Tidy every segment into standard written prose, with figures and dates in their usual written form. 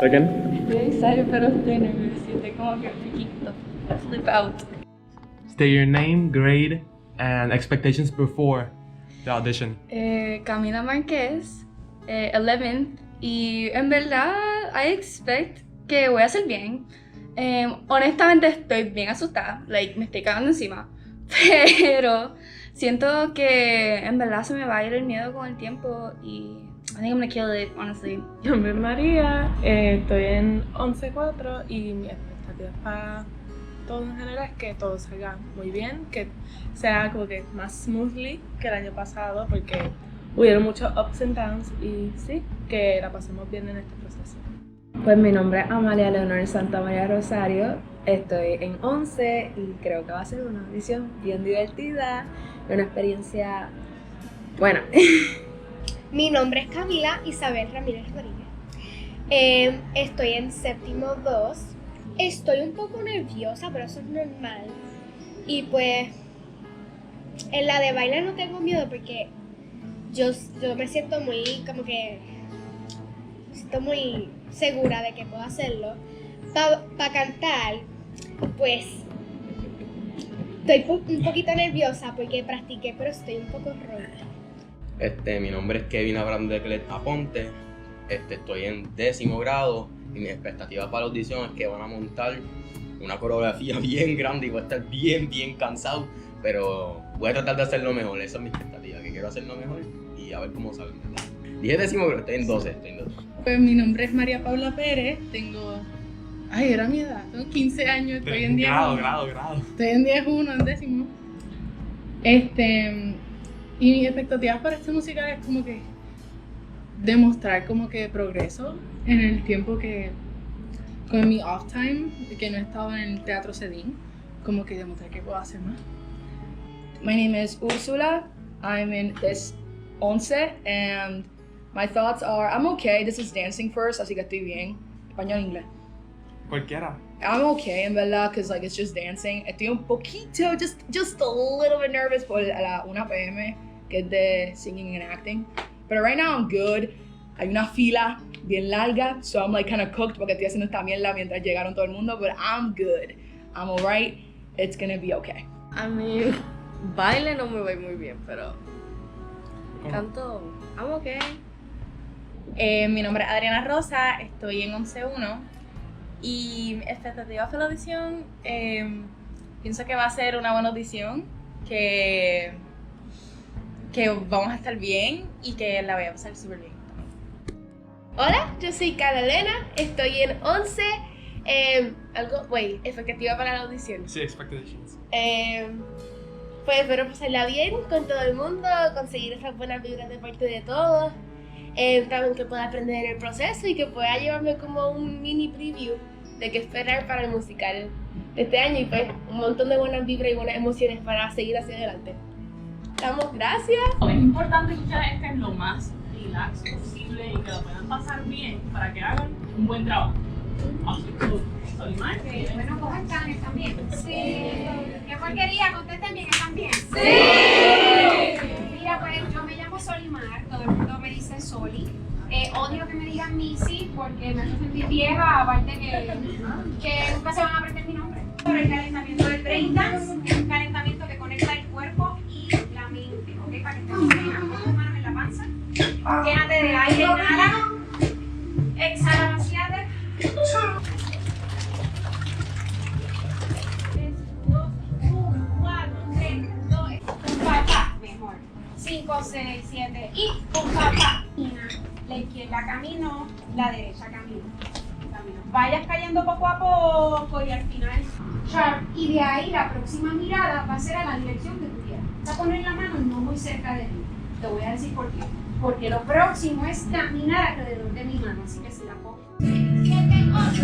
Again? Estoy excited, pero estoy nerviosa. Estoy como que freaking flip out. State your name, grade, and expectations before the audition. Camila Márquez, 11th. Y en verdad, I expect que voy a hacer bien. Honestamente, estoy bien asustada. Like, me estoy cagando encima. Pero siento que en verdad se me va a ir el miedo con el tiempo. Y I think I'm gonna kill it, honestly. Mi nombre es María, estoy en 11-4 y mi expectativa para todo en general es que todo salga muy bien, que sea como que más smoothly que el año pasado porque hubieron muchos ups and downs y sí, que la pasemos bien en este proceso. Pues mi nombre es Amalia Leonor Santa María Rosario, estoy en 11 y creo que va a ser una audición bien divertida, una experiencia buena. Mi nombre es Camila Isabel Ramírez Rodríguez. Estoy en séptimo 2. Estoy un poco nerviosa, pero eso es normal. Y pues, en la de baile no tengo miedo porque yo me siento muy, como que, me siento muy segura de que puedo hacerlo. Para cantar, pues, estoy un poquito nerviosa porque practiqué, pero estoy un poco ronca. Mi nombre es Kevin Abraham de Clet Aponte, estoy en 10º grado y mis expectativas para la audición es que van a montar una coreografía bien grande y voy a estar bien cansado, pero voy a tratar de hacerlo mejor, esa es mi expectativa, que quiero hacerlo mejor y a ver cómo sale. Dije 10º grado, estoy en 12. Pues mi nombre es María Paula Pérez, tengo... Ay, era mi edad, tengo 15 años, estoy en 10. Grado. Estoy en 10-1, en 10º. Y mis expectativas para este musical es como que demostrar como que progreso en el tiempo que con mi off time, que no he estado en el Teatro Cedín, como que demostrar que puedo hacer más. My name is Ursula. I'm in this 11 and my thoughts are I'm okay. This is dancing first, así que estoy bien. Español, inglés. Cualquiera. I'm okay, en verdad, because like it's just dancing. Estoy un poquito, just a little bit nervous por la 1 p.m. que es de singing and acting. But right now I'm good. Hay una fila bien larga, so I'm like kind of cooked porque estoy haciendo esta mierda mientras llegaron todo el mundo, but I'm good. I'm alright. It's gonna be okay. A mí, baile no me voy muy bien, pero canto, I'm okay. Mi nombre es Adriana Rosa, estoy en 11-1 y mi expectativa para la audición, pienso que va a ser una buena audición, que vamos a estar bien y que la voy a pasar súper bien. Hola, yo soy Carla Elena, estoy en 11. Expectativa para la audición. Sí, expectations. Pues espero pasarla bien con todo el mundo, conseguir esas buenas vibras de parte de todos. También que pueda aprender en el proceso y que pueda llevarme como un mini preview de qué esperar para el musical de este año y pues un montón de buenas vibras y buenas emociones para seguir hacia adelante. Estamos, gracias. Es importante que ustedes estén lo más relax posible y que lo puedan pasar bien para que hagan un buen trabajo. Solimar. Bueno, cojan canes también. Sí. ¿Qué porquería? Contesten bien, ¿están bien? Sí. Mira, pues yo me llamo Solimar, todo el mundo me dice Soli. Odio que me digan Missy porque me hace sentir vieja, aparte que nunca se van a aprender mi nombre. Sobre el calentamiento del breakdance, es un calentamiento que conecta el cuerpo y la mente, ¿ok? Para que estemos bien, con tus manos en la panza. Llénate de aire, inhala. Exhala, vacíate. 3, 2, 1, 4, 3, 2, papá, mejor. 5, 6, 7 y un papá. La izquierda camino, la derecha camino. Vayas cayendo poco a poco y al final sharp. Y de ahí la próxima mirada va a ser a la dirección que tú quieras. Vas a poner la mano no muy cerca de mí. Te voy a decir por qué. Porque lo próximo es caminar alrededor de mi mano. Así que si la pongo. 7, 8.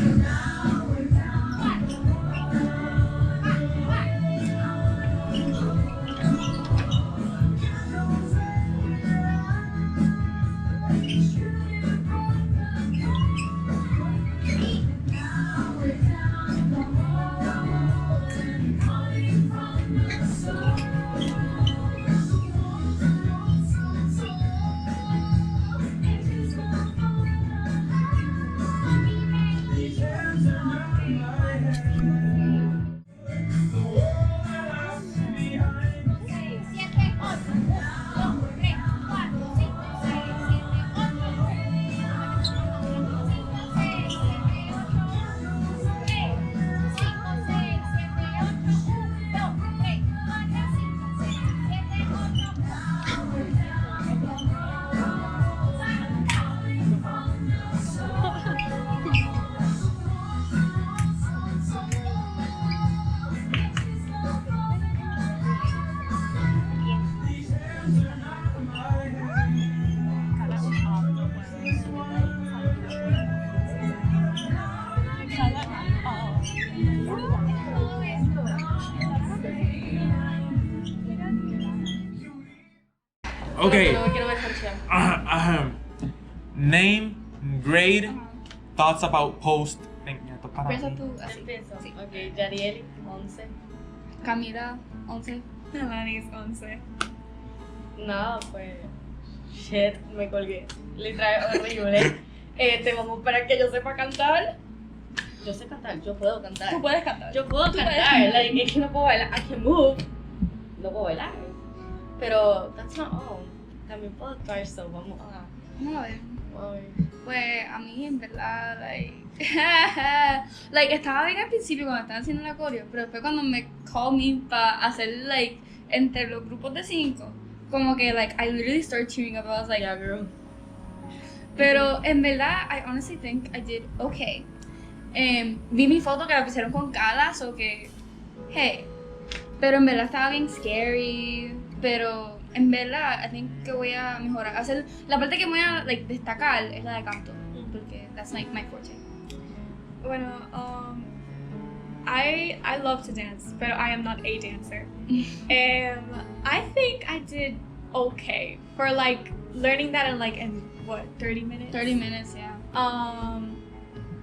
Okay. No me quiero ver janchea. Name, grade, thoughts about post. Empieza tú así. Empiezo. Sí. Ok, Yariel, 11. Camila, 11. Alanis, 11. Nada, pues. Shit, me colgué. Literal, horrible. Vamos a esperar que yo sepa cantar. Yo sé cantar, yo puedo cantar. Tú puedes cantar. Yo puedo cantar, like, es que no puedo bailar. I can move. No puedo bailar. Pero, that's not all. También puedo actuar, so vamos a. Vamos a ver. Vamos a ver. Pues a mí en verdad, like estaba bien al principio cuando estaba haciendo la coreo, pero después cuando me call me para hacer like entre los grupos de 5, como que like I literally started tearing up. I was like, Yeah, girl. pero en verdad I honestly think I did okay. Vi mi foto que la pusieron con calas o que, hey, pero en verdad estaba bien scary, pero en verdad I think que voy a mejorar. Hacer la parte que voy a like destacar es la de canto, porque that's like my forte. Bueno, I love to dance, but I am not a dancer. I think I did okay for like learning that in what 30 minutes. 30 minutes, yeah.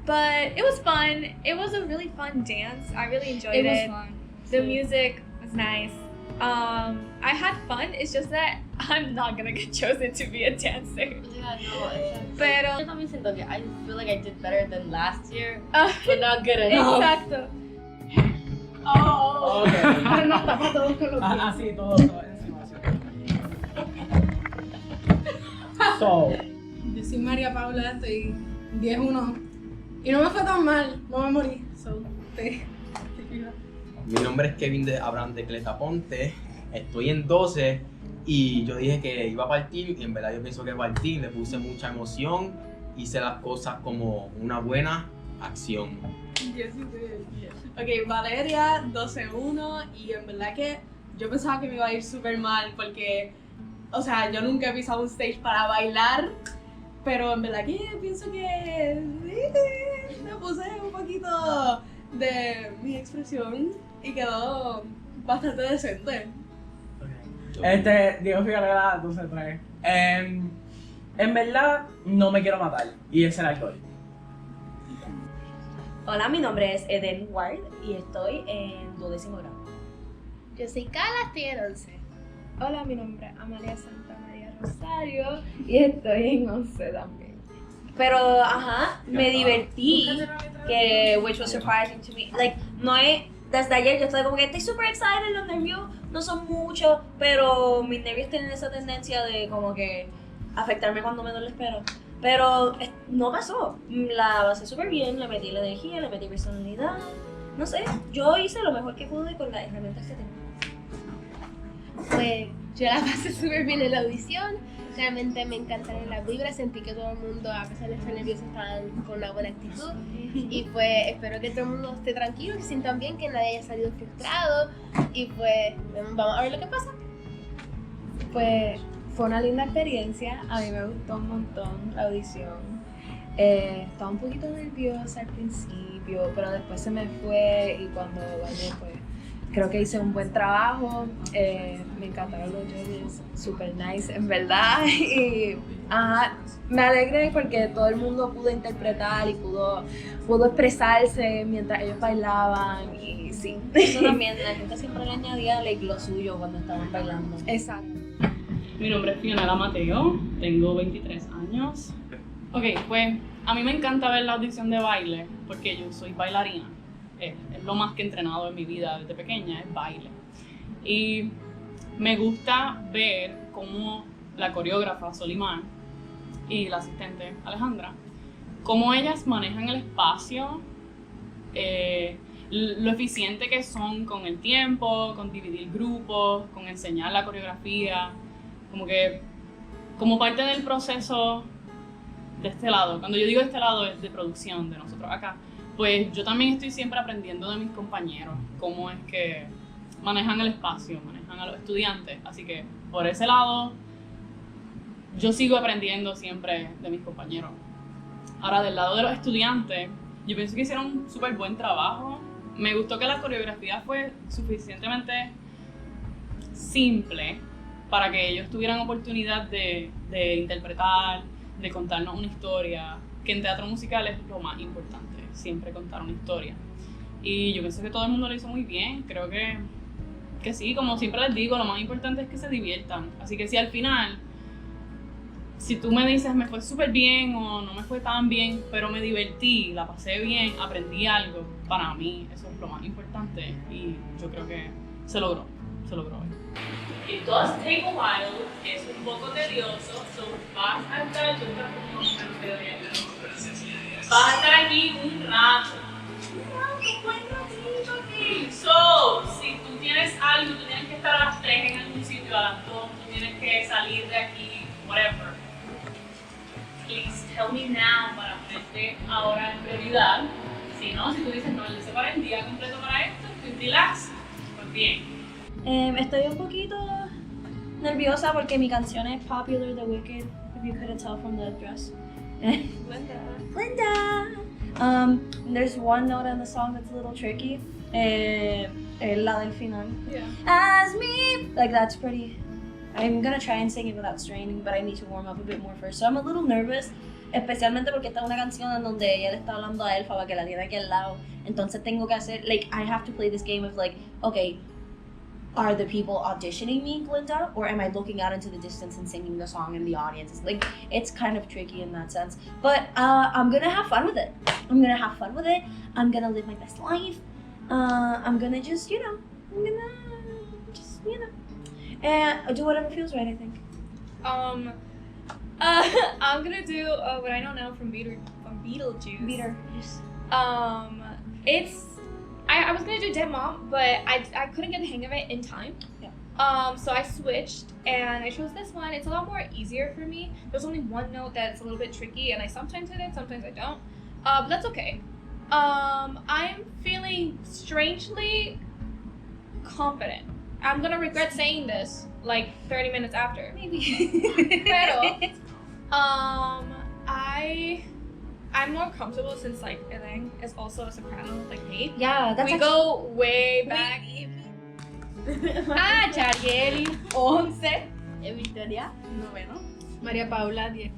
But it was fun. It was a really fun dance. I really enjoyed it. It was fun. The music was nice. I had fun. It's just that I'm not gonna get chosen to be a dancer. Yeah, no, exactly. Pero Yo también siento que I feel like I did better than last year, but not good enough. exacto. Oh, okay. Ahora nos tapa todos con los pies. Así, todo encima. So, Yo soy María Paula, estoy 10-1. Y no me fue tan mal, no me morí. So, estoy viva. Mi nombre es Kevin de Abraham de Cletaponte, estoy en 12 y yo dije que iba a partir y en verdad yo pienso que partí, le puse mucha emoción, hice las cosas como una buena acción. Ok, Valeria, 12-1, y en verdad que yo pensaba que me iba a ir súper mal porque, o sea, yo nunca he pisado un stage para bailar, pero en verdad que pienso que me puse un poquito de mi expresión y quedó bastante decente. Diego Figueroa, 12-3. En verdad, no me quiero matar, y es el alcohol. Hola, mi nombre es Eden Ward y estoy en 12º grado. Yo soy Carla, estoy en 11. Hola, mi nombre es Amalia Santa María Rosario y estoy en 11 también. Pero, ajá, me divertí, que which was surprising to me. Like, no es, desde ayer yo estoy como que estoy super excited, los nervios no son muchos, pero mis nervios tienen esa tendencia de como que afectarme cuando menos lo espero. Pero no pasó, la pasé súper bien, le metí la energía, le metí personalidad, no sé, yo hice lo mejor que pude con las herramientas que tengo. Pues yo la pasé súper bien en la audición. Realmente me encantaron las vibras, sentí que todo el mundo, a pesar de estar nervioso, estaban con una buena actitud. Y pues espero que todo el mundo esté tranquilo, que sientan bien, que nadie haya salido frustrado. Y pues vamos a ver lo que pasa. Pues fue una linda experiencia, a mí me gustó un montón la audición. Estaba un poquito nerviosa al principio, pero después se me fue y cuando bailé pues creo que hice un buen trabajo. Me encantaron los judges, super nice en verdad. Y me alegré porque todo el mundo pudo interpretar y pudo expresarse mientras ellos bailaban y sí. Eso también, la gente siempre le añadía like, lo suyo cuando estaban bailando. Exacto. Mi nombre es Fiona Mateo, tengo 23 años. Ok, pues a mí me encanta ver la audición de baile porque yo soy bailarina. Es lo más que he entrenado en mi vida desde pequeña, es baile. Y me gusta ver cómo la coreógrafa Solimar y la asistente Alejandra, cómo ellas manejan el espacio, lo eficiente que son con el tiempo, con dividir grupos, con enseñar la coreografía, como que como parte del proceso de este lado. Cuando yo digo este lado es de producción de nosotros acá, pues yo también estoy siempre aprendiendo de mis compañeros cómo es que manejan el espacio, manejan a los estudiantes. Así que por ese lado, yo sigo aprendiendo siempre de mis compañeros. Ahora, del lado de los estudiantes, yo pienso que hicieron un súper buen trabajo. Me gustó que la coreografía fue suficientemente simple para que ellos tuvieran oportunidad de interpretar, de contarnos una historia, que en teatro musical es lo más importante, siempre contar una historia. Y yo pienso que todo el mundo lo hizo muy bien, creo que sí, como siempre les digo, lo más importante es que se diviertan. Así que si al final, si tú me dices me fue súper bien o no me fue tan bien, pero me divertí, la pasé bien, aprendí algo, para mí eso es lo más importante y yo creo que se logró hoy. It does take a while, es un poco tedioso, so vas a estar, vas a estar aquí un rato, buen ratito aquí. So, si tú tienes algo, tú tienes que estar a las 3 en algún sitio, a las 2, tú tienes que salir de aquí, whatever. Please tell me now para ponerte ahora en prioridad. Si no, si tú dices no, yo separé el día completo para esto, estoy relax, pues bien. Estoy un poquito nerviosa porque mi canción es Popular the Wicked, if you couldn't tell from the dress. Linda! There's one note in the song that's a little tricky. La del final. Yeah. As me! Like that's pretty. I'm gonna try and sing it without straining, but I need to warm up a bit more first. So I'm a little nervous, especialmente porque esta es una canción en donde ella le está hablando a Elphaba que la tiene aquí al lado. Entonces tengo que hacer, like, I have to play this game of like, okay, are the people auditioning me, Glinda, or am I looking out into the distance and singing the song in the audience? It's like, it's kind of tricky in that sense. But I'm gonna have fun with it. I'm gonna live my best life. I'm gonna just, and do whatever feels right, I think. I'm gonna do what I know now from Beetlejuice. I was gonna do Dead Mom, but I couldn't get the hang of it in time. Yeah. So I switched and I chose this one. It's a lot more easier for me. There's only one note that's a little bit tricky, and I sometimes hit it, sometimes I don't. But that's okay. I'm feeling strangely confident. I'm gonna regret saying this like 30 minutes after. Maybe. Pero, I'm more comfortable since like Elaine is also a soprano like me. Yeah, that's We go way back. Charieli, 11. Victoria, 9. María Paula, 10.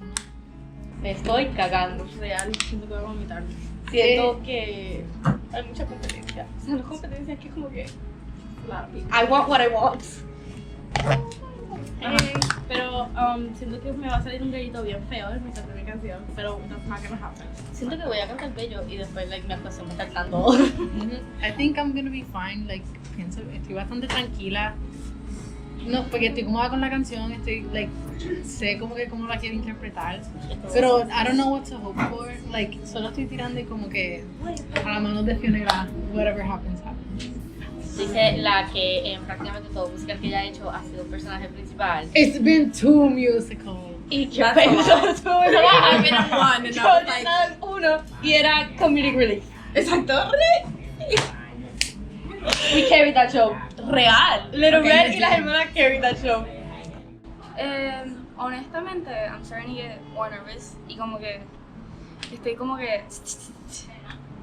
Me estoy cagando, real, siento que voy a vomitar. Siento que hay mucha competencia. O sea, no competencia, es que es como que... I want what I want. Pero siento que me va a salir un grito bien feo en mi canción, pero that's not gonna happen. Siento que voy a cantar bello y después like, mi actuación me está cantando. I think I'm gonna be fine, like, pienso, estoy bastante tranquila. No, porque estoy cómoda con la canción, estoy, like, sé como que cómo la quiero interpretar. Pero I don't know what to hope for, like, solo estoy tirando y como que a la mano de Fiona, whatever happens, happens. Dice la que en prácticamente todo musical que ella ha hecho ha sido personaje principal. It's been 2 musicals. ¿Y qué pensó tú? I've been in one and I was like... uno y era comedic relief. Exacto. We carried that show. Real. Little Red y las hermanas carried that show. Honestamente, I'm starting to get more nervous y como que estoy como que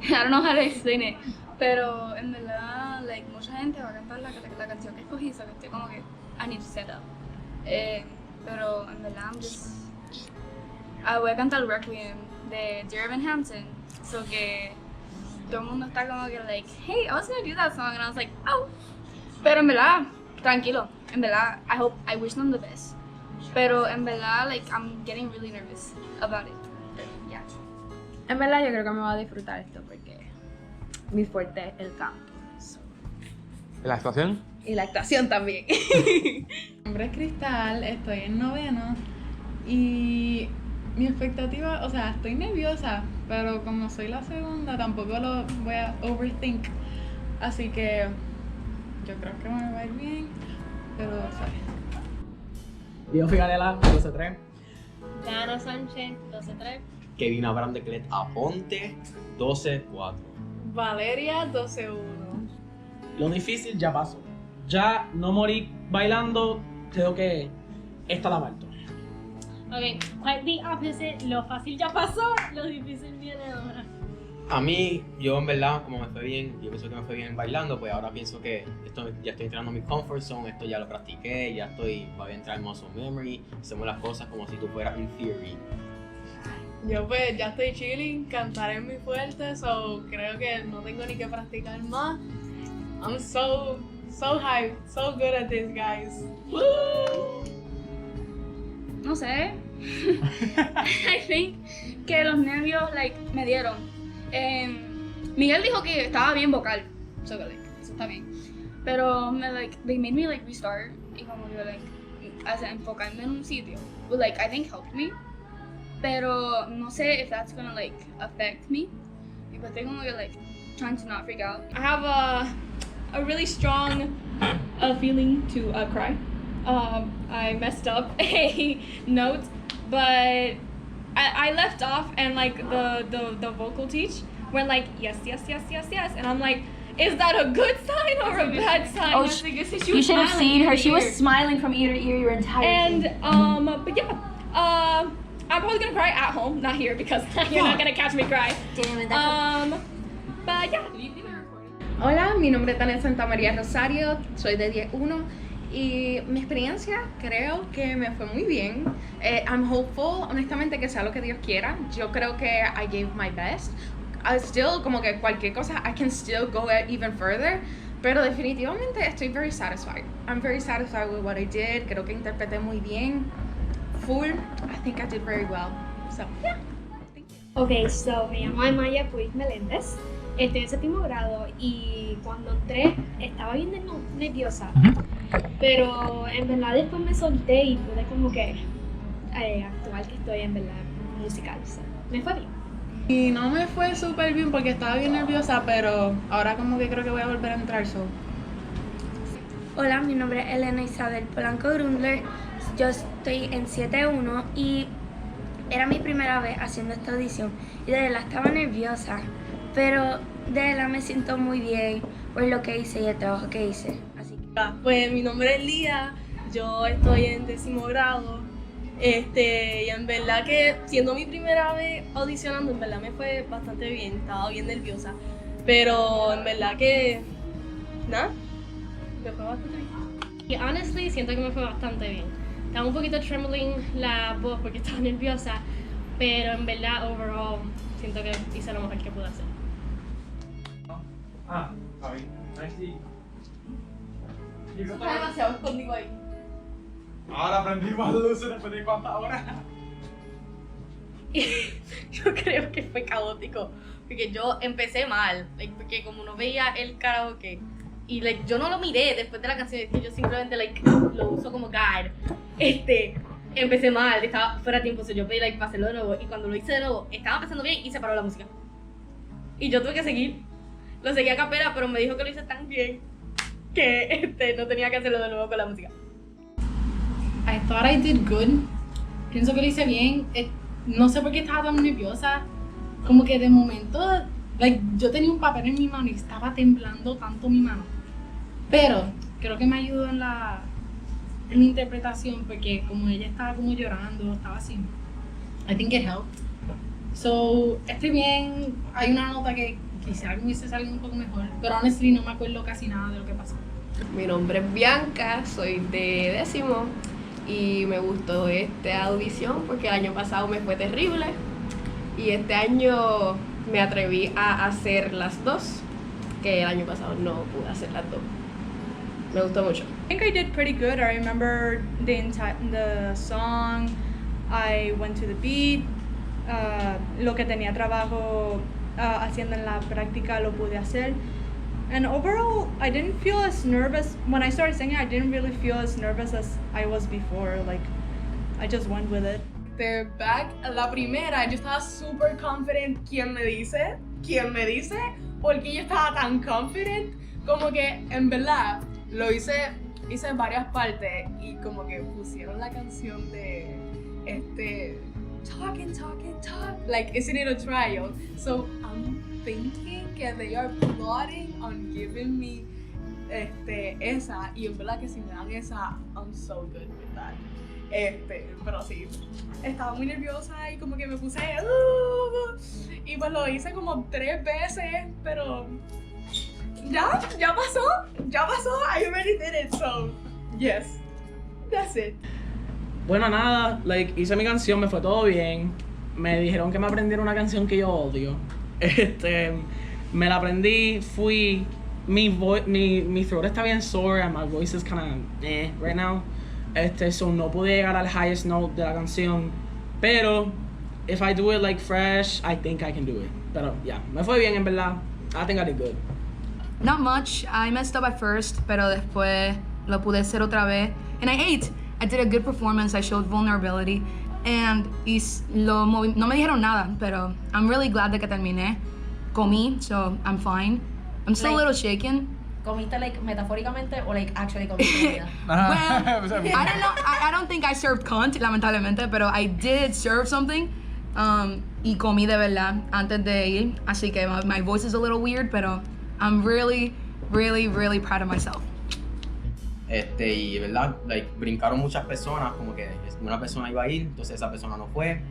I don't know how to explain it, pero en verdad, like, mucha gente va a cantar la canción que escogí, so que estoy como que I need to set up. Pero en verdad, voy a cantar Requiem de Dear Evan Hansen, so que todo el mundo está como que like, hey, I was gonna do that song, and I was like, oh. Pero en verdad, tranquilo, en verdad, I wish them the best. Pero en verdad, like, I'm getting really nervous about it. Yeah. En verdad yo creo que me voy a disfrutar esto porque mi fuerte es el canto. So. ¿La actuación? Y la actuación también. Mi nombre es Cristal, estoy en 9º y mi expectativa, o sea, estoy nerviosa, pero como soy la segunda tampoco lo voy a overthink, así que yo creo que me va a ir bien, pero ¿sabes? Diego Figarela, 12-3. Dana Sánchez, 12-3. Kevin Abraham de Clet Aponte, 12-4. Valeria, 12-1. Lo difícil ya pasó. Ya no morí bailando, creo que esta la parto. Ok, quite the opposite. Lo fácil ya pasó, lo difícil viene ahora. A mí, yo en verdad, como me fue bien, yo pienso que me fue bien bailando, pues ahora pienso que esto ya estoy entrando en mi comfort zone, esto ya lo practiqué, ya voy a entrar en muscle memory, hacemos las cosas como si tú fueras in theory. Yo pues ya estoy chilling, cantar es muy fuerte, so creo que no tengo ni que practicar más. I'm so hyped, so good at this, guys. Woo! No sé. I think que los nervios me dieron. Miguel dijo que estaba bien vocal, so eso está bien. Pero they made me restart y como que enfocarme en un sitio. But I think helped me. Pero no sé if that's gonna affect me. Y pues tengo trying to not freak out. I have a really strong feeling to cry. I messed up a note, but I left off and the vocal teach went yes, and I'm like, is that a good sign or a bad sign? Oh, you should have seen her. She was ear. smiling from ear to ear your entire And thing. but yeah, I'm probably gonna cry at home, not here because you're not gonna catch me cry. Damn it, But yeah. Hola, mi nombre es Tania Santa María Rosario, soy de 10-1 y mi experiencia creo que me fue muy bien. I'm hopeful, honestamente, que sea lo que Dios quiera. Yo creo que I gave my best. I still, como que cualquier cosa, I can still go even further. Pero definitivamente estoy very satisfied. I'm very satisfied with what I did. Creo que interpreté muy bien. Full, I think I did very well. So, yeah. Ok, so me llamo Amaya Puig Meléndez, estoy en 7º grado y cuando entré estaba bien nerviosa, pero en verdad después me solté y pude como que actuar que estoy en verdad musical, so, me fue bien. Y no me fue súper bien porque estaba bien nerviosa, pero ahora como que creo que voy a volver a entrar. Hola, mi nombre es Elena Isabel Polanco Grundler, yo estoy en 7-1 y era mi primera vez haciendo esta audición y de verdad estaba nerviosa, pero de verdad me siento muy bien por lo que hice y el trabajo que hice. Así que... Pues mi nombre es Lía, yo estoy en 10º grado, y en verdad que siendo mi primera vez audicionando, en verdad me fue bastante bien, estaba bien nerviosa, pero en verdad que, nada, me fue bastante bien. Y honestly siento que me fue bastante bien. Estaba un poquito trembling la voz porque estaba nerviosa, pero en verdad, overall, siento que hice lo mejor que pude hacer. Javi, nice. Está demasiado escondido ahí. Ahora aprendí más luces después de cuántas horas. Yo creo que fue caótico, porque yo empecé mal, porque como no veía el karaoke, y yo no lo miré después de la canción, es que yo simplemente lo uso como guide. Empecé mal, estaba fuera de tiempo, yo pedí para hacerlo de nuevo, y cuando lo hice de nuevo, estaba empezando bien y se paró la música. Y yo tuve que seguir, lo seguí a capela, pero me dijo que lo hice tan bien que no tenía que hacerlo de nuevo con la música. I thought I did good. Pienso que lo hice bien. No sé por qué estaba tan nerviosa. Como que de momento, yo tenía un papel en mi mano y estaba temblando tanto mi mano. Pero creo que me ayudó en la interpretación porque como ella estaba como llorando, estaba así. I think it helped. So, estoy bien. Hay una nota que quisiera que me hubiese salido un poco mejor. Pero honestly no me acuerdo casi nada de lo que pasó. Mi nombre es Bianca, soy de 10º y me gustó esta audición porque el año pasado me fue terrible y este año me atreví a hacer las dos, que el año pasado no pude hacer las dos. Me gustó mucho. I think I did pretty good. I remember the song, I went to the beat, lo que tenía trabajo haciendo en la práctica lo pude hacer. And overall, I didn't feel as nervous. When I started singing, I didn't really feel as nervous as I was before. I just went with it. They're back. La primera, yo estaba super confident. ¿Quién me dice? ¿Por qué yo estaba tan confident? Como que, en verdad, lo hice en varias partes y como que pusieron la canción de talk. Like, isn't it a trial? So, I'm thinking que they are plotting on giving me esa, y en verdad que si me dan esa, I'm so good with that. Pero sí, estaba muy nerviosa y como que me puse y pues lo hice como 3 veces, pero ya pasó, I already did it, so yes, that's it. Bueno, nada, hice mi canción, me fue todo bien. Me dijeron que me aprendiera una canción que yo odio. Me la aprendí, fui. Mi throat está bien sore and my voice is kind of right now. So no pude llegar al highest note de la canción. Pero, if I do it fresh, I think I can do it. Pero, yeah, me fue bien en verdad. I think I did good. Not much. I messed up at first, pero después lo pude hacer otra vez. And I ate. I did a good performance. I showed vulnerability. And no me dijeron nada, pero I'm really glad de que terminé. Comí, so I'm fine. I'm still a little shaken. ¿Comiste metafóricamente o actually comiste comida? Well, I don't know. I don't think I served cunt, lamentablemente, pero I did serve something. Y comí de verdad antes de ir. Así que my voice is a little weird, pero I'm really, really, really proud of myself. Y verdad, brincaron muchas personas, como que una persona iba a ir, entonces esa persona no fue.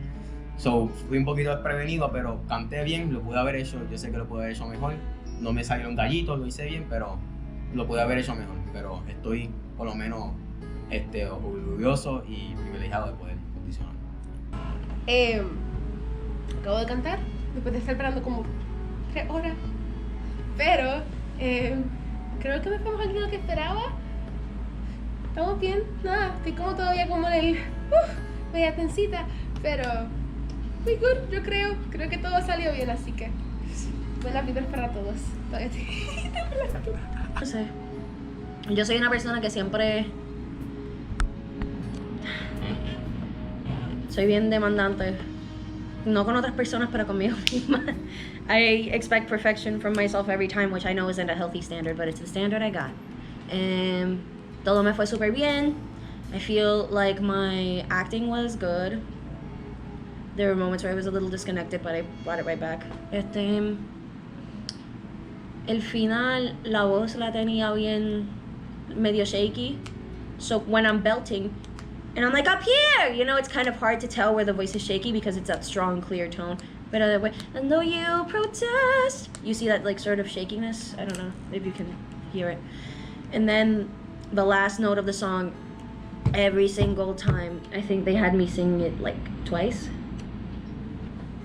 So, fui un poquito desprevenido, pero canté bien, lo pude haber hecho, yo sé que lo pude haber hecho mejor. No me salieron gallitos, lo hice bien, pero lo pude haber hecho mejor. Pero estoy, por lo menos, orgulloso y privilegiado de poder audicionar. Acabo de cantar, después de estar esperando como 3 horas. Pero, creo que me fue mejor de lo que esperaba. Estamos bien, nada, estoy como todavía como en el media tensita, pero muy good, yo creo que todo salió bien, así que buenas vibras para todos. No sé, yo soy una persona que siempre soy bien demandante, no con otras personas, pero conmigo misma. I expect perfection from myself every time, which I know isn't a healthy standard, but it's the standard I got. Todo me fue súper bien. I feel like my acting was good. There were moments where I was a little disconnected, but I brought it right back. El final, la voz la tenía bien medio shaky. So when I'm belting, and I'm up here, it's kind of hard to tell where the voice is shaky because it's that strong, clear tone. But other way, and though you protest, you see that sort of shakiness. I don't know if you can hear it. And then the last note of the song, every single time, I think they had me sing it twice.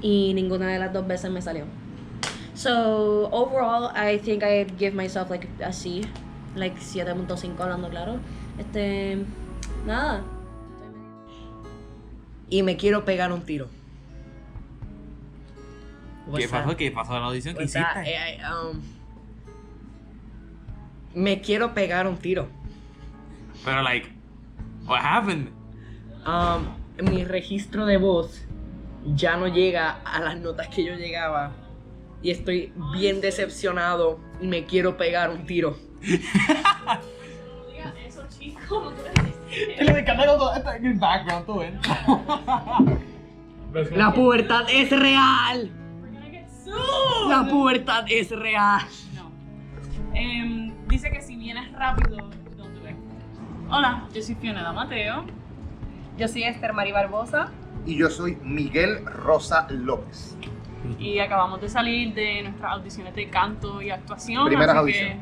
Y ninguna de las 2 veces me salió. So overall, I think I'd give myself a C, 7.5 hablando claro. Nada. Y me quiero pegar un tiro. ¿Qué pasó? ¿Qué pasó en la audición? ¿Qué hiciste? Me quiero pegar un tiro. Pero what happened? Mi registro de voz ya no llega a las notas que yo llegaba y estoy bien decepcionado y me quiero pegar un tiro. No digas eso, chico. Le encanta todo esto en el background, tú ven. La pubertad es real. La pubertad es real. Dice que si vienes rápido, don't do it. Hola, yo soy Fiona Mateo. Yo soy Esther Mari Barbosa. Y yo soy Miguel Rosa López. Y acabamos de salir de nuestras audiciones de canto y actuación. Primeras así audiciones.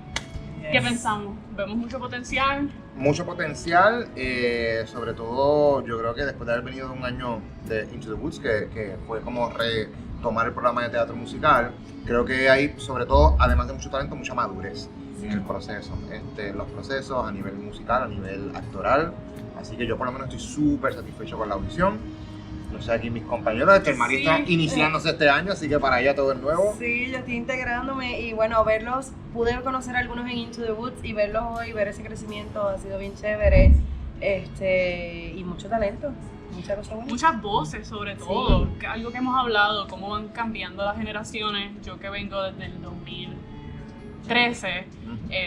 ¿Qué pensamos? ¿Vemos mucho potencial? Mucho potencial, sobre todo yo creo que después de haber venido de un año de Into the Woods, que fue como retomar el programa de teatro musical, creo que hay sobre todo, además de mucho talento, mucha madurez en el proceso, los procesos a nivel musical, a nivel actoral, así que yo por lo menos estoy súper satisfecho con la audición. No sé, aquí mis compañeros, que el María está iniciándose este año, así que para ella todo es nuevo. Sí, yo estoy integrándome y bueno, verlos, pude conocer a algunos en Into the Woods y verlos hoy, ver ese crecimiento ha sido bien chévere, y mucho talento, muchas cosas buenas. Muchas voces sobre todo, que algo que hemos hablado, cómo van cambiando las generaciones. Yo que vengo desde el 2013,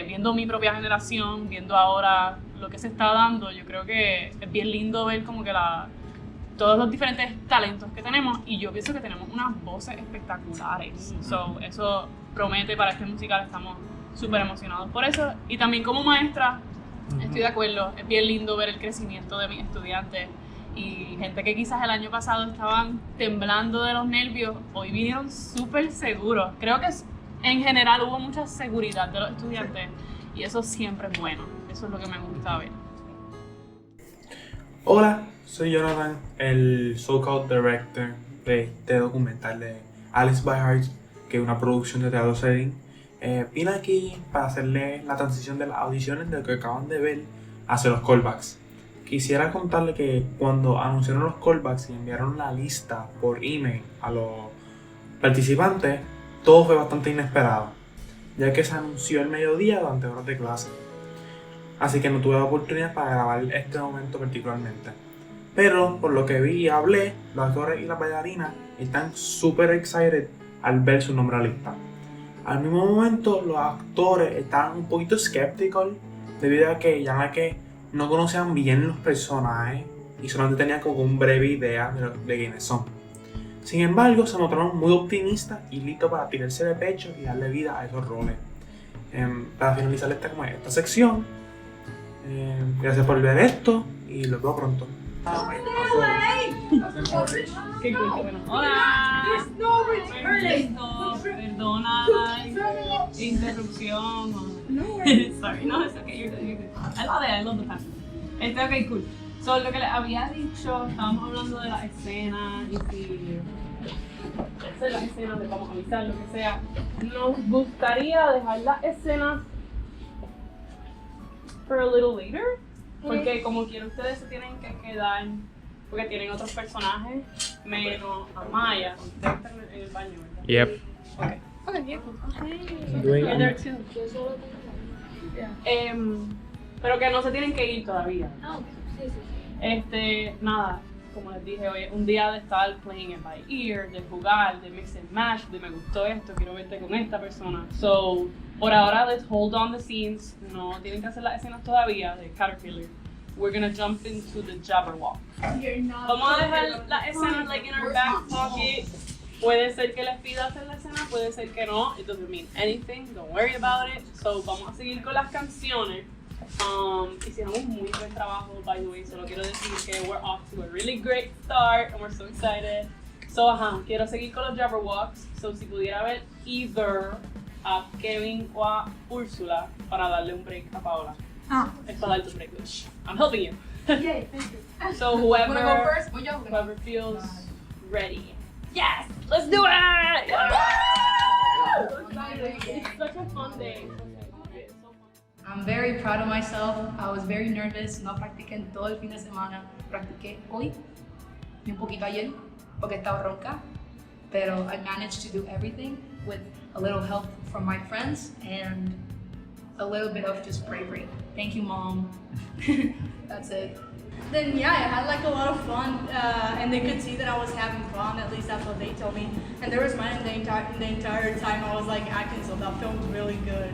viendo mi propia generación, viendo ahora lo que se está dando, yo creo que es bien lindo ver como que todos los diferentes talentos que tenemos, y yo pienso que tenemos unas voces espectaculares. So, eso promete para este musical, estamos súper emocionados por eso. Y también como maestra, Estoy de acuerdo, es bien lindo ver el crecimiento de mis estudiantes y gente que quizás el año pasado estaban temblando de los nervios, hoy vinieron súper seguros. Creo que en general hubo mucha seguridad de los estudiantes y eso siempre es bueno, eso es lo que me gusta ver. Hola, soy Jonathan, el so-called director de este documental de Alice by Heart, que es una producción de Teatro Cedín. Vine aquí para hacerle la transición de las audiciones de lo que acaban de ver hacia los callbacks. Quisiera contarle que cuando anunciaron los callbacks y enviaron la lista por email a los participantes, todo fue bastante inesperado, ya que se anunció el mediodía durante horas de clase. Así que no tuve la oportunidad para grabar este momento particularmente. Pero por lo que vi y hablé, los actores y las bailarinas están súper excited al ver su nombre a la lista. Al mismo momento, los actores estaban un poquito escépticos debido a que no conocían bien los personajes y solamente tenían como una breve idea de quiénes son. Sin embargo, se mostraron muy optimistas y listos para tirarse de pecho y darle vida a esos roles. Para finalizar esta sección, gracias por ver esto y los veo pronto. Qué cool, qué bueno. Hola. Perdona la interrupción. Sorry, no, it's okay, you're good. I love the time. Okay, cool. So, lo que les había dicho, estábamos hablando de las escenas y si hacer las escenas, les vamos a avisar, lo que sea. Nos gustaría dejar las escenas for a little later, porque como quiera ustedes se tienen que quedar, porque tienen otros personajes, menos Amaya. Ustedes están en el baño, ¿verdad? Yep. Okay. Okay, yeah, cool. Doing You're there too. Pero que no se tienen que ir todavía. Nada, como les dije hoy, un día de estar playing it by ear, de jugar, de mix and match, de me gustó esto, quiero verte con esta persona. So, por ahora, let's hold on the scenes. No tienen que hacer las escenas todavía de Caterpillar. We're gonna jump into the Jabberwock. Vamos a dejar la escena like in our back pocket. Puede ser que les pida hacer la escena, puede ser que no. It doesn't mean anything. Don't worry about it. So, vamos a seguir con las canciones. Hicieron un muy buen trabajo, by the way. Solo quiero decir que we're off to a really great start and we're so excited. So, quiero seguir con los Jabberwocks. So, si pudiera ver either a Kevin o a Úrsula para darle un break a Paola. Es para darte un break, which I'm helping you. Yay, thank you. So, whoever, Wanna go first? whoever feels ready. Yes, let's do it! It's such a fun day. I'm very proud of myself. I was very nervous. No practiqué en todo el fin de semana. Practiqué hoy y un poquito ayer porque estaba ronca. Pero I managed to do everything with a little help from my friends and a little bit of just bravery. Thank you, Mom. That's it. Then yeah, I had like a lot of fun, and they could see that I was having fun. At least that's what they told me. And there was smiling the entire time I was like acting. So that film was really good.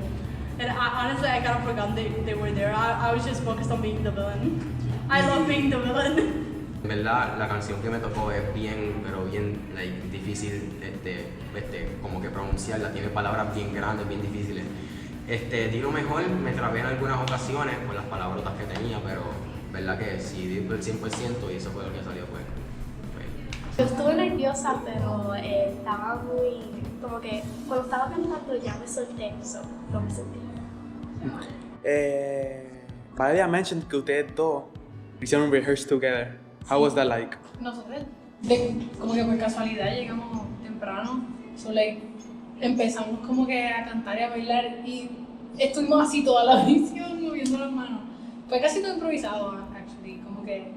And honestly, I kind of forgot they were there. I was just focused on being the villain. I love being the villain. En verdad, la canción que me tocó es bien, pero bien difícil, como que pronunciarla. Tiene palabras bien grandes, bien difíciles. Di lo mejor, me trabé en algunas ocasiones por las palabrotas que tenía, pero verdad que sí di el 100% y eso fue lo que salió pues. Yo estuve nerviosa, pero estaba muy, como que cuando estaba cantando ya me solté, no me sentí. Valeria mentioned que ustedes dos hicieron rehearse together. How was that like? Nosotros, como que por casualidad llegamos temprano, so like, empezamos como que a cantar y a bailar y estuvimos así toda la audición moviendo las manos. Fue casi todo improvisado, actually, como que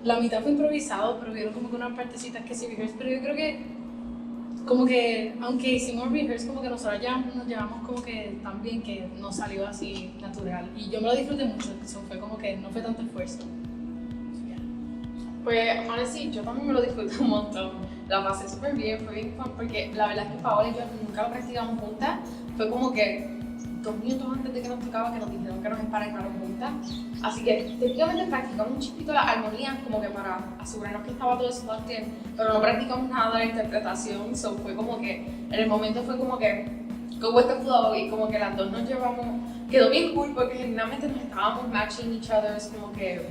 la mitad fue improvisado, pero vieron como que unas partecitas que sí rehearse, pero yo creo que como que, aunque hicimos rehearse, como que nosotros ya nos llevamos como que tan bien que nos salió así natural. Y yo me lo disfruté mucho, eso fue como que no fue tanto esfuerzo. Pues, honestly, yo también me lo disfruté un montón. La pasé súper bien, fue bien fun, porque la verdad es que Paola y yo nunca lo practicamos juntas. Fue como que 2 minutos antes de que nos tocaba que nos dijeron que nos emparejáramos juntas. Así que técnicamente practicamos un chiquito las armonías como que para asegurarnos que estaba todo eso bien, pero no practicamos nada de la interpretación. So fue como que en el momento fue como que go with the flow y como que las dos nos llevamos quedó bien cool porque genuinamente nos estábamos matching each other's como que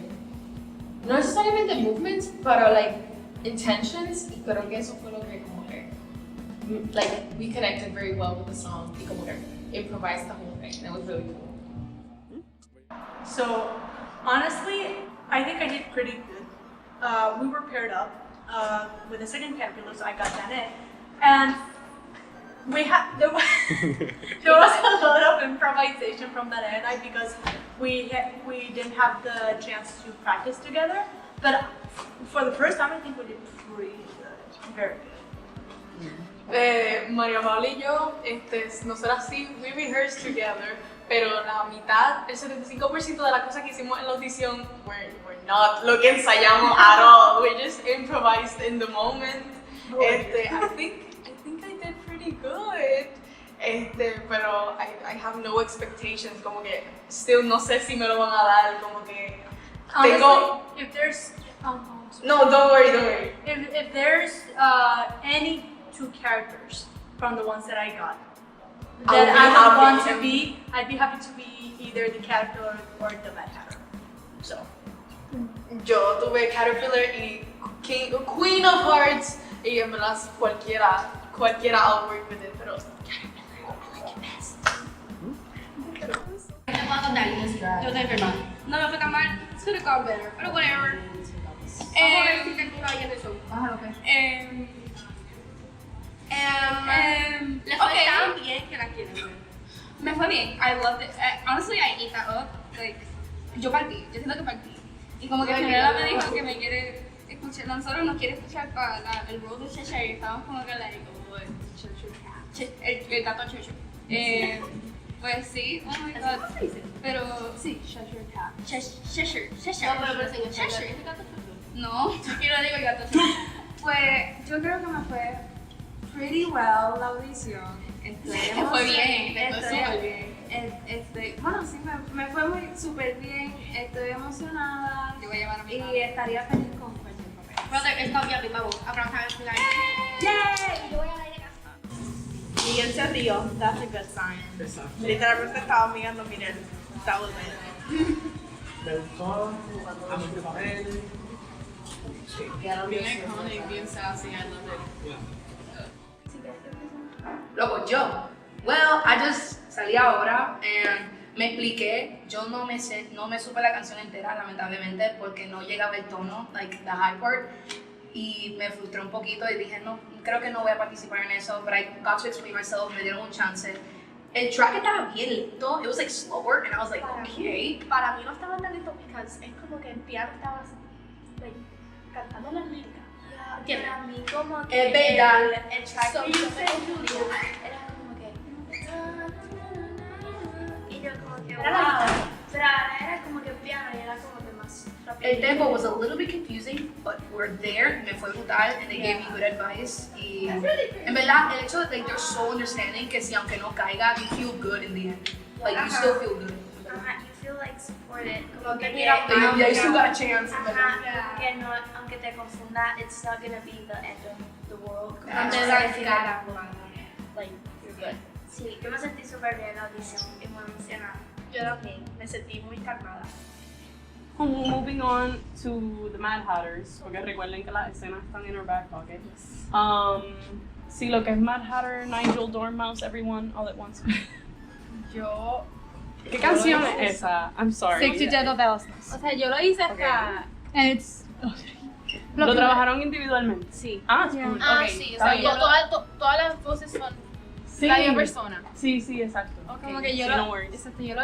no necesariamente movements, pero like intentions, y creo que eso fue lo que como que like we connected very well with the song y como que improvised the whole thing. That was really cool. So honestly, I think I did pretty good. We were paired up with the second caterpillar, so I got Janet, and there was a lot of improvisation from that end because we didn't have the chance to practice together. But for the first time, I think we did pretty good, very good. María Paula y yo, no será así, we rehearsed together, pero la mitad, el 75% de las cosas que hicimos en la audición were not lo que ensayamos at all. We just improvised in the moment. I think I did pretty good. Pero I have no expectations, como que still no sé si me lo van a dar, como que tengo. Honestly, if there's no, don't worry. If there's any two characters from the ones that I got that I would want to be, I'd be happy to be either the caterpillar or the Mad Hatter. So. Yo tuve Caterpillar y Queen of Hearts y en verdad cualquiera I'll work with it, pero Yo te enferma. No me fue tan mal, could have gone better, pero whatever. Le fue tan bien que la quiero ver. Me fue bien. I loved it. Honestly, I ate that up. Like, yo siento que partí. Y como que Fiorella me dijo que me quiere escuchar, nosotros nos quiere escuchar para el Road to Cheshire y estábamos como que like, el gato Chuchu. Pues sí, oh my god. Pero sí, Cheshire Cat. Cheshire. No, pero en Cheshire, ¿es el gato Chuchu? No, yo quiero decir el gato Chuchu. Pues yo creo que me fue pretty well la audición. Fue bien, me fue súper bien. Bueno, sí, me fue súper bien. Estoy emocionada. Te voy a llevar a mi y estaría feliz con cualquier papel. Brother, it's not your vote. Abraham has to like. Yay! Yo voy a la de casa. Y él se rió, that's a good sign. Literalmente estaba mirando, miren, that was it. Me gustó, a mi papel. Bien iconic, bien sassy, I love it. Loco, yo. Well, I just salí ahora and me expliqué. Yo no me supe la canción entera, lamentablemente, porque no llegaba el tono, like the high part. Y me frustré un poquito y dije, no, creo que no voy a participar en eso. But I got to explain myself, me dieron un chance. El track estaba bien lento, it was like slower, and I was like, okay. Para mí no estaba tan lento porque es como que el piano estaba like, cantando la lírica. Para mí como que es verdad. El track que yo me confundía era como que y yo como que wow. Pero era como que el piano y era como que más rápido. El tempo was a little bit confusing, but we're there, me fue brutal, and they gave me good advice. Y en verdad, el hecho de que they're so understanding que si aunque no caiga, you feel good in the end. Like you still feel good. You feel like supported. Como que yeah, you still got a chance. Que no, aunque te confunda, it's not gonna be the end of the world. Like, you're good. Sí, yo me sentí súper bien en la audición y muy emocionada. Yo también, me sentí muy calmada. Moving on to the Mad Hatters, porque recuerden que las escenas están in our back pocket. Sí, lo que es Mad Hatter, Nigel, Dormouse, everyone, all at once. ¿Qué canción es esa? I'm sorry. Six to Jet Bells. O sea, yo lo hice hasta. And it's. ¿Lo trabajaron individualmente? Sí. Ah, sí. Okay. Sí, o sea, todas las voces son la misma persona. Sí, exacto. Como que yo lo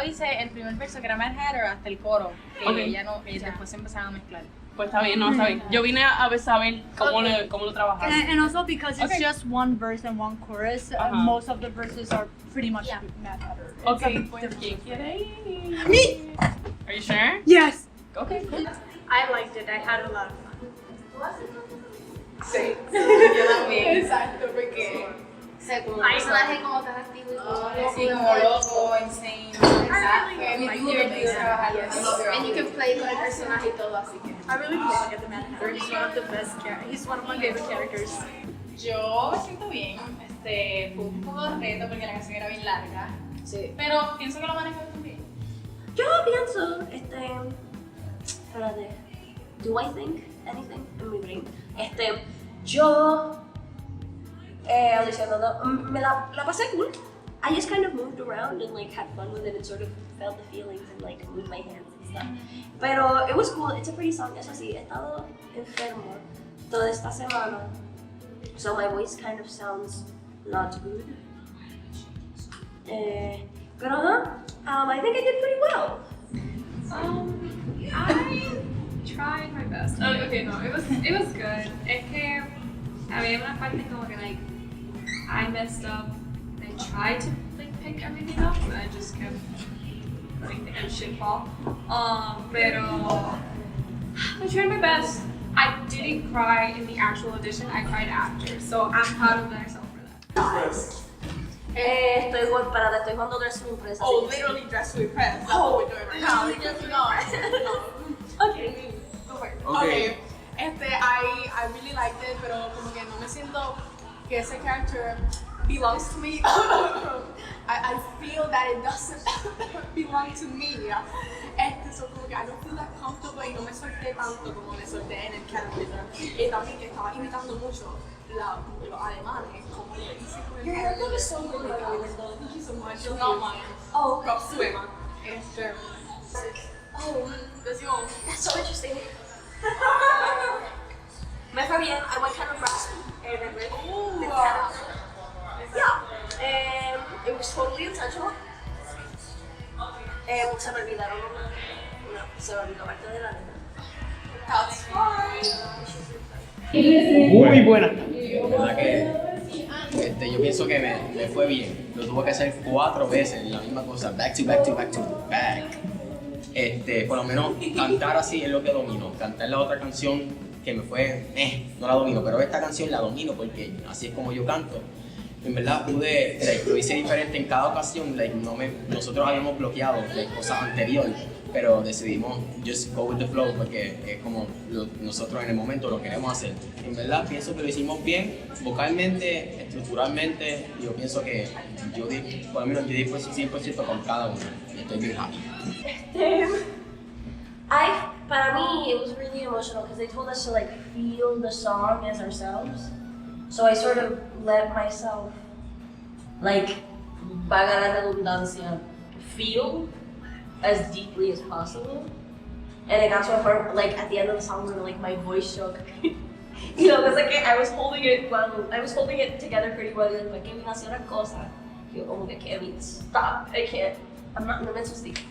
hice el primer verso que era Mad Hatter hasta el coro, que después se empezaron a mezclar. Pues está bien, está bien. Yo vine a saber cómo lo trabajaron. And also because it's just one verse and one chorus, most of the verses are pretty much Mad Hatter. Okay. ¿Quién quiere ir? Me. Are you sure? Yes. Okay, cool. I liked it. I had a lot of fun. Sí, yo también. Exacto, porque Hay personajes como tan activos y todo. Sí, como loco, insane. Exacto. And you can play con el personaje y todo, así que. I really love the Mad Hatter. He's one of the best characters. He's one of my favorite characters. Yo me siento bien. Fue un poco de reto porque la canción era bien larga. Sí. Pero pienso que lo manejé muy bien. Yo pienso, espérate, do I think anything in my brain? Yo, audicionando, me la pasé cool. I just kind of moved around and like had fun with it and sort of felt the feelings and like moved my hands and stuff. Pero it was cool, it's a pretty song, eso sí, he estado enfermo toda esta semana. So my voice kind of sounds not good. Pero I think I did pretty well. I tried my best. Oh, okay, no, it was good. Es que había una parte como que like I messed up. I tried to like pick everything up, and I just kept letting the shit fall. Pero I tried my best. I didn't cry in the actual audition. I cried after, so I'm proud of myself for that. Estoy jugando Dress to Impress. Oh, literally Dress to Impress. That's what we're doing right now. Okay. Go for it. Okay. I really liked it, pero como que no me siento que ese character belongs to me. I feel that it doesn't belong to me. So como que I don't feel that comfortable y no me solté tanto como me solté en el character. Y también que estaba imitando mucho los alemanes, como le hice con el Your haircut is so good, Thank you so much. You're not mine. Oh, props to Emma. Oh, decimos. That's so interesting. Me fue bien. I went kind of raspy. Yeah. It was totally intentional. Se me olvidaron se me olvidó parte de la neta. That's fine. Muy buena. La verdad que yo pienso que me fue bien. Lo tuve que hacer 4 veces, la misma cosa, back to back to back to back. Por lo menos cantar así es lo que domino. Cantar la otra canción que me fue, no la domino, pero esta canción la domino porque así es como yo canto. En verdad lo hice diferente en cada ocasión, nosotros habíamos bloqueado cosas anteriores, pero decidimos just go with the flow porque es como nosotros en el momento lo queremos hacer. En verdad pienso que lo hicimos bien, vocalmente, estructuralmente, y yo pienso que por lo menos yo di 100% con cada uno, y estoy bien happy. Para mí, it was really emotional because they told us to like feel the song as ourselves. So I sort of let myself, like, vaga la redundancia, feel as deeply as possible. And it got to a point, like, at the end of the song where like my voice shook. You know, because like I was holding it together pretty well. Like, que me hacía una cosa. Yo como que Kevin, stop! I can't. I'm not meant to speak.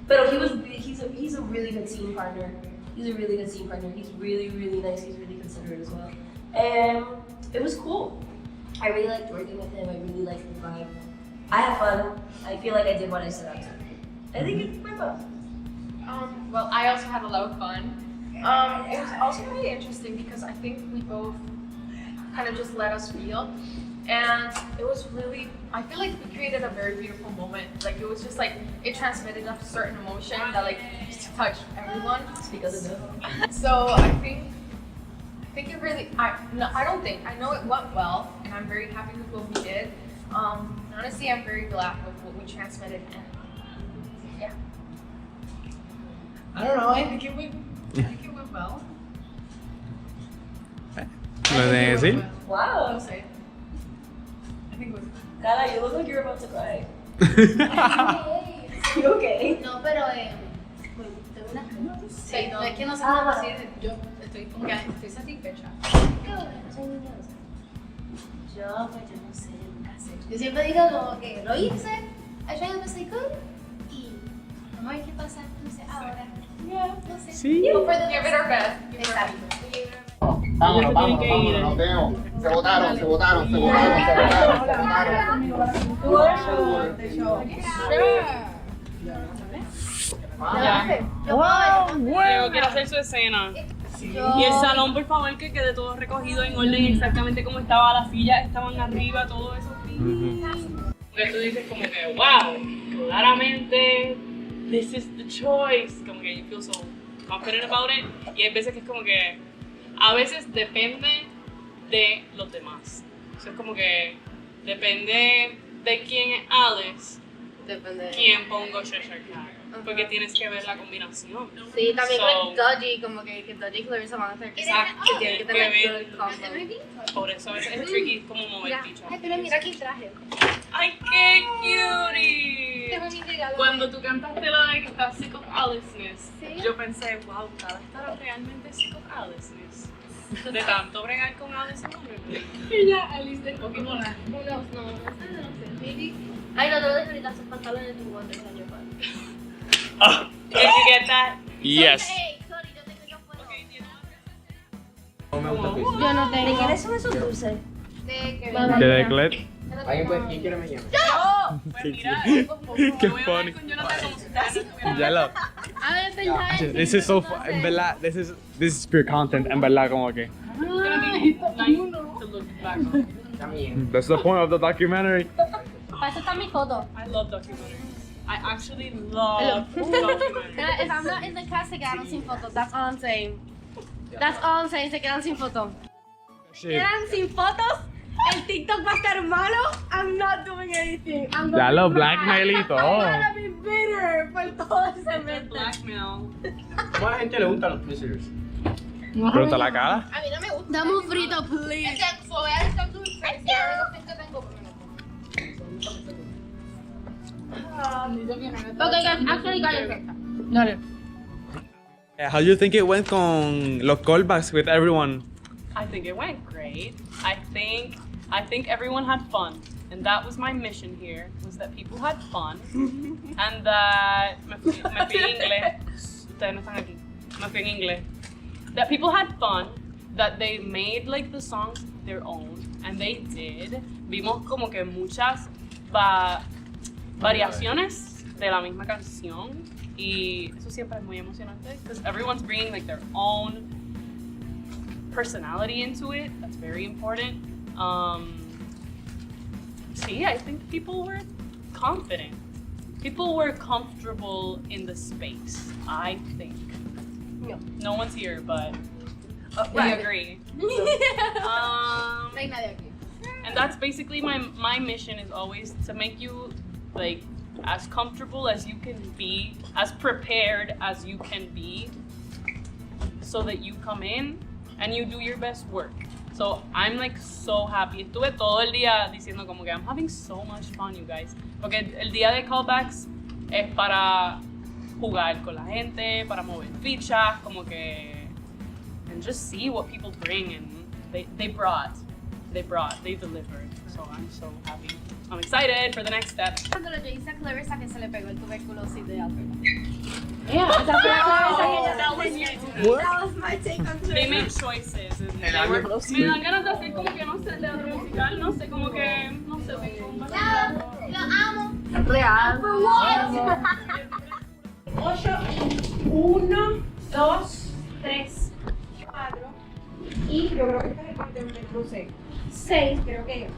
But he's a really good scene partner. He's a really good scene partner. He's really, really nice. He's really considerate as well. And it was cool. I really liked working with him. I really liked the vibe. I had fun. I feel like I did what I set out to. I think it went well. Well, I also had a lot of fun. It was also really interesting because I think we both kind of just let us feel. And it was really, I feel like we created a very beautiful moment. Like it was just like, it transmitted a certain emotion that like just touched everyone. Because of it. So I think it really, I know it went well and I'm very happy with what we did. Honestly, I'm very glad with what we transmitted and yeah. I don't know, I think it went well. ¿Lo de Sil? Wow. No sé. I think it was. Carla, you look like you're about to cry. You okay? No, pero tengo unas preguntas. Sí, no, es que no sé cómo decir. Yo estoy como que estoy satisfecha. Yo no sé, nunca sé. Yo siempre digo como que lo hice, I tried to say good, y vamos a ver qué pasa entonces ahora. No sé. Sí. Give it our best. Exacto. Vámonos, nos vemos. Se votaron. Leo quiere hacer su escena. Y el salón, por favor, que quede todo recogido en orden exactamente como estaba, las sillas estaban arriba, todo eso. Porque tú dices como que, wow, claramente, this is the choice. Como que you feel so confident about it. Y hay veces que es como que, a veces depende de los demás. O sea, es como que depende de quién es Alex, quién pongo Cheshire Cat. porque tienes que ver la combinación. Sí, también So, con Dodgy, como que Dodgy y Clarissa van a hacer que Exacto, tienen que que tener ver. good combo. Por eso es tricky como mover dicho. Ay, pero mira aquí traje. ¡Ay, qué cutie! Tengo mi regalo. Cuando tú cantaste la de que estás sick of Aliceness, yo pensé, wow, Tala estará realmente sick of Aliceness. De tanto bregar con Alice en Wonderland. Ella, Alice de Pokémon. No sé. Maybe. Ay, no te lo dejo ahorita, esos pantalones de Wonder año pasado. Did you get that? Yes. Sorry, yo tengo yo puedo. No me gusta el piso. Yo no tengo. ¿De quiénes son esos dulces? De que ¿Qué de Clet? ¿Quién quiere me llama? ¡Yo! Pues mira, Qué funny. Ya lo. This is so fun. En verdad, this is pure content. En verdad, como que. It's gonna be nice to look back on. That's the point of the documentary. Para eso está mi foto. I love documentaries. I actually love documentaries. If I'm not in the cast, se quedaron sin foto. That's all I'm saying. That's all I'm saying. Se quedan sin foto. Quedan sin fotos. El TikTok va a estar malo. I'm not doing anything. I'm Ya gonna lo be blackmail y mad. todo. I'm gonna be bitter por todo ese mes. Blackmail. ¿Cómo a la gente le gustan los tweezers? Pronto la cara. A mí no me gusta. Dame un frito, please. Es que voy a estar dulce. Y ahora los que tengo, Okay, guys, actually got it. Dale. How do you think it went con los callbacks with everyone? I think it went great. I think everyone had fun. And that was my mission here, was that people had fun. And that me fui en inglés. Ustedes no están aquí. Me fui en inglés. That people had fun, that they made like the songs their own, and they did. Vimos como que muchas variaciones de la misma canción, y eso siempre es muy emocionante because everyone's bringing like their own personality into it. That's very important. See, I think people were confident. People were comfortable in the space, I think. No one's here, but we agree. And that's basically my mission is always to make you like as comfortable as you can be, as prepared as you can be, so that you come in and you do your best work. So I'm like so happy. Estuve todo el día diciendo como que I'm having so much fun, you guys. Porque el día de callbacks es para jugar con la gente, para mover fichas, como que and just see what people bring, and they delivered. So I'm so happy. I'm excited for the next step. Cuando le hice a Clarissa que se le pegó el tuberculosis de Alfred. That was my take on it. They made choices. And me dan ganas de hacer como que no sé, teatro musical, no sé, como que no sé, Lo amo. Real. 8, 1, 2, 3, 4 y yo creo que este es el conteo, no sé. 6 creo que.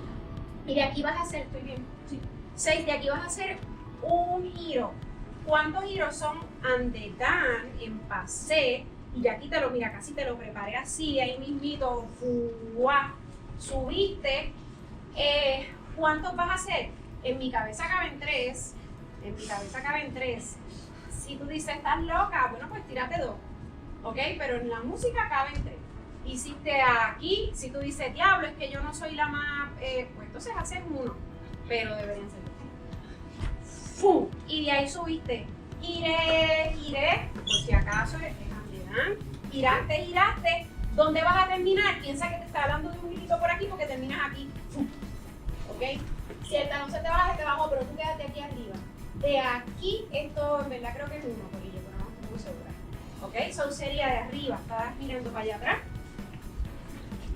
Y de aquí vas a hacer, estoy bien. Sí. 6, de aquí vas a hacer un giro. ¿Cuántos giros son ante dan en pasé? Y ya aquí te lo, mira, casi te lo preparé así, ahí mismito, ¡fuá! Subiste. ¿Cuántos vas a hacer? En mi cabeza caben 3. En mi cabeza caben 3. Si tú dices, estás loca, bueno, pues tírate 2. ¿Ok? Pero en la música caben 3. Hiciste aquí, si tú dices, diablo, es que yo no soy la más, pues entonces haces 1. Pero deberían ser 2. ¡Fu! Y de ahí subiste. Giré, por si acaso, giraste. ¿Dónde vas a terminar? Piensa que te está hablando de un hilito por aquí porque terminas aquí. ¡Fu! ¿Ok? Si el talón se te baja, te bajó, pero tú quédate aquí arriba. De aquí, esto en verdad creo que es 1, porque yo no estoy muy segura. ¿Ok? So sería de arriba, estás mirando para allá atrás.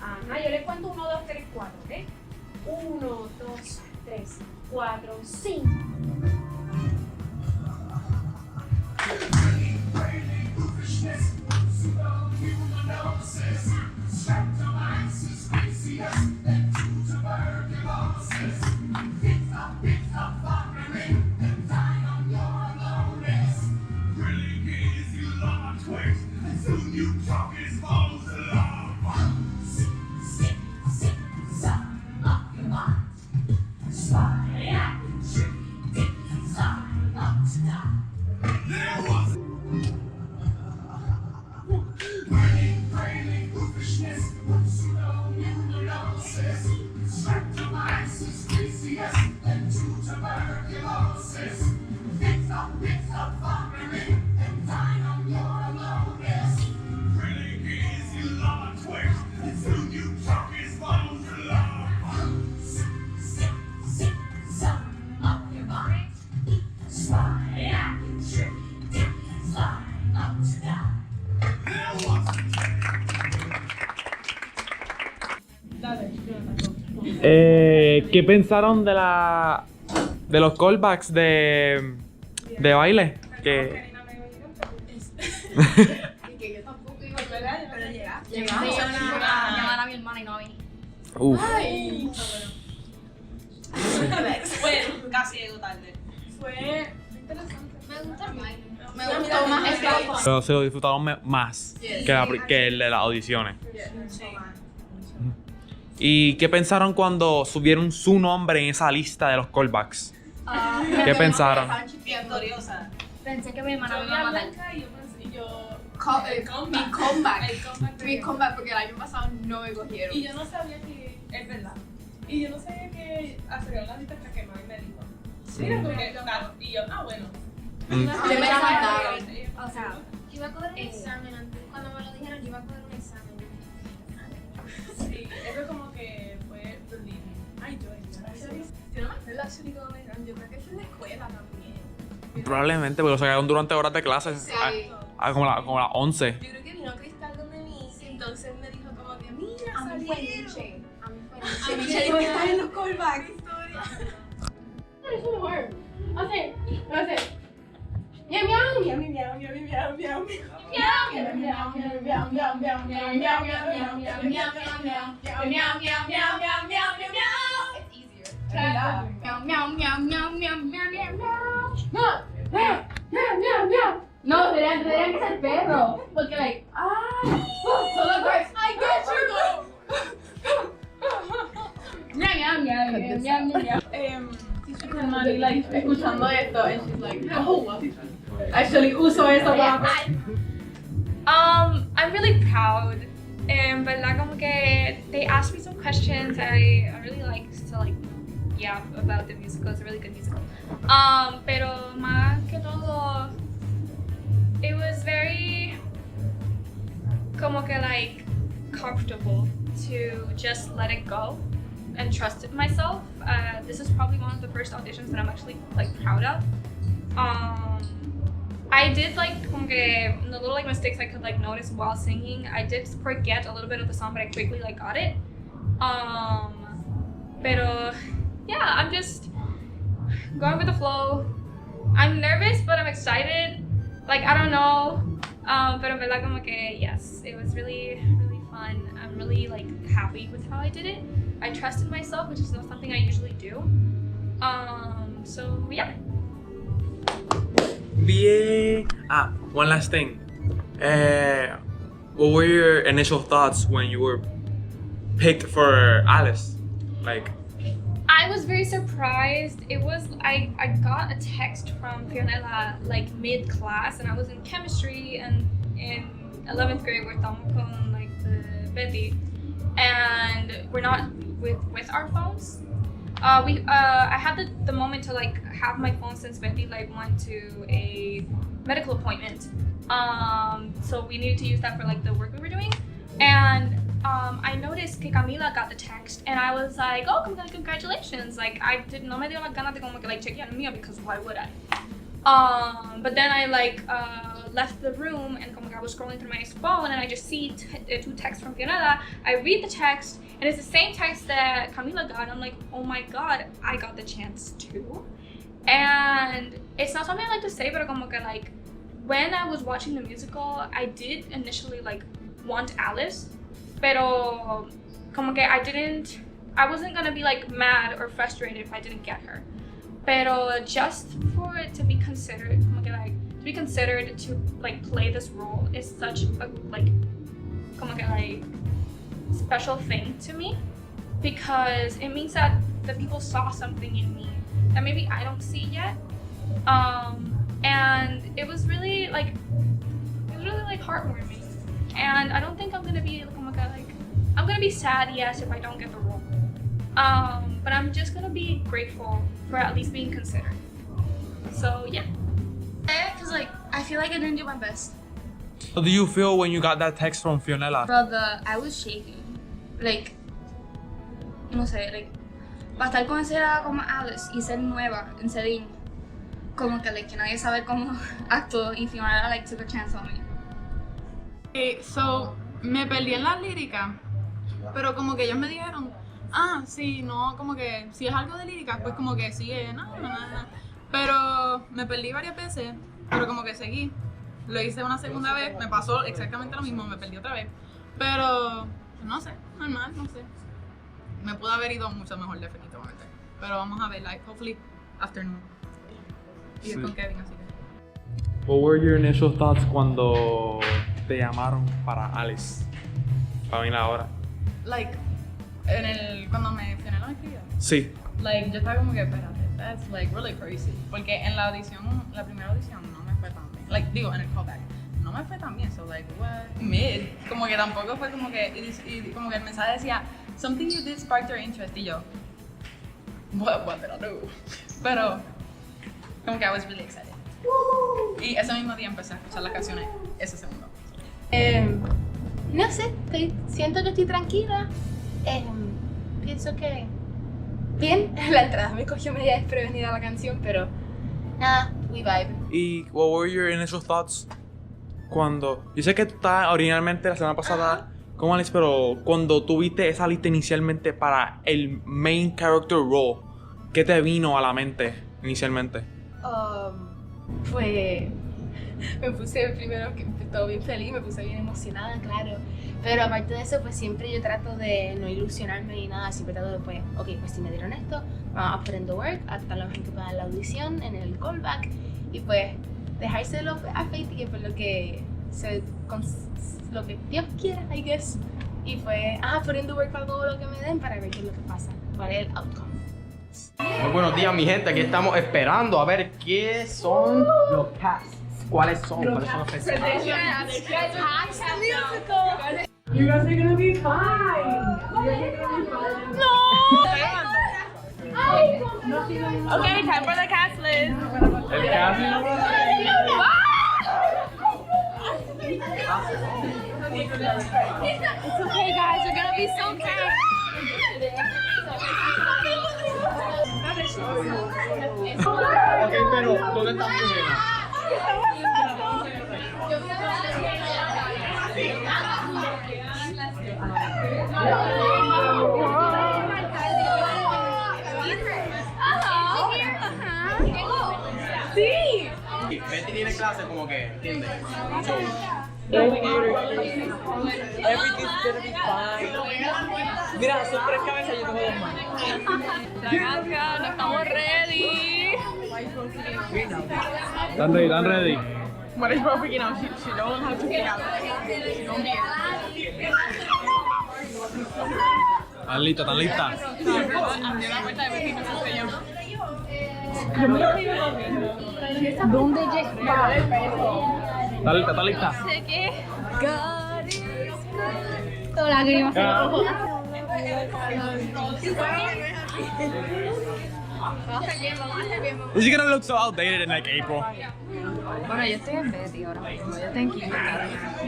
Ajá, yo les cuento 1, 2, 3, 4, ¿ok? 1, 2, 3, 4, 5. ¿Qué pensaron de los callbacks de baile? Que Que yo tampoco iba a llegar, pero llegamos a llamar a mi hermana y no a mí. Uf. Ay. Bueno, casi llego tarde. Fue interesante. Me gustó más. Me gustó más. Pero se lo disfrutaron más que el de las audiciones. Sí. ¿Y qué pensaron cuando subieron su nombre en esa lista de los callbacks? ¿Qué pensaron? Bien gloriosa. Pensé que mi hermana me iba a matar. Mi comeback, porque el año pasado no me cogieron. Y yo no sabía que, es verdad, y yo no sabía que hacer la lista hasta que Mami me dijo. Mira, porque y yo, bueno. Yo me mandaron. O sea, yo iba a coger un examen antes. Cuando me lo dijeron, yo iba a coger un examen. Sí, eso como que fue relieving. Ay, yo no me acuerdo actually cuando me dijeron, yo creo que fue en la escuela también. Probablemente, porque lo sacaron durante horas de clases. Sí. Como las 11. Yo creo que vino Cristal donde mí, y entonces me dijo como que, mira, A mí fue salieron. Nietzsche. A mí fue A Nietzsche iba a estar en los callbacks. Eso es mejor. O sea, miau miau miau miau miau miau miau no, deberían que ser perro. Porque, like, solo girls. I get Mari, like, escuchando esto, and she's like, no. Actually, uso eso para. I'm really proud. Verdad como que they asked me some questions. I really like to like yap about the musical. It's a really good musical. Pero más que todo, it was very como que like comfortable to just let it go and trust in myself. This is probably one of the first auditions that I'm actually like proud of. I did like como que the little like mistakes I could like notice while singing. I did forget a little bit of the song, but I quickly like got it. Pero yeah, I'm just going with the flow. I'm nervous, but I'm excited. Like I don't know. Pero en verdad como que yes, it was really fun. I'm really like happy with how I did it. I trusted myself, which is not something I usually do. So yeah. Bien. One last thing. What were your initial thoughts when you were picked for Alice? Like, I was very surprised. It was I got a text from Fionella like mid-class, and I was in chemistry, and in 11th grade we're con like the Betty, and we're not with our phones. I had the moment to like have my phone since Betty like went to a medical appointment. So we needed to use that for like the work we were doing, and I noticed que Camila got the text, and I was like, oh, congratulations! Like I did no me dio la gana de como que like chequear el mío, because why would I? But then I like left the room, and como que I was scrolling through my phone, and I just see two texts from Fionella. I read the text, and it's the same text that Camila got. And I'm like, oh my god, I got the chance too. And it's not something I like to say, but como que like when I was watching the musical, I did initially like want Alice, pero como que I wasn't gonna be like mad or frustrated if I didn't get her. Pero just for it to be considered, como que like to be considered to like play this role is such a like como que like special thing to me, because it means that the people saw something in me that maybe I don't see yet. And it was really like heartwarming, and I don't think I'm gonna be like I'm gonna be sad, yes, if I don't get the role, but I'm just gonna be grateful for at least being considered. So yeah, because like I feel like I didn't do my best. how do you feel when you got that text from Fionella? Brother, I was shaking. Like, no sé, like, para estar con esa como Alice y ser nueva en Cedín, como que like, que nadie sabe cómo actúo, y Fionella like took a chance on me. So, me perdí en la lírica, pero como que ellos me dijeron, Sí, no, como que si es algo de lírica, pues como que sigue, no. Pero me perdí varias veces, pero como que seguí. Lo hice una segunda vez, me pasó exactamente lo mismo, me perdí otra vez. Pero, no sé, normal, no sé. Me pudo haber ido mucho mejor definitivamente. Pero vamos a ver, like, hopefully, afternoon. Y es con Kevin, así que. What were your initial thoughts cuando te llamaron para Alice? Para venir ahora. Like, cuando me fui en la actividad. Sí. Like, yo estaba como que, espérate, that's like really crazy. Porque en la audición, la primera audición no me fue tan bien. Like, digo, en el callback, no me fue tan bien. So, like, what? Mid. Como que tampoco fue como que, y como que el mensaje decía, something you did sparked their interest. Y yo, what did I do? Pero, como que I was really excited. Y ese mismo día empecé a escuchar las canciones, ese segundo. No sé, siento que estoy tranquila. Pienso que bien. La entrada me cogió media desprevenida la canción, pero nada, we vibe. ¿Y what were your initial thoughts cuando... Yo sé que tú estabas originalmente la semana pasada con Alice, pero cuando tuviste esa lista inicialmente para el main character role, ¿qué te vino a la mente inicialmente? Pues me puse primero que todo bien feliz, me puse bien emocionada, claro. Pero aparte de eso, pues siempre yo trato de no ilusionarme ni nada, siempre trato de, pues, ok, pues si me dieron esto, vamos a put in the work, hasta lo que pueda en la audición, en el callback, y pues dejárselo a Faith y que por lo que Dios quiera, I guess. Y pues, put in the work para todo lo que me den para ver qué es lo que pasa, cuál es el outcome. Muy buenos días, mi gente. Aquí estamos esperando a ver qué son los casts. ¿Cuáles son? ¿Cuáles son los personajes? You guys are gonna be fine. Okay, time for the cast list. El cast It's okay, guys. You're gonna be so okay. Ok, pero ¿dónde está mi nena? Sí. Betty tiene clase como que, ¿entiendes? So, Everything's gonna be fine. Mira, son 3 cabezas y yo tengo 2 manos. Acá, no estamos ready. Están ready. What is wrong freaking out? She don't know how to freak out. She don't care. Están listas. Ande la vuelta de vecino, eso se llama. ¿Dónde llega? ¿Está lista? Sé que God is good. Toda lágrima se me bajó. Is it gonna look so outdated in like April? Bueno, yo estoy en Betty ahora mismo, yo tengo que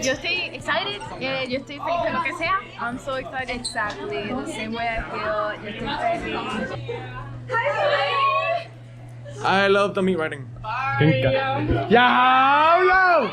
yo estoy excited, yo estoy feliz de lo que sea. I'm so excited. Exactly, the same way I feel, yo estoy feliz. I love the meat writing. ¡Diablo!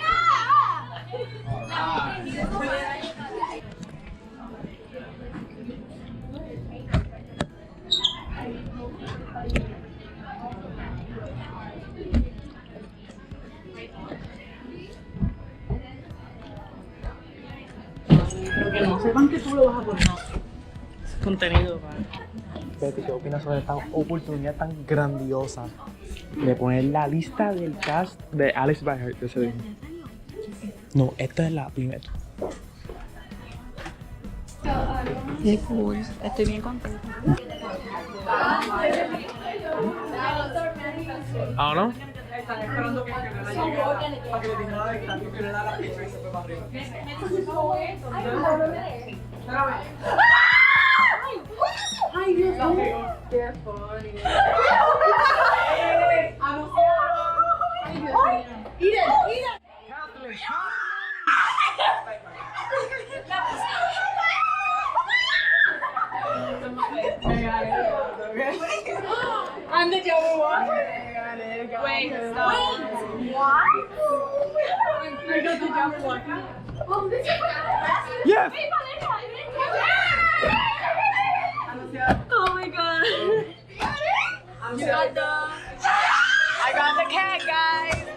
Pero que no sepan que tú lo vas a poner. Contenido, Betty, ¿qué opinas sobre esta oportunidad tan grandiosa de poner la lista del cast de Alice by Heart de ese día? No, esta es la primera. Qué cool, estoy bien contenta. ¿Ah, no? Están esperando que Fiorella llegue para que le diga la verdad que Fiorella la picha y se fue para arriba. Ay, Dios mío. Qué funny. I'm the Jabba one. Wait, stop. What? I got the Jabba one. Oh, this is Yes. I got the cat, guys.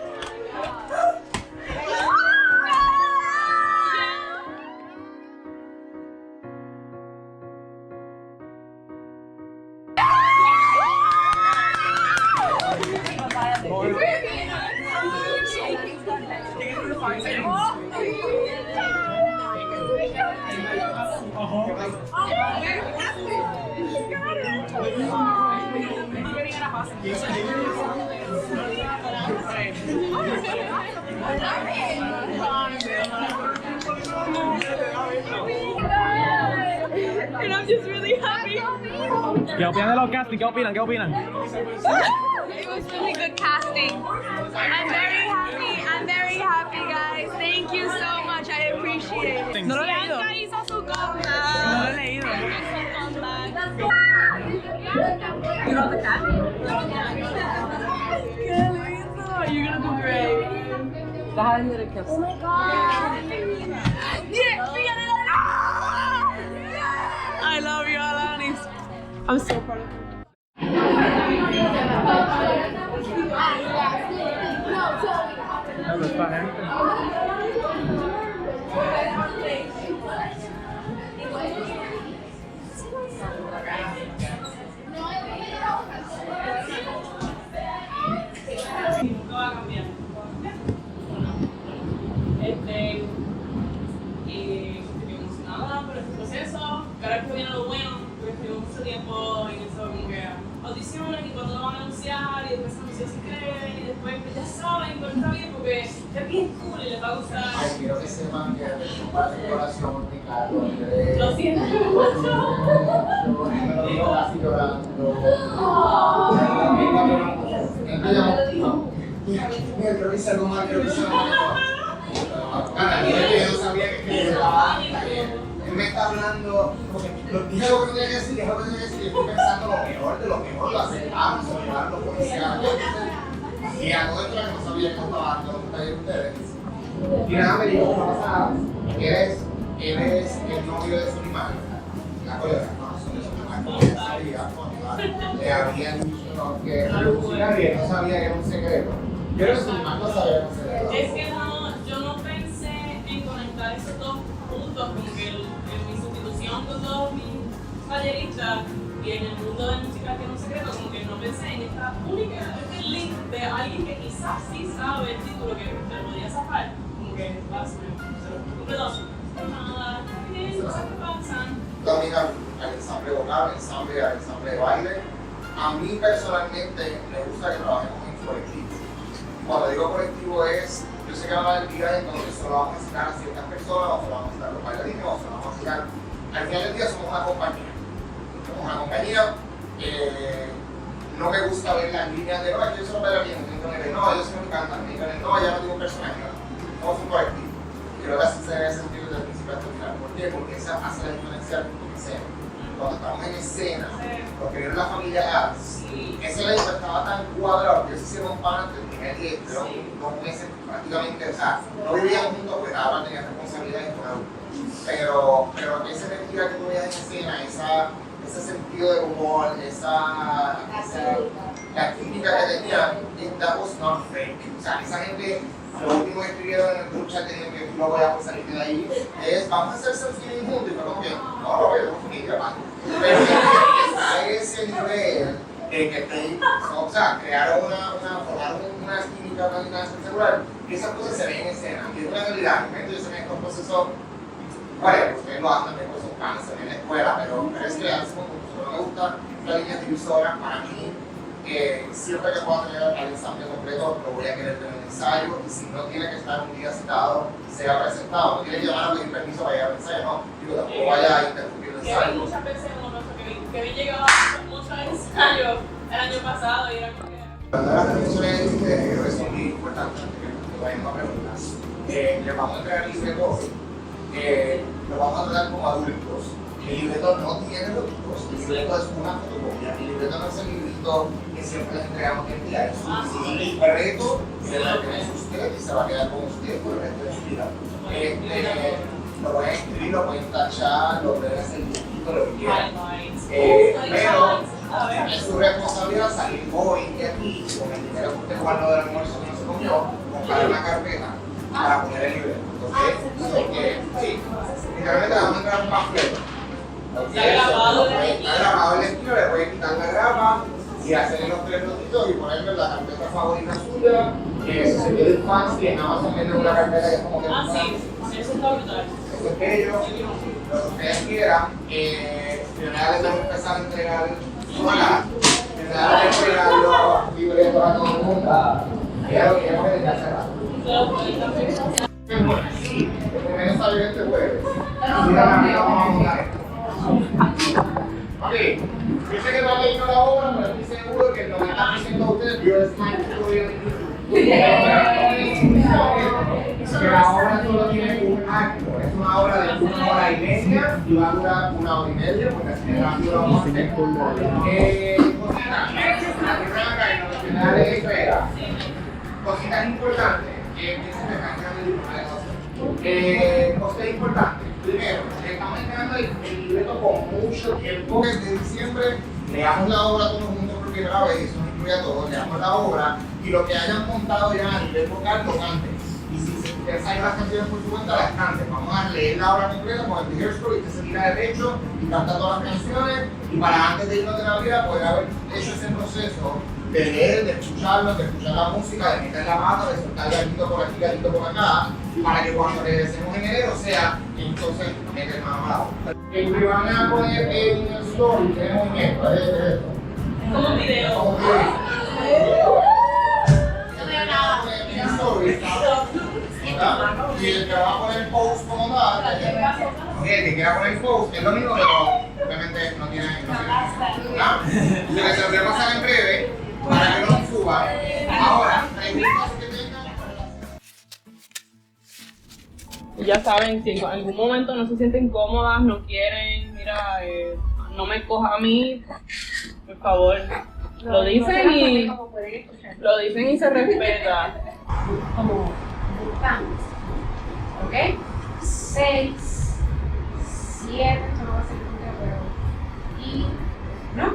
And I'm just really happy. ¿Qué opinan de los castings? ¿Qué opinan? ¿Qué opinan? It was really good casting. I'm very happy, guys. Thank you so much. I appreciate it. No lo he leído. Bianca hizo su comeback. No lo he leído. You wrote the cat? You're gonna do great. Oh my god. I love you, Alanis. I'm so proud of you. No va a cambiar. Estoy emocionada por este proceso. Ahora que viene lo bueno, porque estuve mucho tiempo en eso, como que audiciones y cuando lo van a anunciar y después se anuncia si creen y después pues, ya saben, pero está bien porque es bien cool y les va a gustar. Ay, quiero que sepan que de corazón, Ricardo, Lo siento mucho. Me lo digo casi llorando. Mira, creo que hice algo mal, creo que hice algo mal. Yo no sabía que él me está hablando, dije lo que tenía que decir, dije lo que tenía que decir, y estoy pensando lo mejor de lo mejor, lo aceptamos, lo llevaron los policías. Y a todo esto que no sabía que estaba dando los detalles de ustedes. Y nada, me dijo, no pasa nada, él es el novio de Solimar, la coreografía de Solimar, que sabía, le habían dicho que lo pusiera bien, no sabía que era un secreto. Yo creo que Solimar no sabía que era un secreto. Es que yo no pensé en conectar esos dos puntos, como que en mi sustitución con todos mis talleristas y en el mundo de música que es un secreto, como que no pensé en esta única link de alguien que quizás sí sabe el título que te lo podría zafar, como que va a ser completo. Nada, bien, cosas que pasan. También al ensamble vocal, al ensamble de baile. A mí personalmente me gusta que trabajemos en colectivo. Cuando digo colectivo es, yo sé que van a haber días en donde solo vamos a citar a ciertas personas, o solo vamos a citar a los bailarines, o solo vamos a citar. Al final del día somos una compañía. Somos una compañía. No me gusta ver las líneas de, no, es que yo soy bailarín, no, ellos son cantan, no, ya no tengo un personaje, somos un colectivo. Creo que así se debe sentir desde el principio hasta el final. ¿Por qué? Porque esa hace la diferencia del punto de escena. Cuando estamos en escena, los que vieron la familia Arts, ese elenco estaba tan cuadrado que ellos se hicieron panas desde el primer día, fueron 2 meses prácticamente, o sea, no vivían juntos, pues cada uno tenía responsabilidades con adultos. Pero esa energía que tú veías en escena, ese sentido de humor, la química que tenían, that was not fake. O sea, esa gente, lo último que escribieron en el group chat que no voy a salir de ahí, es vamos a hacer selfie juntos, y fue como que, no, lo veo, no familia, man. Pero está en ese nivel que o sea, crearon una química tan espectacular, y esas cosas se ven en escena. Y es una realidad, yo sé que estos procesos, bueno, ustedes lo hacen también por sus cáncer en la escuela, pero es que a veces como me gusta la línea divisora, para mí, siempre que pueda tener al ensamble completo, lo voy a querer tener en ensayo, y si no tiene que estar un día citado, sea presentado, no tiene que llamar a pedir permiso para ir al ensayo, no, digo, tampoco vaya a interrumpir el ensayo. Muchas veces como pasó que llegaba mucho al ensayo el año pasado y era como que... Cuando las reflexiones creo que son muy importantes, que vayamos a preguntas. Les vamos a entregar libretos, los vamos a tratar como adultos. El libreto no tiene logitos, el libreto es una fotocopia, el libreto no es el librito que siempre les entregamos en día, es un libreto que lo tiene usted y se va a quedar con usted por el resto de su vida. Lo pueden escribir, lo pueden tachar, lo pueden hacer dibujito, lo que quieran. Pero Es su responsabilidad salir hoy de aquí con el dinero que usted guardó del almuerzo que no se comió, buscar una carpeta para poner el libreto. Porque, sí, literalmente le vamos a entrar un panfleto. Está grabado el estilo, le puede quitar la grapa y hacerle los 3 notitos y ponerle la carpeta favorita suya. Si se quiere fancy, en Amazon venden una carpeta que es como que Eso está brutal. eso es bello, lo que ustedes quieran. Primero les vamos a empezar a entregar sola. Empezar a entregar los libretos a todo el mundo. Ya lo queremos desde hace rato. Sí, primero salió este jueves. Vamos a montar esto. Ok, yo sé que no han leído la obra, pero estoy seguro que el 90% de ustedes vio el tutorial en YouTube. Que la obra solo tiene un acto, es una obra de 1 hora y media y va a durar 1 hora y media, porque así de rápido lo vamos a hacer. Cositas, la primera que nos final es espera. Cositas importantes, cositas importantes. Primero, estamos entregando el libreto con mucho tiempo. Desde diciembre leamos la obra todos juntos por primera vez, eso nos incluye a todos, leamos la obra y lo que hayan montado ya a nivel vocal lo canten. Y si se ensaya las canciones por su cuenta, las canten. Vamos a leer la obra completa con el rehearsal y usted se tira derecho y canta todas las canciones. Y para antes de irnos de la vida, poder haber hecho ese proceso de leer, de escucharlo, de escuchar la música, de meter la mano, de soltar gatito por aquí, gatito por acá, para que cuando regresemos en enero sea, entonces, meter mano a la obra. El que van a poner en el story, tenemos un esto, esto. Como un video. Como un video. No veo nada. Y el que va a poner post como tal, el que quiera poner post es lo mismo, pero obviamente no tiene. ¿Ah? Lo que se lo voy a pasar en breve para que no se suba. Ahora, preguntas que tengan. Y ya saben, si en algún momento no se sienten cómodas, no quieren, mira, no me coja a mí, por favor. Lo dicen y se respeta. Como buscamos. ¿Ok? 6, 7, esto no va a ser nunca, pero. Y. ¿No?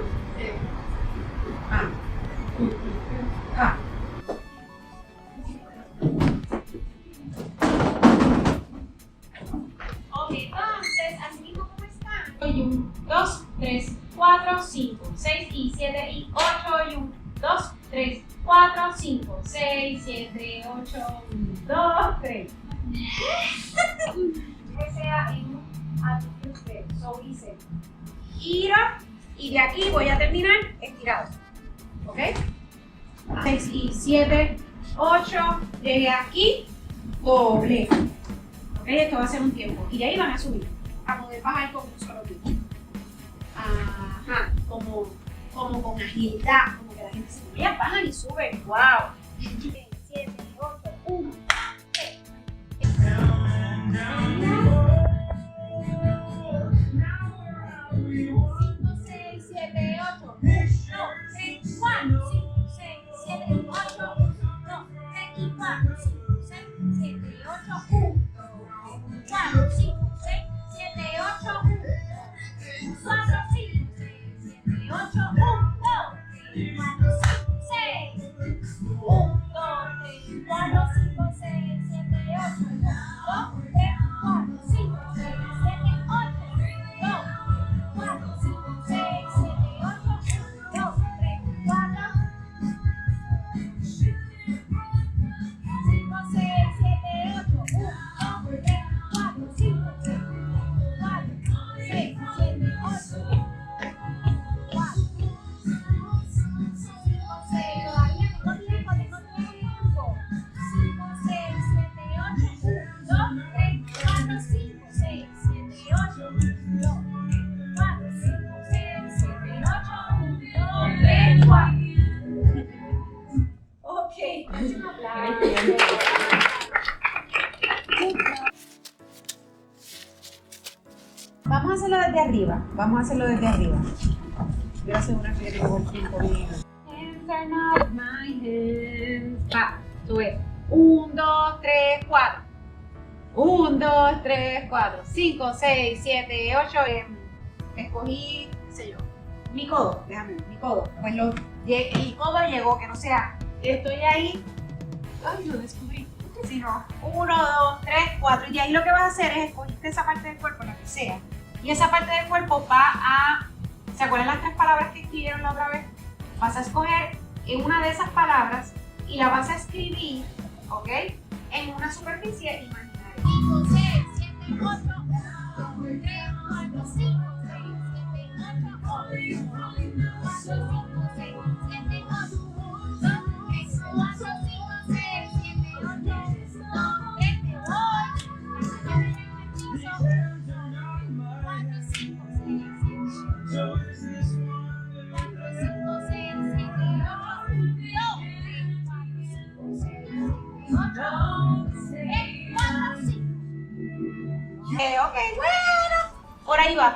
Ok, entonces, así mismo como están. 1, 2, 3, 4, 5, 6 y 7 y 8 y 1, 2, 3, 4, 5, 6, 7, 8, 1, 2, 3. Que sea en ajuste. So hice gira y de aquí voy a terminar estirado. ¿Ok? 6 y 7, 8, llegué aquí, doble. ¿Ok? Esto va a ser un tiempo. Y de ahí van a subir. A poder bajar con un solo pie. Ajá, como con agilidad. Como que la gente se mueve, bajan y suben. ¡Wow! 7, 8, 1, 3. 5, 6, 7, 8, 1, 2, 3, 4, 5, 6, 7, 8, 1, 2, 3 y 4, 5, 6, 7, 8, 1, 4, 5, 6, 7, 8, 1, 4, 5, 6, 7, 8, 1, 2, 3, 4, 5, 6, 1, 2, 3, 4, 5, 6, 7, 8, 1, 2, 3, 4, 5, 6, 7, 8, 2, 4, 5, 6, 7, 8, 1, 2, 3, 4, 5, 6, 7, 8, 1, 2, 3, 4, 5, 6, 7, 8, Vamos a hacerlo desde arriba. Vamos a hacerlo desde arriba. Voy a hacer una que tengo el tiempo bien. Hands are not my hands. Va, sube. 1, 2, 3, 4. 1, 2, 3, 4. 5, 6, 7, 8. Escogí, qué sé yo. mi codo, déjame ver, mi codo. Pues el codo llegó, que no sea, estoy ahí. Ay, lo descubrí. Sino 1, 2, 3, 4. Y de ahí lo que vas a hacer es escogerte esa parte del cuerpo, la que sea. Y esa parte del cuerpo va a. ¿Se acuerdan las 3 palabras que escribieron la otra vez? Vas a escoger una de esas palabras y la vas a escribir, ¿ok? En una superficie imaginaria. 5, 6, 7, 8, 9, 3, 4, 5, 6, 7, 8, 8, 5, 6, 7, 8, ok, bueno. Por ahí va.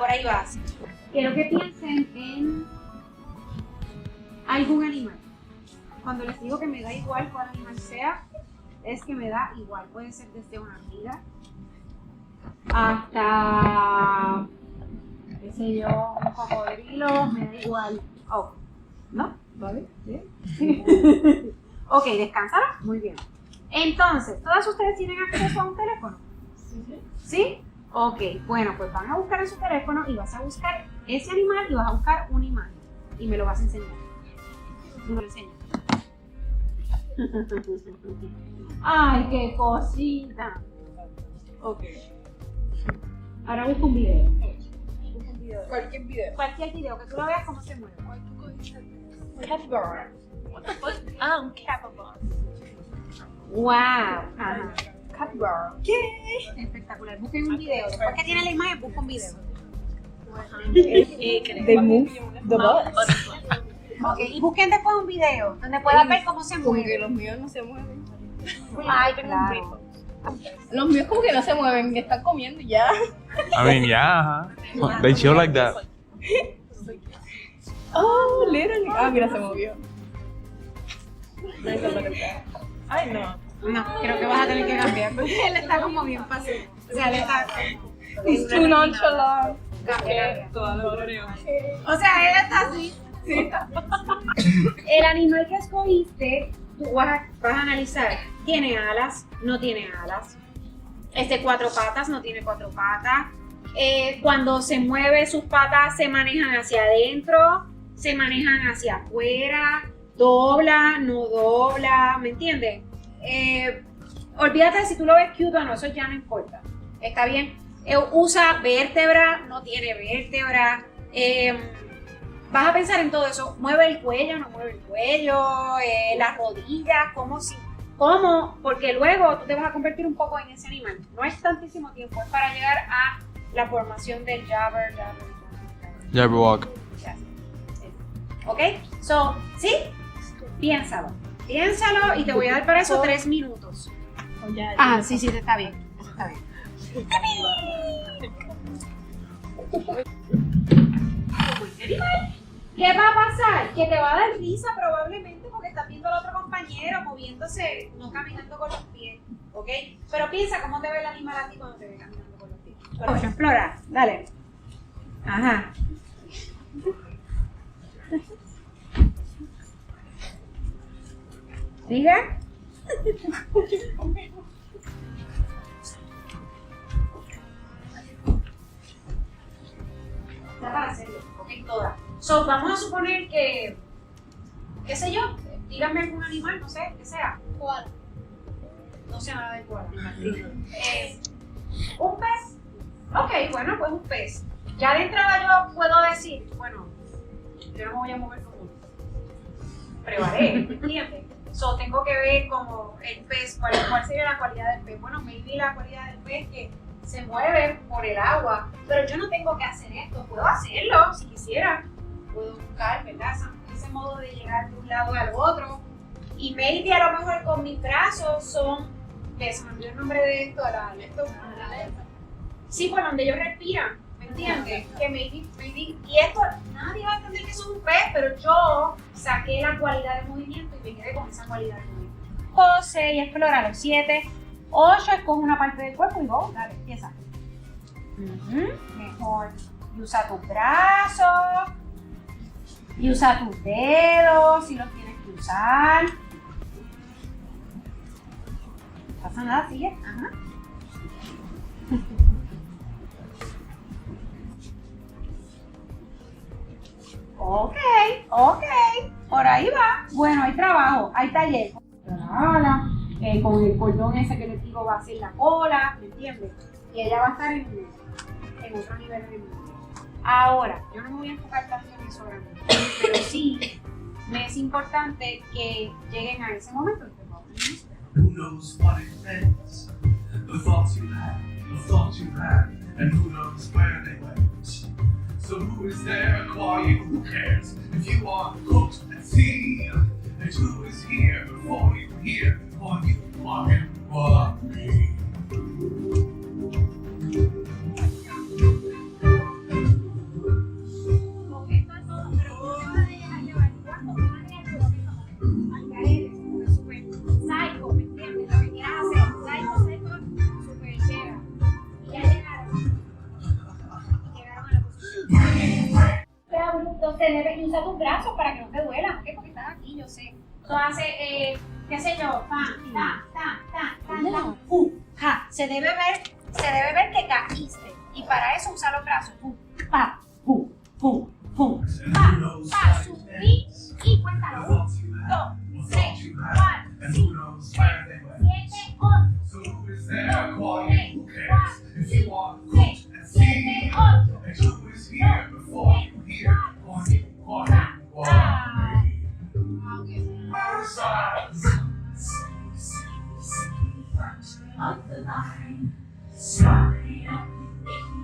Quiero que piensen en algún animal. Cuando les digo que me da igual cuál animal sea, es que me da igual. Puede ser desde una hormiga hasta, qué sé yo, un cocodrilo, me da igual. Oh, ¿no? ¿Vale? ¿Sí? Ok, descansará. Muy bien. Entonces, ¿todas ustedes tienen acceso a un teléfono? ¿Sí? Ok, bueno, pues van a buscar en su teléfono y vas a buscar ese animal y vas a buscar una imagen. Y me lo vas a enseñar. Me lo enseño. Ay, qué cosita. Ok. Ahora busco un video. Cualquier video. Cualquier video, que tú lo veas cómo se mueve. Capybara. What the fuck? Ah, un capybara. Wow. Ajá. Capybara. ¿Qué? Espectacular. Busquen un video. Después que tienen la imagen, busca un video. They move the butts. Ok, y busquen después un video donde puedan ver cómo se Como mueve. que los míos no se mueven. Ay, claro. Los míos como que no se mueven, están comiendo y ya. I mean, yeah, they chill like that. Oh, literally. Ah, mira, se movió. Ay, no. No, creo que vas a tener que cambiar. Él está como bien pasivo. O sea, él está como... It's too nonchalant. O sea, él está así. Sí. El animal que escogiste, tú vas a analizar. ¿Tiene alas? ¿No tiene alas? ¿Cuatro patas? ¿No tiene 4 patas? Cuando se mueve, sus patas se manejan hacia adentro, se manejan hacia afuera, dobla, no dobla, ¿me entiendes? Olvídate de si tú lo ves cute o no, eso ya no importa. ¿Está bien? Usa vértebra, no tiene vértebra. Vas a pensar en todo eso. ¿Mueve el cuello, no mueve el cuello? Las rodillas, ¿cómo? Porque luego tú te vas a convertir un poco en ese animal. No es tantísimo tiempo, es para llegar a la formación del Jabberwock. ¿Ok? So, ¿sí? Piénsalo y te voy a dar para eso 3 minutos. Ah, sí, está bien. Eso está bien. ¿Qué va a pasar? Que te va a dar risa probablemente porque estás viendo al otro compañero moviéndose, no caminando con los pies, ¿ok? Pero piensa cómo te ve el animal a ti cuando te ve caminando con los pies. Por explora, dale. Ajá. ¿Sigue? Está para hacerlo, ok, toda. So, vamos a suponer que, qué sé yo, díganme algún animal, no sé, que sea. ¿Cuál? No sé nada de cuál. ¿Un pez? Ok, bueno, pues un pez. Ya de entrada yo puedo decir, bueno, yo no me voy a mover como prevaré, ¿entiendes? So, tengo que ver como el pez, cuál sería la cualidad del pez. Bueno, maybe la cualidad del pez que se mueve por el agua, pero yo no tengo que hacer esto, puedo hacerlo si quisiera, puedo buscar, ¿verdad? Ese modo de llegar de un lado al otro, y maybe a lo mejor con mis brazos son, que se me olvidó el nombre de esto, sí, por donde ellos respiran, ¿me entiendes? Que maybe, y esto, nadie va a entender que eso es un pez, pero yo saqué la cualidad de movimiento y me quedé con esa cualidad de movimiento. 6, explora los 7, 8, escoge una parte del cuerpo y go, dale, empieza. Mejor. Y usa tus brazos. Y usa tus dedos si los tienes que usar. No pasa nada, sigue. Ajá. Ok, por ahí va. Bueno, hay trabajo, hay taller. Con el cordón ese que les digo va a ser la cola, ¿me entiendes? Y ella va a estar en otro nivel de nivel. Ahora, yo no me voy a enfocar tanto en eso ahora mismo, pero sí me es importante que lleguen a ese momento. Who knows what it meant? The thoughts you had, and who knows where they went? So who is there quiet? Who cares if you are cooked at sea? And who is here before you here? For you are him or me. Te debes usar tus brazos para que no te duelan, ¿ok? Porque estás aquí, yo sé. Entonces, qué sé yo, ja. Se debe ver que caíste. Y para eso usa los brazos. Subí y cuéntalo. 1, 2, 3, 4, 5, 6, 7, 8. 1, 2, 3, 4, 5, 6, 7, 8. Up the line, sorry not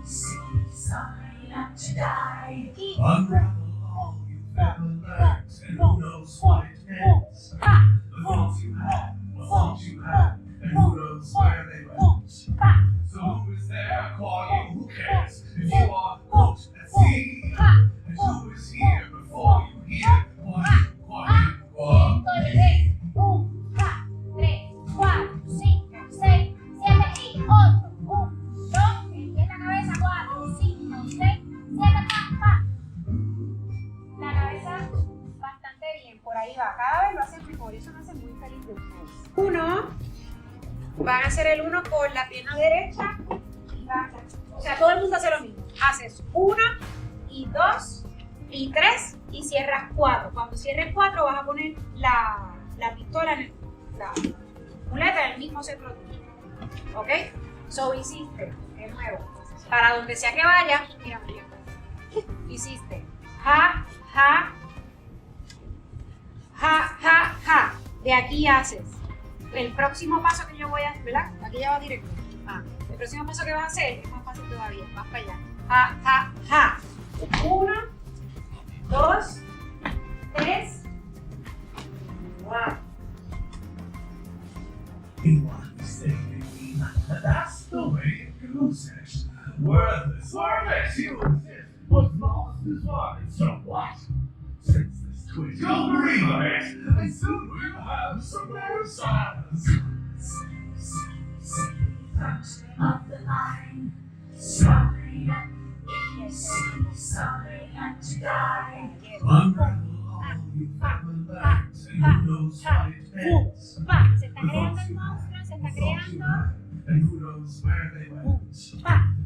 easy, sorry not to die. Unravel all you've ever learned, and who knows what it meant. The thoughts you had, and who knows where they went. So who is there quiet? Who cares if you are cooked at sea? And who is here before you here? Quiet. 1, 2, 3, 4, 5, 6, 7 y 8. 1, 2, en la cabeza, 4, 5, 6, 7, pa. La cabeza bastante bien, por ahí va. Cada vez lo hacen mejor, eso me hace muy feliz de ustedes. 1, van a hacer el 1 con la pierna derecha. O sea, todo el mundo hace lo mismo. Haces 1 y 2 y 3 y cierras 4. Cuando cierres 4 vas a poner la pistola en la muleta en el mismo centro tuyo. ¿Ok? So hiciste, de nuevo, para donde sea que vaya, mira, María, hiciste ja, ja, ja, ja, ja. De aquí haces el próximo paso que yo voy a hacer, ¿verdad? Aquí ya va directo. El próximo paso que vas a hacer es más fácil todavía, más para allá. Ja, ja, ja. 1, 2, 3, 4. That's the way it goes. Worthless, you exist. What's lost is what. So what? Since this twitch, you'll believe it, and soon we'll have some better signs. Up the line, sorry not easy, sorry not to die. Unravel all you've ever learned, and who knows what it meant. Se está creando el monstruo, se está creando. And who knows where they went.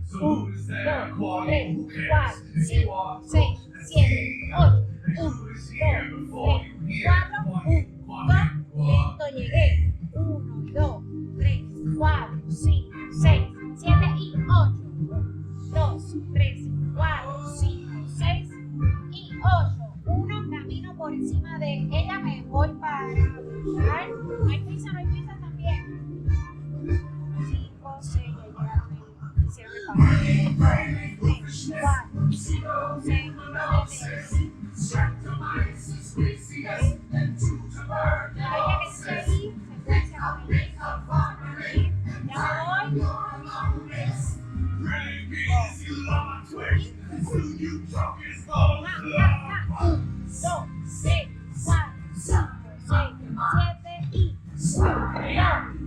So who is there quiet? Who cares if you are cooked at sea? And who is here before you here? Lento llegué. 1, 2, 3, 4, 5, 6, 7 y 8. 1, 2, 3, 4, 5, 6 y 8. 1, camino por encima de ella, me voy para buscar. No hay prisa también. 5, 6, ya llegaron ahí. Hicieron el papel. 3, 4, 5, 6, 7. Ella que esté ahí, sentarse a comer. Ya me voy. 2, 3, 4, 5, 6, 7 y 1, 2,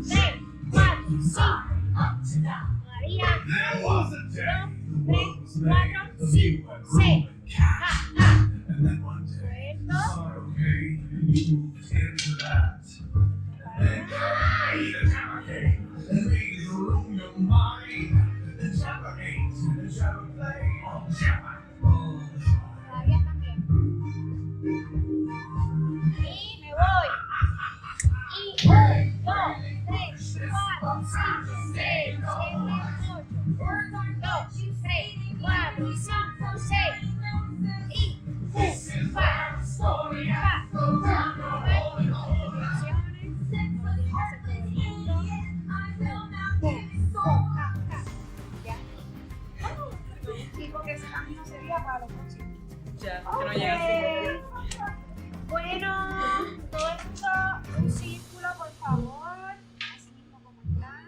3, 4, 5. Todavía 1, 2, 3, 4, 5, 6. Ja, ja. Todavía también. Y me voy. Y 1, 2, 3, 4, 5, 6, 7, 8. 1, 2, 3, 4, 5, 6. Y 1, Sí, porque ese camino sería para los próximos. Ya, que no llega así. Bueno, todo el mundo, un círculo, por favor. Así mismo como están.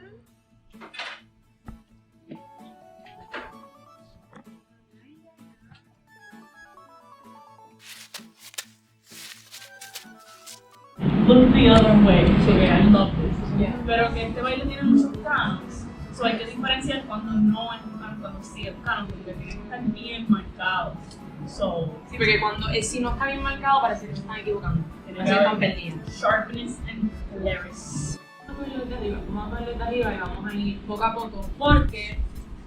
Look the other way. Okay, I love this. Yeah. Pero que este baile tiene muchos canons. So hay que diferenciar cuando no es un canon, cuando sí es un canon, porque tiene que estar bien marcado. So, Sí, porque cuando si no está bien marcado parece que se están equivocando. Que no se están perdiendo. Sharpness and clearness. Vamos a verlo de arriba y vamos a ir poco a poco, porque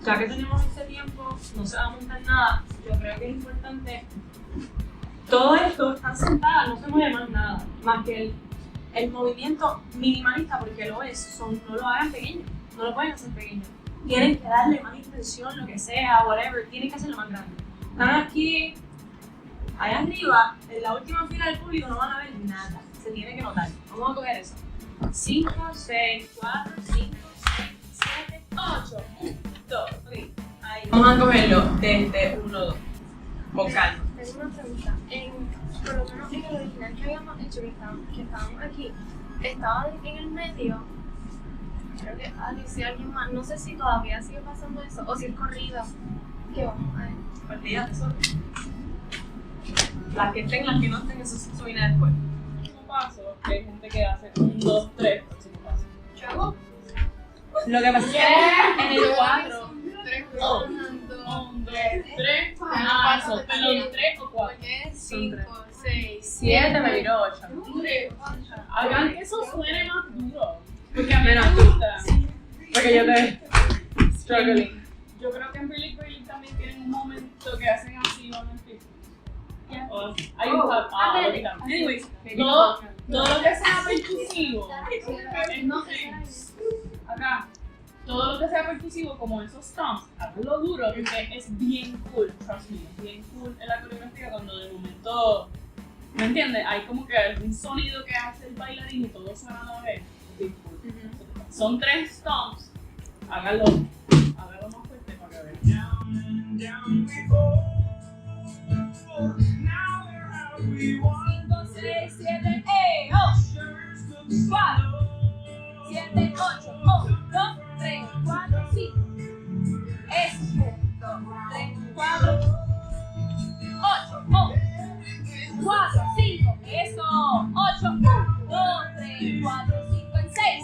ya que tenemos este tiempo, no se va a montar nada. Yo creo que es importante. Todo esto está sentada, no se mueve más nada, más que el movimiento minimalista, porque lo es, no lo hagan pequeño, no lo pueden hacer pequeño. Tienen que darle más intención, lo que sea, whatever, tienen que hacerlo más grande. Están aquí, allá arriba, en la última fila del público no van a ver nada, se tiene que notar. Vamos a coger eso. 5, 6, 4, 5, 6, 7, 8, 1, 2, 3. Ahí. Vamos a cogerlo desde 1, 2, con calma. Tengo una pregunta. Por lo menos en el original que habíamos hecho, que estábamos aquí, estaba en el medio. Creo que Alice y alguien más. No sé si todavía sigue pasando eso o si es corrido. ¿Qué vamos a ver? Partidas de sol. Las que estén, las que no estén, eso viene después. Próximo paso, que hay gente que hace 1, 2, 3. Próximo paso. ¿Chavo? Lo que pasa es que en el 4. 1, 2, 3. Ah, son 3 o 4. 5, 6, 7, me viró 8. Hagan que eso suene más duro. Porque a mí me gusta. Porque yo te. Struggling. Yo creo que en Really Really también tienen un momento que hacen así, ¿no? Hay un anyways, todo lo que sea percusivo. Acá. Todo lo que sea percusivo, como esos stomps, hazlo duro, porque es bien cool, trust me, es bien cool en la coreografía cuando de momento, ¿me entiendes? Hay como que algún sonido que hace el bailarín y todo suena a la vez, es bien cool. Son 3 stomps, hágalo más fuerte para que vean. 5, 6, 7, 8. 4, 7, 8, 1, 2, 3, 4, 5. Eso. 1, 2, 3, 4, 8, 1, 4, 5. Eso. 8, 1, 2, 3, 4, 5, en 6.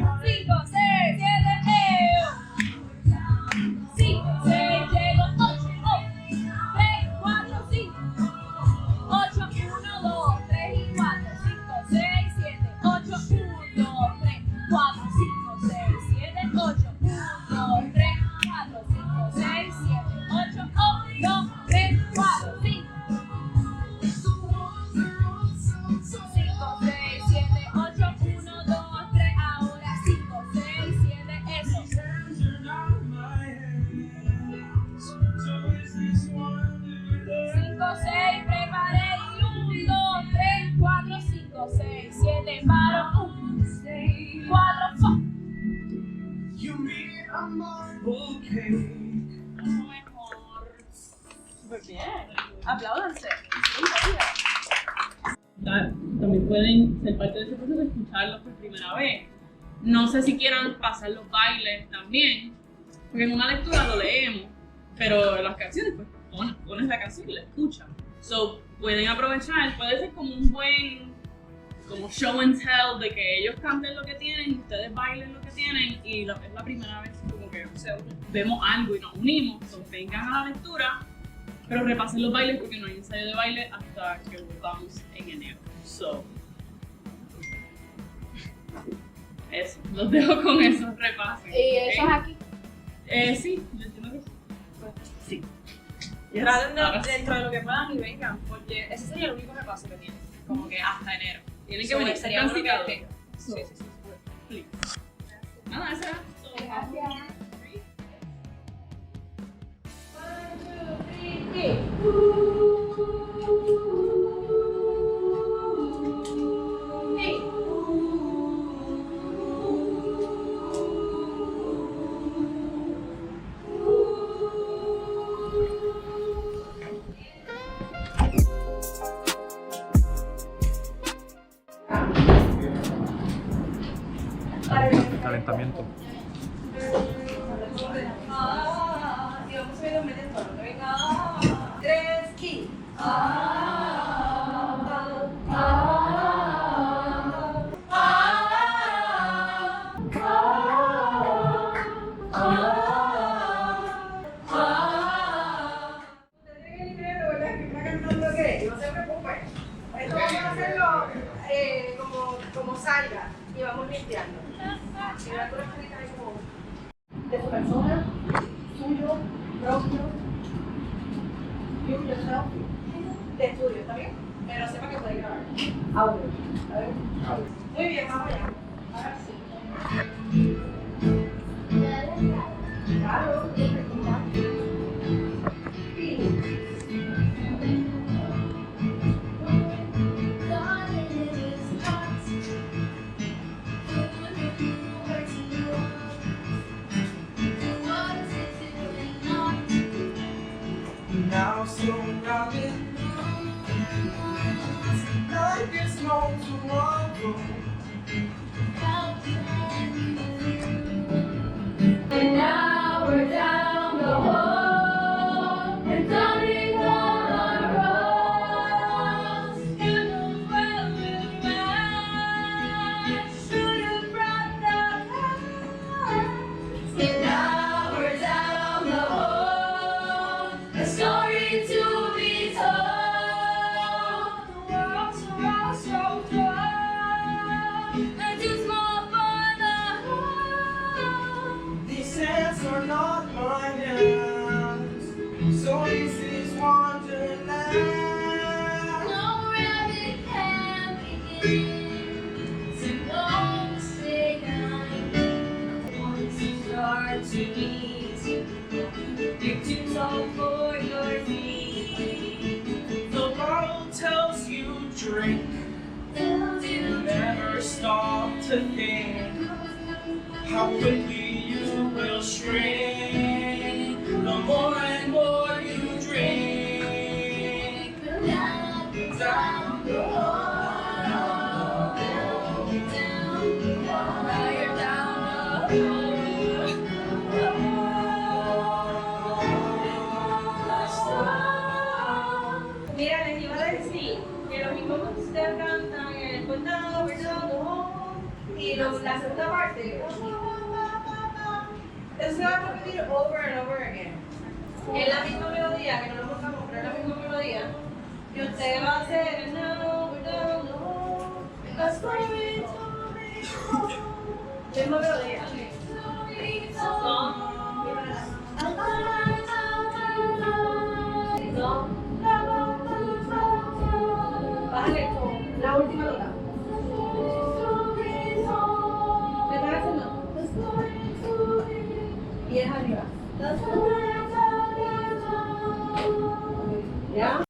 5, 6, 7, 5, 6, llego, 8, 3, 4, 5. 8, 1, 2, 3 y 4, 5, 6, 7, 8, 1, 2, 3, 4, 5, 6, 7, 8, 1, 2, 3, 4, 5, 6, 7, 8, 1, 2, 3, 4, 5. 5, 6, 7, 8, 1, 2, 3, ahora 5, 6, 7, eso. 5, 6, preparé y 1, 2, 3, 4, 5, 6, 7, paro, 1, 4, 5. Súper bien. Apláudanse. También pueden ser parte de ese proceso de escucharlos por primera vez. No sé si quieran pasar los bailes también, porque en una lectura lo leemos, pero en las canciones pues pones la canción y la escuchan. So pueden aprovechar, puede ser como un buen como show and tell de que ellos canten lo que tienen y ustedes bailen lo que tienen y es la primera vez como que vemos algo y nos unimos, so vengan a la lectura, pero repasen los bailes porque no hay ensayo de baile hasta que volvamos en enero. So, eso, los dejo con esos repasos. Y eso es aquí. Sí, yo entiendo que sí. Traten Ahora sí. dentro de lo que puedan y vengan, porque ese sería el único repaso que tienen, como que hasta enero. Tienen que venir, Sería bueno que planificado. vengan. Sí, sí, sí. Please. Nada, eso era todo. Gracias. Calentamiento. Y vamos a ir a meter todo. Venga. 3, y. No se preocupen. Esto vamos a hacerlo como salga y vamos limpiando. Si la cosa está ahí como de su persona, suyo, propio, you yourself, de estudio, ¿está bien? Pero sepa que puede grabar. Audio. ¿Está bien? Muy bien, vamos allá. Ahora sí. Claro. Now surrounded, like it's no tomorrow. And now we're down the hall and turning all our roads. You know well with mine. Should have brought the past. And now we're down the hall. A story to be told. The world's so dry. And too small for the heart. These hands are not my hands, so this is Wonderland. No rabbit can begin, so no mistake I made. Once you start to eat, you're too tall for your feet. The world tells you drink, Tells you never stop to think how quickly you will shrink. The more and more you drink, down the hall, now you're down the Mira, les iba a decir que lo mismo que ustedes cantan en el condado, ¿verdad? Y la segunda parte, eso se va a repetir over and over again. Es la misma melodía, que no lo buscamos, pero es la misma melodía. Y usted va a hacer now, down the hall, a story to be told. Misma melodía. Bájale con la última nota. ¿Me estás haciendo? Y es arriba. ¿Ya?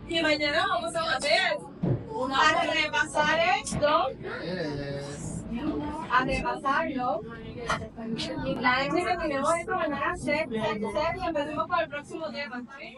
Y mañana vamos a hacer a repasar esto. A repasarlo. La vez que terminemos esto mañana, set y empecemos con el próximo tema. ¿Sí?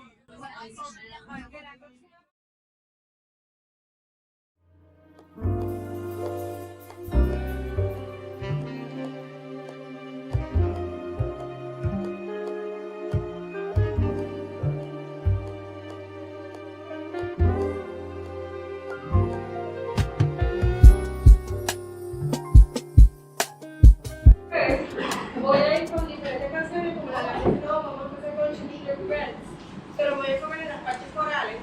Voy a ir con diferentes canciones como la canción, vamos a empezar con Chiquillo Friends, pero voy a enfocar en las partes corales.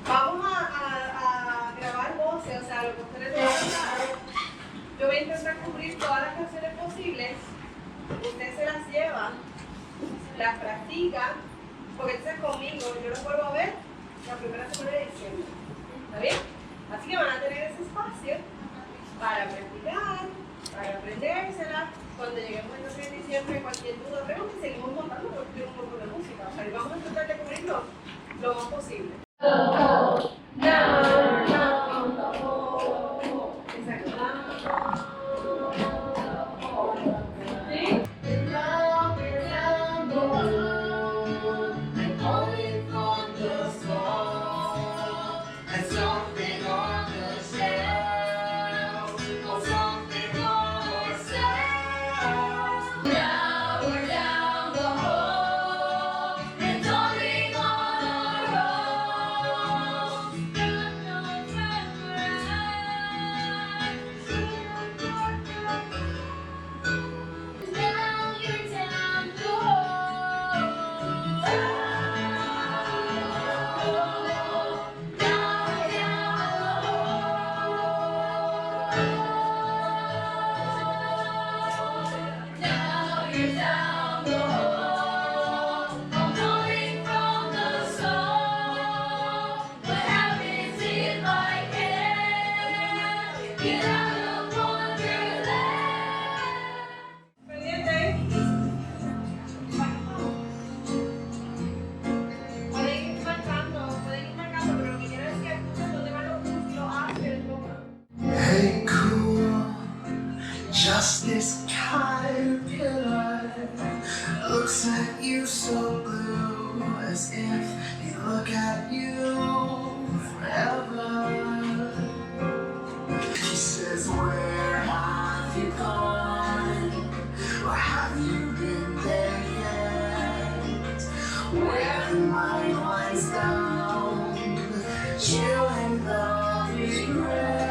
Vamos a grabar voces, o sea, lo que ustedes van a cantar. Yo voy a intentar cubrir todas las canciones posibles, usted se las lleva las practican, porque entonces conmigo yo los vuelvo a ver la primera semana de diciembre. ¿Está bien? Así que van a tener ese espacio para practicar, para aprendérsela. Cuando lleguemos el 12 de diciembre, cualquier duda, vemos que seguimos montando porque tenemos un poco de música. O sea, y vamos a tratar de cubrirlo lo más posible. Hey, cool, just this caterpillar looks at you so blue, as if he look at you forever. He says, where have you gone? Or have you been there yet? Where the mind winds down, chilling the regret.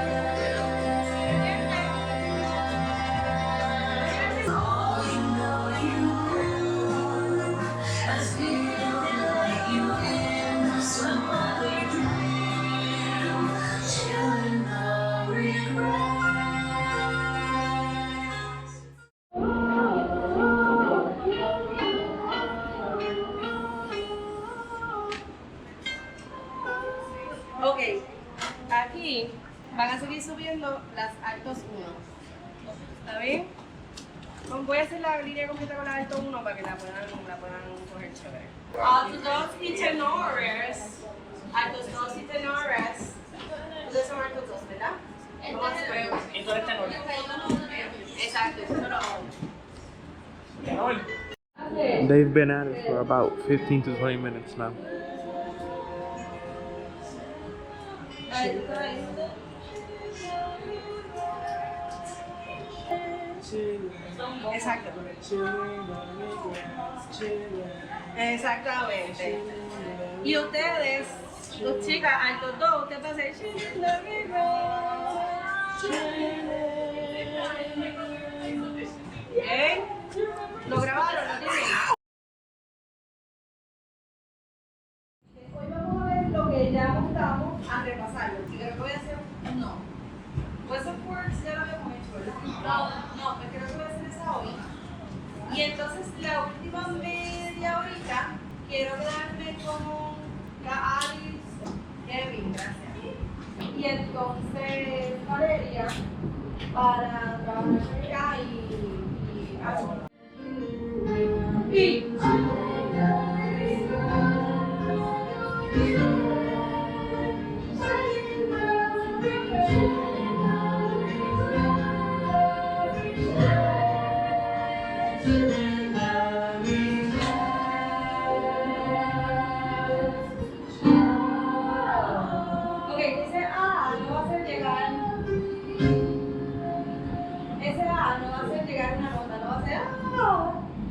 Ok, aquí van a seguir subiendo las altos 1. ¿Está bien? Voy a hacer la línea completa con la alto 1 para que la puedan coger chévere. Altos 2 y tenores. Altos 2 y tenores. Ustedes son altos 2, ¿verdad? Entonces tenor. Exacto, eso lo They've been at it for about 15 to 20 minutes now. Exacto. Exactamente. Y ustedes, los chicas, altos 2, ustedes van a hacer ¿bien? ¿Lo grabaron? ¿Lo tienen? Hoy vamos a ver lo que ya montamos a repasarlo. Y creo que voy a hacer no. Pues of words ya lo habíamos hecho, ¿verdad? No, pues creo que voy a hacer esa hoy. Y entonces la última media horita quiero quedarme con Alice, Kevin, gracias. Y entonces Valeria para trabajar acá y algo.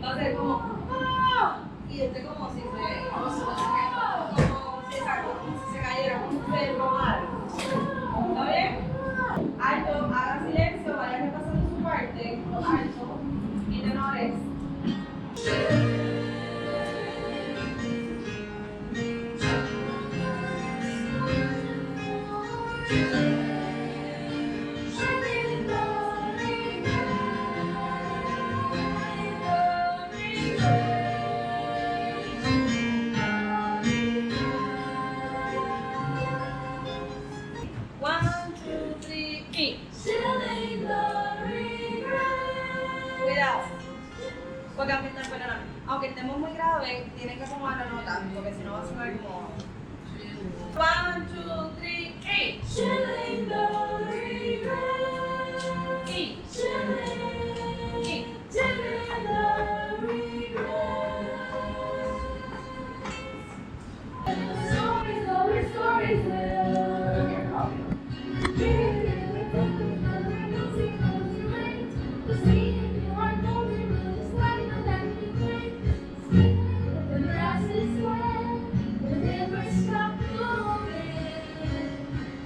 Va a ser como y este como si se cayera como un perro malo. ¿Está bien? Alto, haga silencio, vaya repasando su parte. Alto y tenores. cantemos muy grave, tienen que acomodar la nota, porque si no va a sonar como... 1, 2, 3, 8. Chilling the regret. Chilling the regret. Stories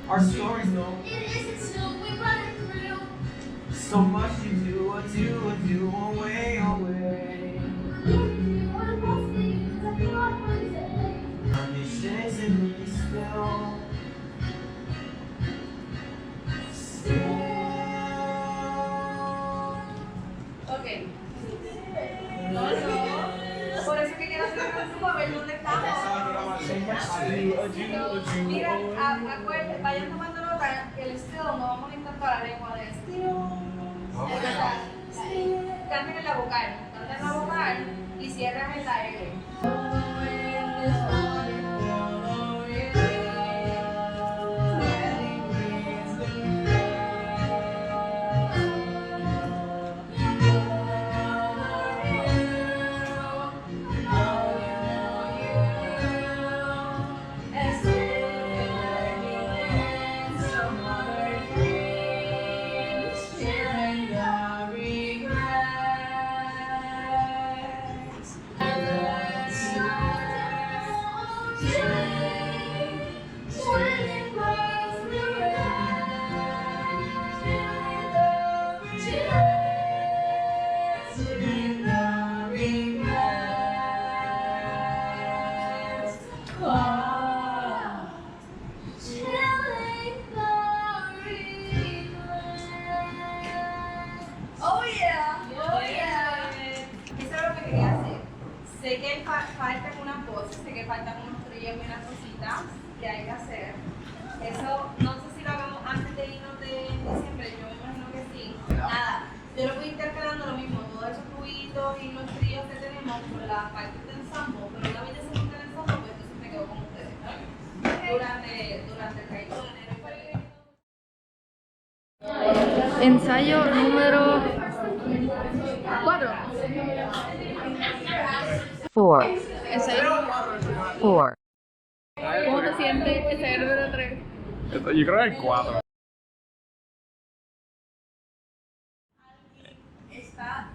Our stories know it isn't still we run it through. so much to do, away. And it shakes in me still. Ok. No. Por eso que quiero hacer un grupo a ver dónde estamos. Mira, acuérdense, vayan tomando nota, el still, no vamos a intentar la lengua de still. Canten en la vocal, y cierran el aire. Sé que faltan unas voces, sé que faltan unos trillos y unas cositas que hay que hacer. Eso no sé si lo hagamos antes de irnos de diciembre, yo me imagino que sí. Nada, yo lo voy intercalando lo mismo, todos esos ruidos y los trillos que tenemos por las partes del ensamble, pero una vez que se monta el ensamble, pues entonces me quedo con ustedes, ¿no? Durante el trayecto de enero y febrero. Ensayo número 4. 4. Ensayo 4. ¿Cómo te sientes? Ensayo número 3. Yo creo que el 4. Está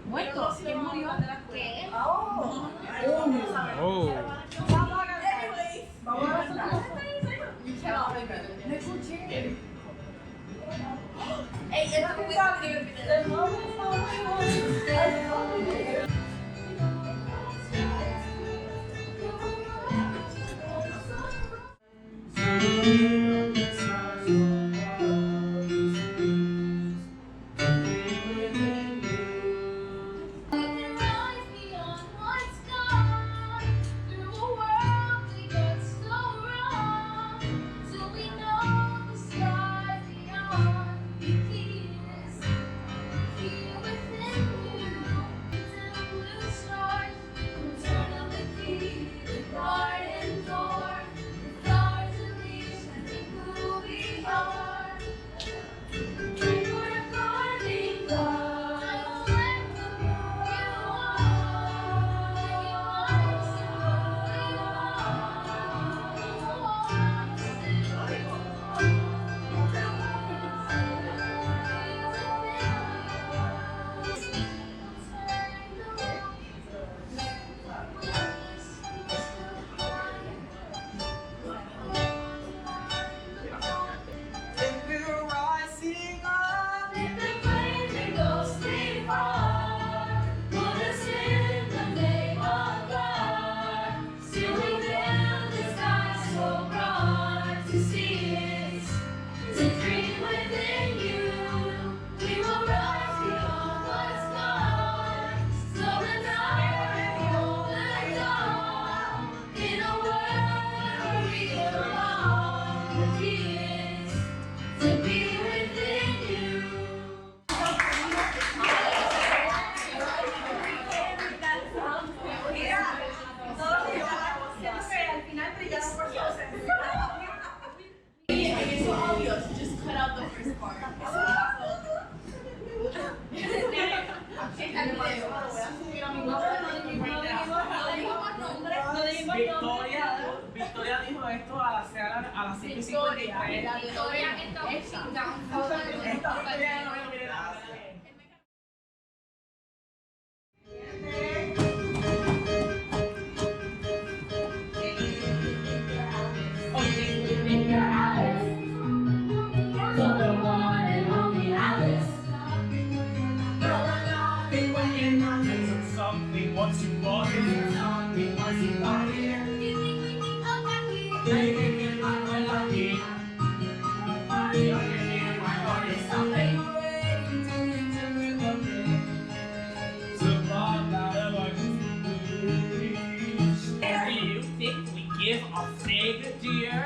muerto. ¿Quién murió? ¿Qué? Oh. Vamos a cantar. Me escuché. Ey, esto es Victoria, la de Victoria está esa. Once you walk in, tell me once you got here. Making my lucky. You're in my heart is something. So far out of our reach. Do you think we give a fig, dear?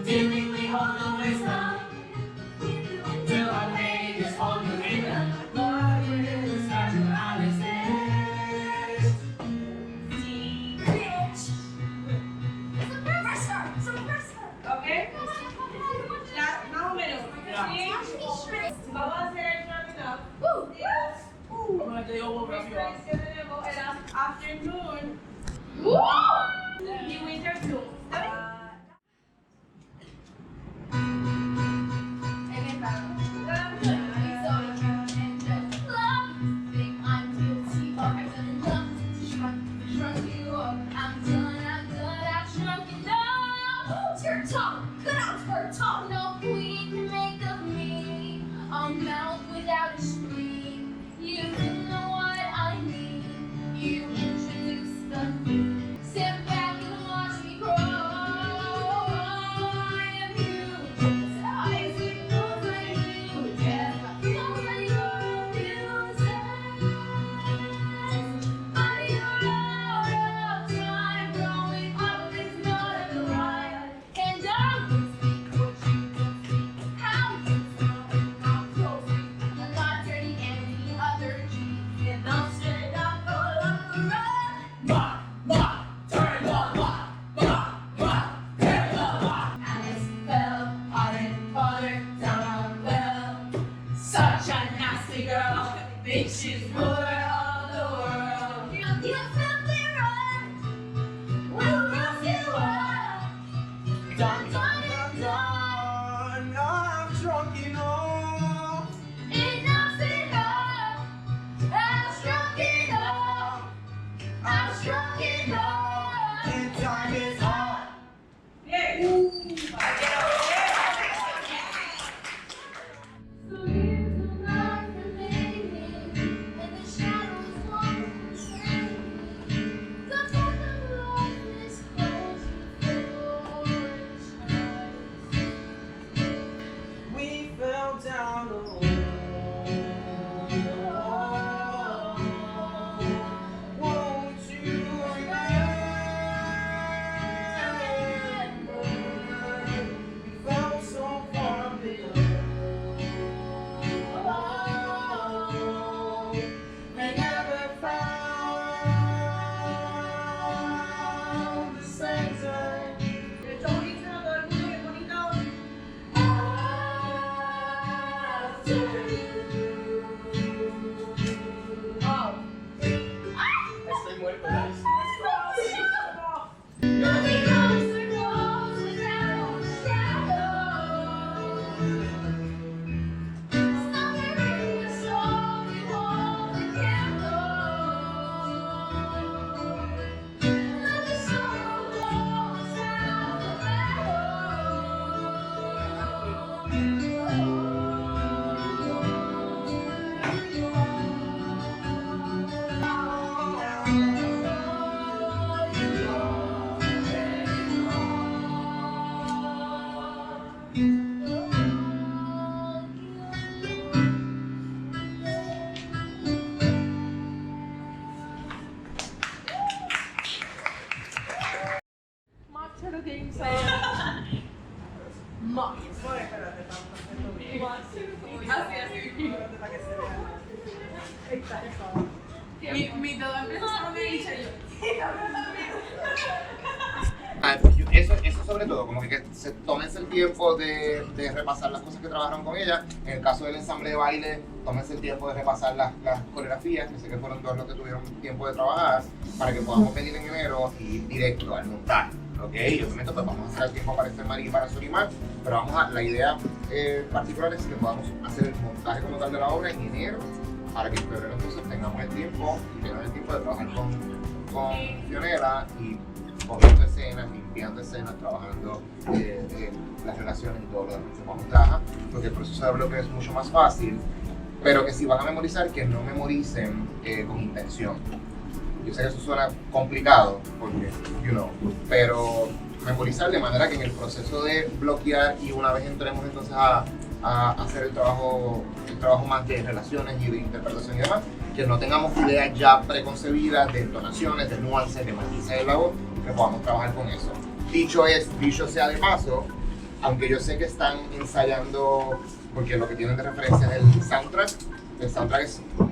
Typically hold the wisdom till our page is all the kingdom. Lord, we're the spirituality. ¿Ok? Más o menos. Vamos a hacer el que tenemos el afternoon. Y winter blue. Without a scream, you didn't know what I mean. You introduced the sit back and watch me grow. I am you, eyes with no like you, yeah. Nobody refuses. But you're out of time. Growing up is not a crime, and I will speak what you don't speak. How you smell, how close. I'm not dirty any other G, and I'm straight up full of the run. Turn the lock, turn the lock. Alice fell, father, down a well. Such a nasty girl, think she's ruler of the world. You simply run, we'll rough you up. Dun, dun, dun, dun, I'm drunk enough. Enough's enough. I'm drunk enough. I'm drunk enough. And time is hot. So here's the night remaining, and the shadows want to train me. The path of life is closed before it shines. We fell down a hole. Won't you remember? We fell so far below. We never found the center. Estoy muerto, guys. Nothing comes or goes without a shadow. Somewhere in the soul you hold a candle. Let the sorrow blow us out Mock Turtle Games. Mock. Mi todo empezó con el dicho yo. Eso sobre todo, como que se tómense el tiempo de repasar las cosas que trabajaron con ella. En el caso del ensamble de baile, tómense el tiempo de repasar las coreografías, que sé que fueron dos los que tuvieron tiempo de trabajar, para que podamos venir en enero y ir directo al montaje. ¿Ok? Y obviamente pues vamos a hacer el tiempo para Esther Marie y para Solimar, pero la idea particular es que podamos hacer el montaje como tal de la obra en enero, para que en febrero entonces tengamos el tiempo y tengamos el tiempo de trabajar con Fiorella y cogiendo escenas, limpiando escenas, trabajando las relaciones y todo lo demás que podamos trabajar, porque el proceso de bloque es mucho más fácil, pero que si van a memorizar, que no memoricen con intención. Yo sé que eso suena complicado, porque, pero memorizar de manera que en el proceso de bloquear y una vez entremos entonces a hacer el trabajo más de relaciones y de interpretación y demás, que no tengamos ideas ya preconcebidas de entonaciones, de nuances, de matices de la voz, que podamos trabajar con eso. Dicho sea de paso, aunque yo sé que están ensayando, porque lo que tienen de referencia es el soundtrack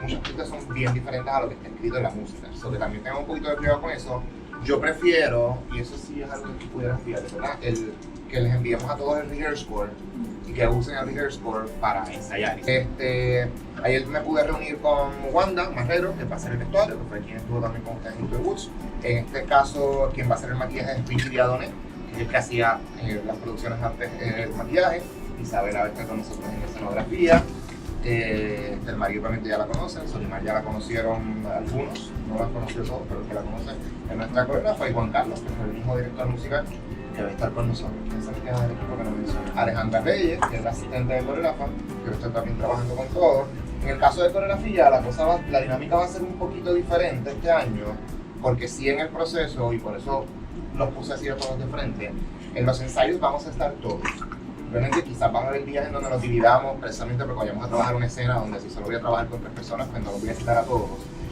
muchas pistas son bien diferentes a lo que está escrito en la música, so que también tengo un poquito de cuidado con eso. Yo prefiero, y eso sí es algo que pudieran enviar, ¿verdad? Que les enviemos a todos el rehearsal score y que usen el rehearsal score para ensayar. Ayer me pude reunir con Wanda Marrero, que va a ser el vestuario, que fue quien estuvo también con ustedes en Into the Woods. En este caso, quien va a hacer el maquillaje es Ricky Diadone, que es el que hacía las producciones antes del maquillaje. Isabela va a estar con nosotros en escenografía. Esther Marie obviamente ya la conocen, Solimar ya la conocieron algunos, no la conoció todos, pero el que la conocen es nuestra coreógrafa, y Juan Carlos, que es el mismo director musical, que va a estar con nosotros. ¿Quién sabe qué es el equipo que nos menciona? Alejandra Reyes, que es la asistente de coreógrafa, que va a estar también trabajando con todos. En el caso de coreografía, la dinámica va a ser un poquito diferente este año, porque sí en el proceso, y por eso los puse así a todos de frente, en los ensayos vamos a estar todos. Obviamente quizás van a haber días en donde nos dividamos, precisamente porque vayamos a trabajar una escena donde si solo voy a trabajar con 3 personas, pues no los voy a citar a todos.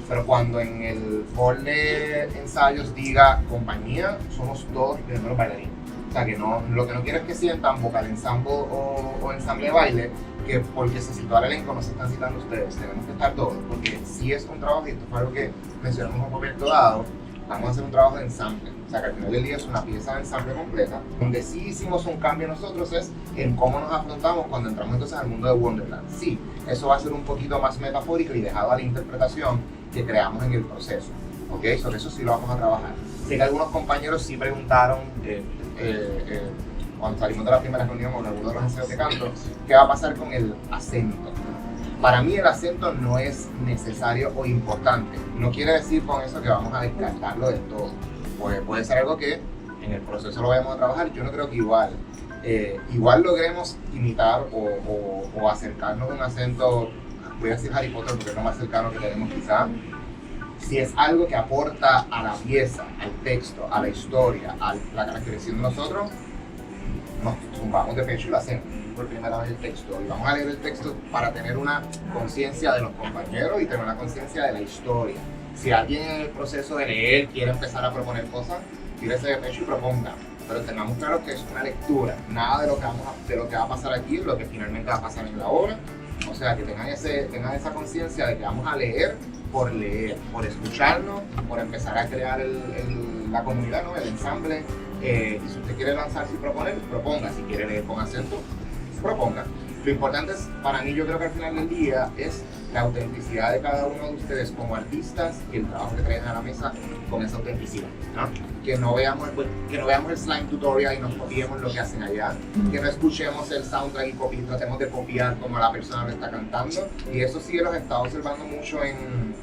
Pero cuando en el hall de ensayos diga compañía, somos todos, incluyendo los bailarines. O sea que lo que no quiero es que sientan vocal ensamble o ensamble de baile, que porque se citó al elenco no se están citando ustedes, tenemos que estar todos, porque si es un trabajo, y esto fue algo que mencionamos en un momento dado, vamos a hacer un trabajo de ensamble. O sea que al final del día es una pieza de ensamble completa. Donde sí hicimos un cambio nosotros es en cómo nos afrontamos cuando entramos entonces al mundo de Wonderland. Sí, eso va a ser un poquito más metafórico y dejado a la interpretación que creamos en el proceso. ¿Ok? Sobre eso sí lo vamos a trabajar. Sé que algunos compañeros sí preguntaron cuando salimos de la primera reunión con algunos de los ensayos de canto, ¿qué va a pasar con el acento? Para mí el acento no es necesario o importante. No quiere decir con eso que vamos a descartarlo del todo. Puede ser algo que en el proceso lo vayamos a trabajar. Yo no creo que igual logremos imitar o acercarnos a un acento, voy a decir Harry Potter porque es lo más cercano que tenemos quizá. Si es algo que aporta a la pieza, al texto, a la historia, a la caracterización de nosotros, nos zumbamos de pecho y lo hacemos por primera vez el texto. Y vamos a leer el texto para tener una conciencia de los compañeros y tener una conciencia de la historia. Si alguien en el proceso de leer quiere empezar a proponer cosas, tírese de pecho y proponga. Pero tengamos claro que es una lectura. Nada de lo que va a pasar aquí es lo que finalmente va a pasar en la obra. O sea, que tengan esa conciencia de que vamos a leer, por escucharnos, por empezar a crear la comunidad, ¿no? El ensamble. Y si usted quiere lanzarse y proponer, proponga. Si quiere leer con acento, proponga. Lo importante es, para mí, yo creo que al final del día es la autenticidad de cada uno de ustedes como artistas y el trabajo que traen a la mesa con esa autenticidad, ¿no? Que no veamos el slime tutorial y nos copiemos lo que hacen allá, que no escuchemos el soundtrack y tratemos de copiar como la persona lo está cantando. Y eso sí los he estado observando mucho en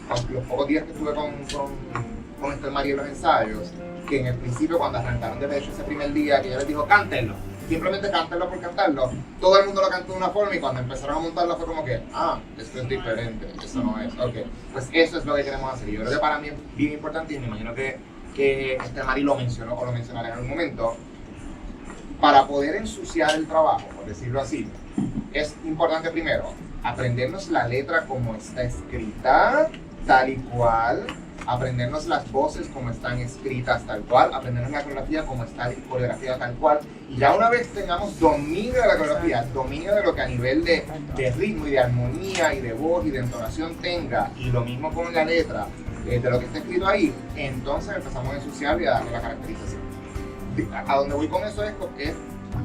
los pocos días que estuve con Esther Marie en los ensayos, que en el principio cuando arrancaron de pecho ese primer día, que ella les dijo cántenlo, simplemente cántenlo por cantarlo, todo el mundo lo cantó de una forma y cuando empezaron a montarlo fue como que, esto es diferente, eso no es, ok, pues eso es lo que queremos hacer. Yo creo que para mí es bien importante y me imagino que Esther Marie lo mencionó o lo mencionará en algún momento, para poder ensuciar el trabajo, por decirlo así, es importante primero aprendernos la letra como está escrita, tal y cual, aprendernos las voces como están escritas tal cual, aprendernos la coreografía como está coreografiada tal cual, y ya una vez tengamos dominio de la coreografía, dominio de lo que a nivel de ritmo y de armonía y de voz y de entonación tenga, y lo mismo con la letra, de lo que está escrito ahí, entonces empezamos a ensuciar y a darle la caracterización. A donde voy con eso es porque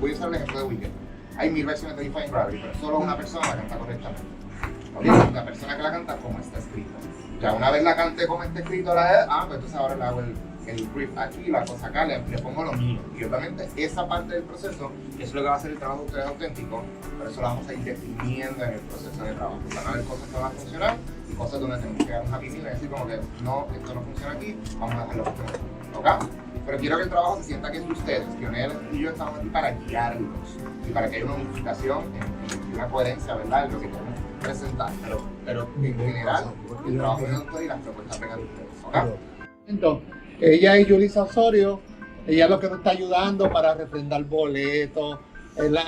voy a usar el ejemplo de Weekend. Hay 1000 versiones de Defying Gravity, pero solo una persona la canta correctamente. ¿Okay? La persona que la canta como está escrito. Ya una vez la canté como está escrito, pues entonces ahora le hago el riff aquí, la cosa acá, le pongo lo mío. Y obviamente esa parte del proceso es lo que va a hacer el trabajo de ustedes auténtico, pero eso lo vamos a ir definiendo en el proceso de trabajo. Van a haber cosas que van a funcionar y cosas donde tenemos que dar un happy medium y decir como que no, esto no funciona aquí, vamos a dejarlo funcionar. ¿Ok? Pero quiero que el trabajo se sienta que es ustedes, que Onel y yo estamos aquí para guiarlos y para que haya una unificación y una coherencia, ¿verdad? En lo que queremos presentar. Pero en general, el trabajo de doctor y las propuestas vengan de ustedes. ¿Ok? Entonces, ella es Yulisa Osorio, ella es lo que nos está ayudando para refrendar boletos. Ella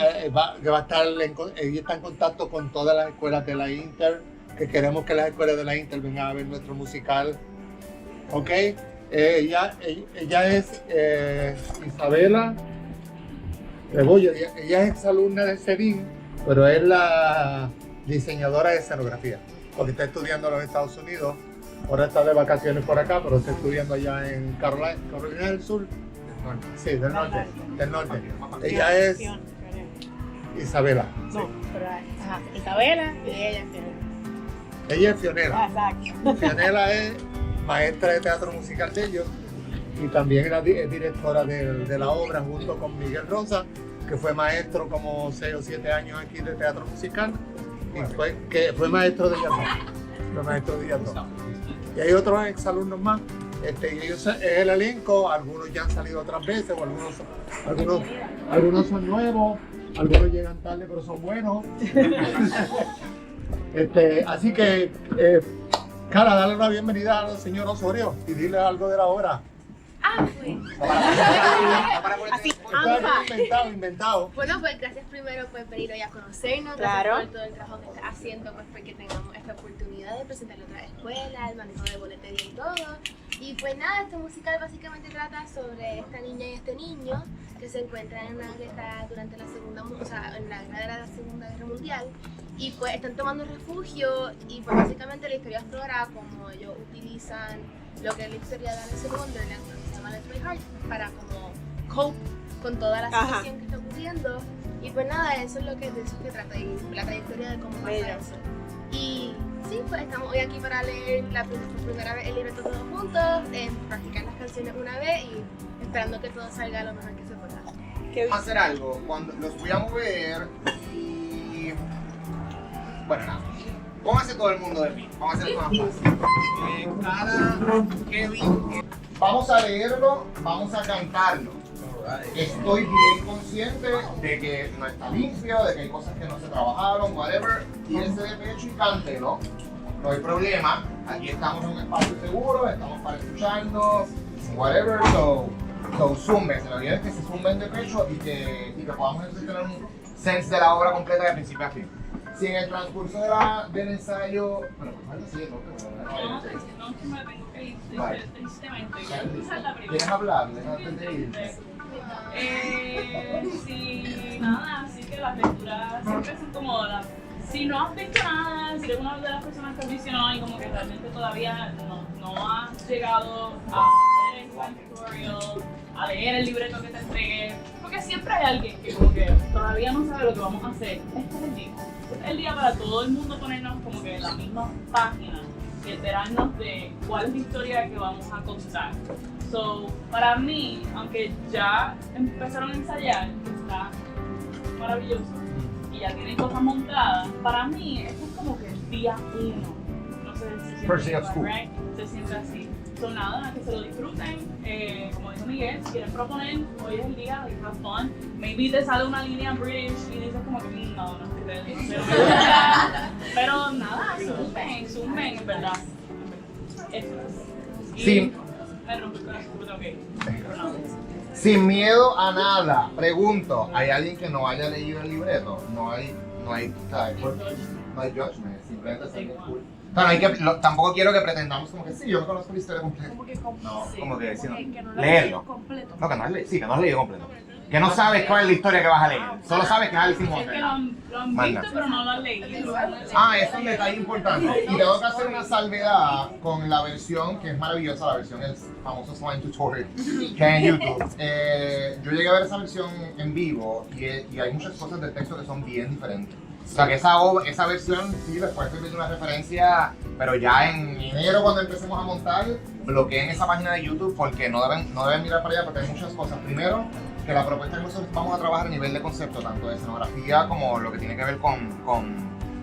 está en contacto con todas las escuelas de la Inter, que queremos que las escuelas de la Inter vengan a ver nuestro musical. ¿Ok? Ella es Isabela Rebollo, ella es exalumna de CEDIN, pero es la diseñadora de escenografía, porque está estudiando en los Estados Unidos. Ahora está de vacaciones por acá, pero está estudiando allá en Carolina del Sur. Sí, del norte. Ella es Isabela. No, pero Isabela y ella es Fiorella. Ella es Fionela. Exacto. Fionela es maestra de teatro musical de ellos y también es directora de la obra junto con Miguel Rosa, que fue maestro como 6 o 7 años aquí de teatro musical y fue maestro de Yardón. Y hay otros exalumnos más. Ellos es el elenco, algunos ya han salido otras veces, o algunos son nuevos, algunos llegan tarde pero son buenos. Así que, Cara, dale una bienvenida al señor Osorio y dile algo de la obra. Así, inventado. Bueno, pues gracias primero por venir hoy a conocernos, Claro. gracias por todo el trabajo que estás haciendo, pues porque tengamos esta oportunidad de presentarle a otras escuelas, el manejo de boletería y todo. Y pues nada, este musical básicamente trata sobre esta niña y este niño que se encuentran en una guerra durante la en la guerra de la Segunda Guerra Mundial. Y pues están tomando refugio y pues básicamente la historia explora cómo ellos utilizan lo que es la historia de Alice in Wonderland, que se llama Let's Play Hard, para como cope con toda la situación que está ocurriendo. Y pues nada, eso es de eso que trata y la trayectoria de cómo pasa eso. Y sí, pues estamos hoy aquí para leer por primera vez el libreto todos juntos, practicar las canciones una vez y esperando que todo salga lo mejor que se pueda. Vamos a hacer algo, cuando los voy a mover y... Bueno, nada. Póngase todo el mundo de pie. Vamos a hacer esto más fácil. Kevin. Vamos a leerlo, vamos a cantarlo. Estoy bien consciente de que no está limpio, de que hay cosas que no se trabajaron, whatever. Tírense de pecho y cántelo. No hay problema. Aquí estamos en un espacio seguro, estamos para escucharnos, whatever. So zumben. La idea es que se zumben de pecho y que podamos tener un sense de la obra completa de principio a fin. Si en el transcurso del ensayo... Bueno, pues sí, No, que me tengo que ir, tristemente. ¿Quieres hablarles antes de irte? Sí, nada, así que las lecturas siempre son cómodas. Si no has visto nada, si eres una de las personas que has visto y como que realmente todavía no has llegado a hacer el wine tutorial, a leer el libreto que te entregué, porque siempre hay alguien que como que todavía no sabe lo que vamos a hacer. Este es el día. Este es el día para todo el mundo ponernos como que en la misma página y enterarnos de cuál es la historia que vamos a contar. So, para mí, aunque ya empezaron a ensayar, está maravilloso y ya tienen cosas montadas, para mí esto es como que el día 1. No sé si First day of school. Right? Se siente así. So, nada, que se lo disfruten. Como dijo Miguel, si quieren proponer, hoy es el día, like, have fun. Maybe te sale una línea British y dices como que no estoy ready. Pero nada, zumben, en verdad. Eso es. Y Sí. me rompí el corazón, pero ok. Sin miedo a nada. Pregunto, ¿hay alguien que no haya leído el libreto? No hay judgment, simplemente es cool. No, tampoco quiero que pretendamos como que sí, yo me conozco la historia completa. No, como que sí, no. Leerlo. No, que no has leído completo. Que no sabes cuál es la historia que vas a leer. Solo sabes que es Alice in Es que Wonderland. lo han Más visto, nada. pero no lo han leído. Ah, es un detalle importante. Y tengo que hacer una salvedad con la versión que es maravillosa, la versión del famoso Slime Tutorial que hay en YouTube. Yo llegué a ver esa versión en vivo y hay muchas cosas del texto que son bien diferentes. O sea que esa versión, sí, después estoy viendo una referencia, pero ya en enero cuando empecemos a montar, bloqueen esa página de YouTube porque no deben mirar para allá porque hay muchas cosas. Primero, que la propuesta que nosotros vamos a trabajar a nivel de concepto, tanto de escenografía como lo que tiene que ver con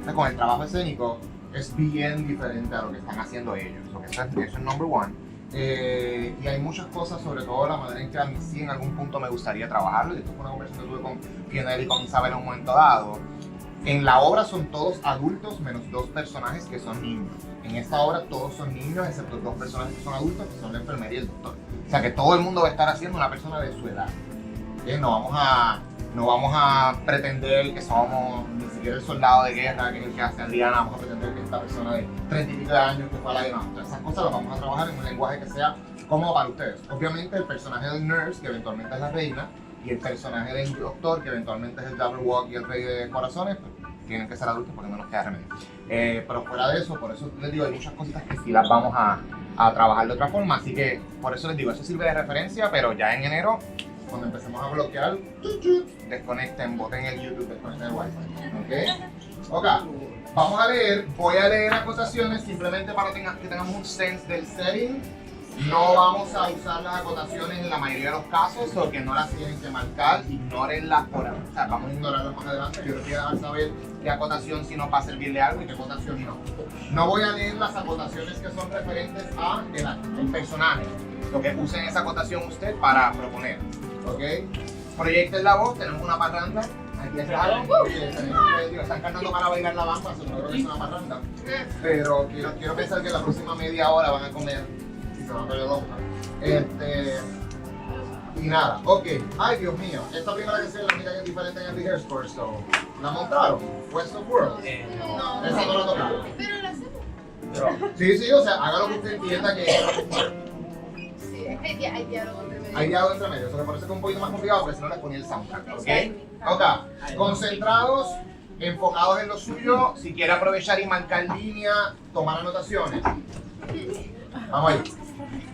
el trabajo escénico, es bien diferente a lo que están haciendo ellos. Eso es number one. Y hay muchas cosas, sobre todo la manera en que a mí sí en algún punto me gustaría trabajarlo. Y esto fue una conversación que tuve con Pionel y con Isabel en un momento dado. En la obra son todos adultos menos 2 personajes que son niños. En esta obra todos son niños excepto 2 personajes que son adultos, que son la enfermera y el doctor. O sea que todo el mundo va a estar haciendo una persona de su edad. No vamos a pretender que somos ni siquiera el soldado de guerra, que es el que hace Adriana, vamos a pretender que esta persona de 30 y pico de años que fue a la guerra. Todas esas cosas las vamos a trabajar en un lenguaje que sea cómodo para ustedes. Obviamente el personaje del nurse, que eventualmente es la reina, y el personaje del doctor, que eventualmente es el Jabberwock y el rey de corazones, pues, tienen que ser adultos porque no nos queda remedio. Pero fuera de eso, por eso les digo, hay muchas cositas que sí las vamos a trabajar de otra forma, así que por eso les digo, eso sirve de referencia, pero ya en enero, cuando empecemos a bloquear, desconecten, boten el YouTube, desconecten el Wi-Fi. ¿Ok? Vamos a leer, voy a leer acotaciones simplemente para que tengamos un sense del setting. No vamos a usar las acotaciones en la mayoría de los casos, porque no las tienen que marcar, ignórenlas por ahora. O sea, vamos a ignorarlas más adelante. Yo les voy a dejar saber qué acotación sí nos va a servir de algo y qué acotación no. No voy a leer las acotaciones que son referentes a el personaje. Lo que usen esa acotación usted para proponer. ¿Ok? Proyecten la voz, tenemos una parranda. Aquí está, están cantando para bailar la bamba, eso no creo que es una parranda. Pero quiero pensar que la próxima media hora van a comer. Y nada, ok. Ay, Dios mío, esta primera canción es la única que es diferente en el rehearsal, so ¿la montaron? West of World. No. Esa no la tocaron. Pero la hacemos. Sí, o sea, haga lo que usted entienda que es. Sí, hay diálogo entre medio. Hay diálogo entre medio, eso me parece que es un poquito más complicado porque si no les ponía el soundtrack, ¿ok? Ok, concentrados, enfocados en lo suyo, si quiere aprovechar y marcar línea, tomar anotaciones. Vamos ahí.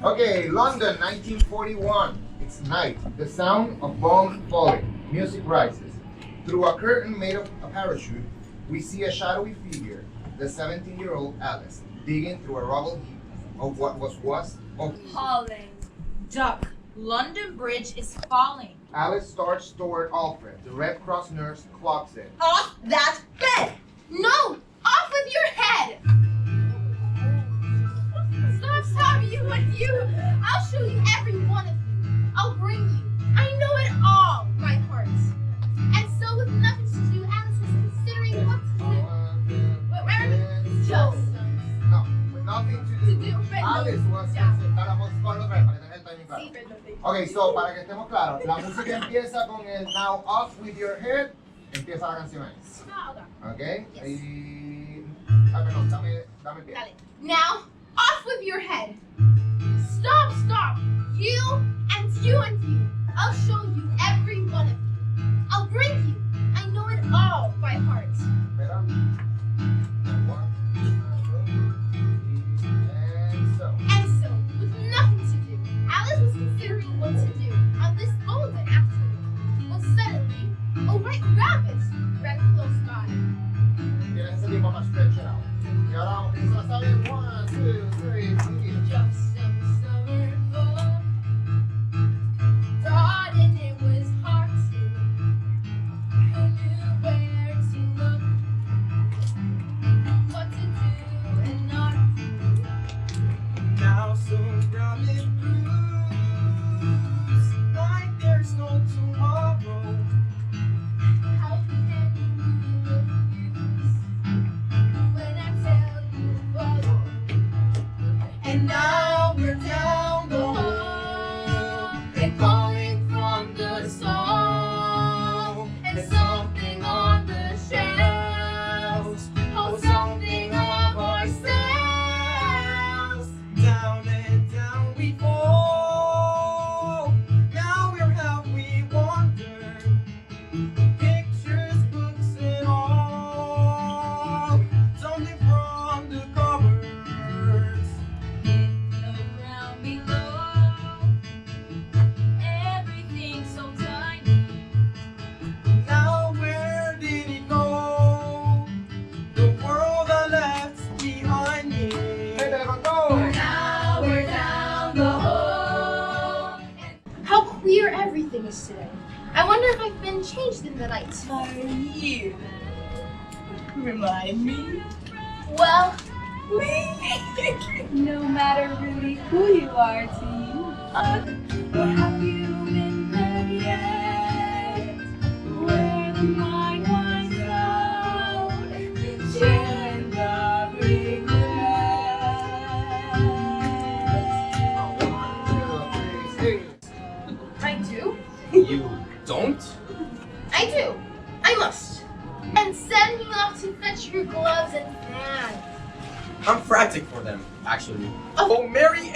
Okay, London, 1941. It's night. The sound of bombs falling. Music rises. Through a curtain made of a parachute, we see a shadowy figure, the 17-year-old Alice, digging through a rubble heap of what was Falling. Duck. London Bridge is falling. Alice starts toward Alfred. The Red Cross nurse clocks it. Off that bed! No! Off with your head! Stop, you! I'll show you every one of you. I'll bring you. I know it all by heart. And so with nothing to do, Alice was considering what to do. Just. No, with nothing to do. Alice was Ok, so para que estemos claros, la música empieza con el Now Off With Your Head, empieza la canción ahí. Ok, y... perdón, dame el pie. Now, off with your head. Stop. You and you and you. I'll show you every one of you. I'll bring you. I know it all by heart. Espera. And so, with nothing to do, Alice was considering what to do on this golden afternoon, when suddenly, a white rabbit ran close by. Tienes ese tiempo para stretch it out. Y ahora vamos a empezar a saber 1, 2, 3, 4. Just in summer fall, thought and it was hard to. Who knew where to look, what to do and not do. Now some rabbit proves like there's no tomorrow. How can you refuse when I tell you follow? And now we're down the hall and calling from the soul, and something on the shelves, oh something of ourselves. Down and down we fall. Now we're how we wander. clear everything is today. I wonder if I've been changed in the night. Are you? Remind me? Well, No matter really who you are to you. Have you been there yet? Where the mind winds out, chilling the I do. You don't? I do. I must. And send me off to fetch your gloves and fan. I'm frantic for them, actually. Oh, Mary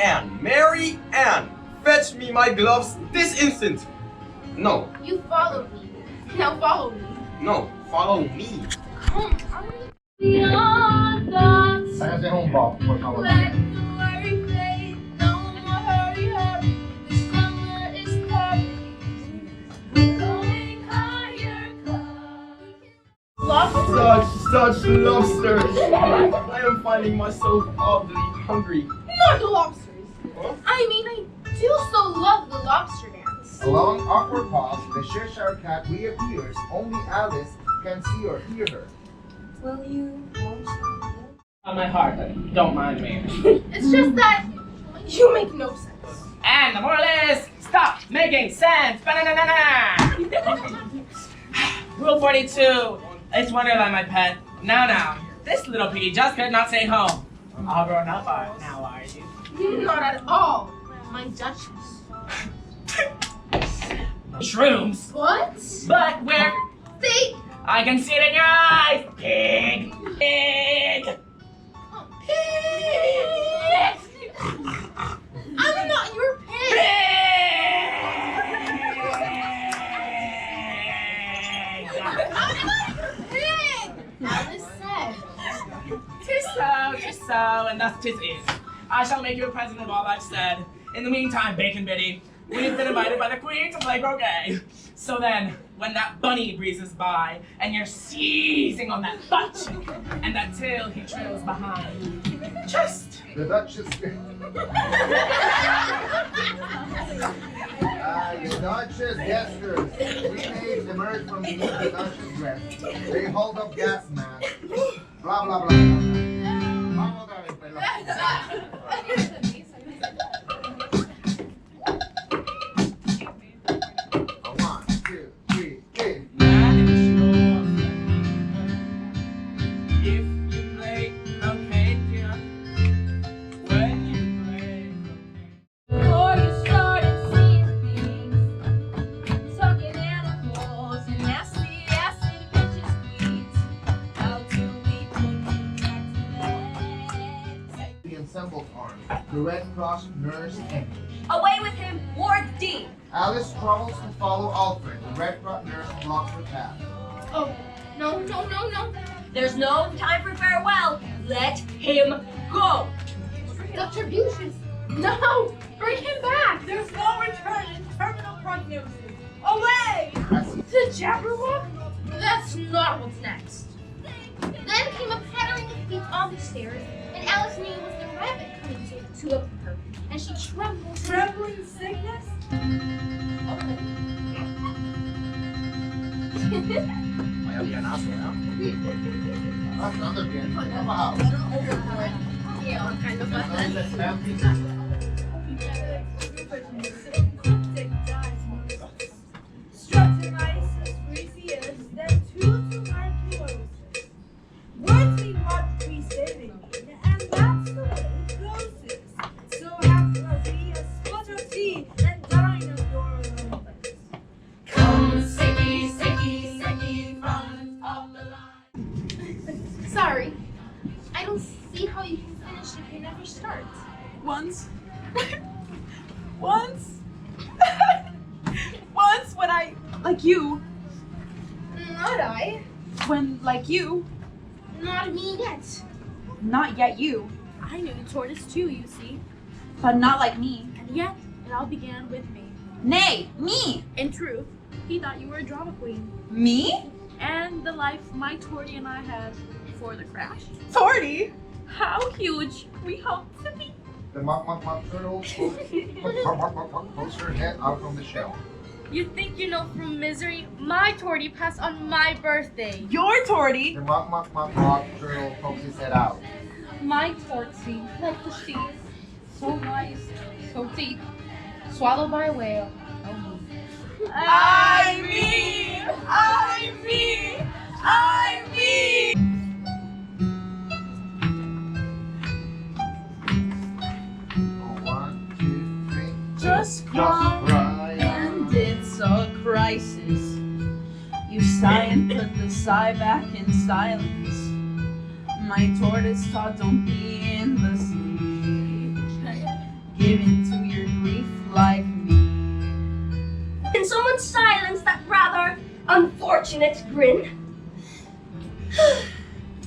Ann! Fetch me my gloves this instant! No, You followed me. Now follow me. no, follow me. Come on. Beyond thoughts. Sácate un pop, por favor. Let the worry fade. No more hurry, hurry. The summer is coming. We're going higher, Such lobsters! I am finding myself oddly hungry. Not the lobsters. I mean, I do so love the lobster dance. Along awkward pause, the Cheshire Cat reappears. Only Alice can see or hear her. Will you? Won't you? On my heart, don't mind me. It's just that you make no sense. And the moral is, stop making sense! Ba-na-na-na-na! Rule 42, it's Wonderland, my pet. Now, this little piggy just could not stay home. All grown up now, are you? Not at all. My Duchess. Shrooms. What? But where? Fake. I can see it in your eyes! Pig! Pig! Pig! I'm not your pig! I'm not your pig! Alice said. Tis so, and thus 'tis is. I shall make you a present of all I've said. In the meantime, Bacon Biddy, we've been invited by the Queen to play croquet. So then, when that bunny breezes by, and you're seizing on that butt cheek, and that tail he trails behind, just... The Duchess... The Duchess gestures. Teenage emerge from beneath the Duchess dress. They hold up gas masks. Blah, blah, blah. Vamos otra vez, pelota. Before you started seeing things, sucking animals and nasty acid bitches squeeze. How do we put you back to bed? The ensemble arm. The Red Cross nurse enters. Away with him, Ward D. Alice struggles to follow Alfred. The Red Cross nurse blocks her path. Oh, no. There's no time for farewell. Let him go. Dr. Bucius, no! Bring him back! There's no return in terminal prognosis. Away! The Jabberwock? That's not what's next. Then came a pattering of feet on the stairs, and Alice knew it was the rabbit coming to look for her, and she trembled. Trembling sickness? Vaya pianazo, ¿no? Bastante bien. Vamos. Yeah, kind of Streptomyces greaseus, then two tuberculosis. Words mean what we say they mean, and that's the way it goes. So have we a spot of tea and dine on your own place. Come, sicky, sicky, sicky, front of the line. Sorry, I don't see how you can finish if you never start. Once when I, like you, Not I. when, like you, Not me yet. not yet you, I knew the tortoise too, you see. but not like me. And yet, it all began with me. Nay, me! In truth, he thought you were a drama queen. Me? And the life my Torty and I had before the crash. Torty? How huge we hope to be. The mock turtle pulls her head out from the shell. You think you know from misery? My tortie passed on my birthday. Your tortie? The mock turtle pokes his head out. My tortie, like the sea, so wise, so deep, swallowed by a whale. I me! Just cry, and it's a crisis. You sigh and put the sigh back in silence. My tortoise thought don't be in the sea. Give in to your grief like me. Can someone silence that rather unfortunate grin?